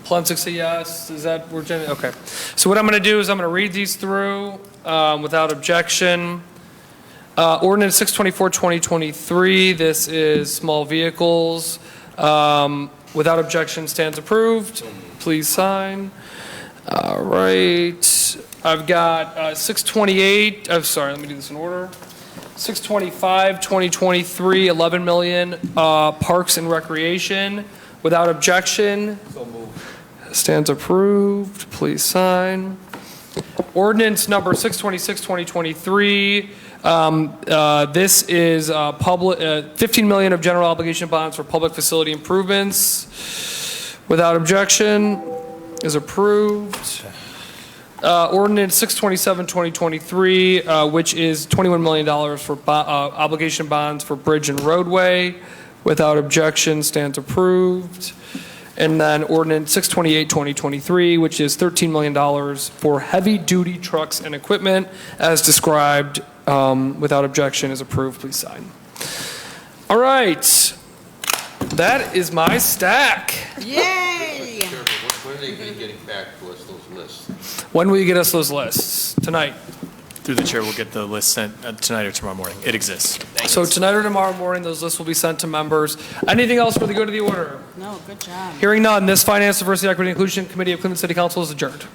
A: Plensick's a yes? Is that, okay. So what I'm going to do is I'm going to read these through without objection. Ordinance 624, 2023, this is small vehicles. Without objection, stands approved. Please sign. All right. I've got 628, I'm sorry, let me do this in order. 625, 2023, 11 million, Parks and Recreation. Without objection. So moved. Stands approved. Please sign. Ordinance number 626, 2023. This is 15 million of general obligation bonds for public facility improvements. Without objection, is approved. Ordinance 627, 2023, which is $21 million for obligation bonds for bridge and roadway. Without objection, stands approved. And then ordinance 628, 2023, which is $13 million for heavy-duty trucks and equipment, as described. Without objection, is approved. Please sign. All right. That is my stack.
T: Yay! When are they going to be getting back to us those lists?
A: When will you get us those lists? Tonight?
P: Through the chair, we'll get the list sent tonight or tomorrow morning. It exists.
A: So tonight or tomorrow morning, those lists will be sent to members. Anything else for the good of the order?
C: No, good job.
A: Hearing none, this Finance, Diversity, Equity, and Inclusion Committee of Cleveland City Council is adjourned.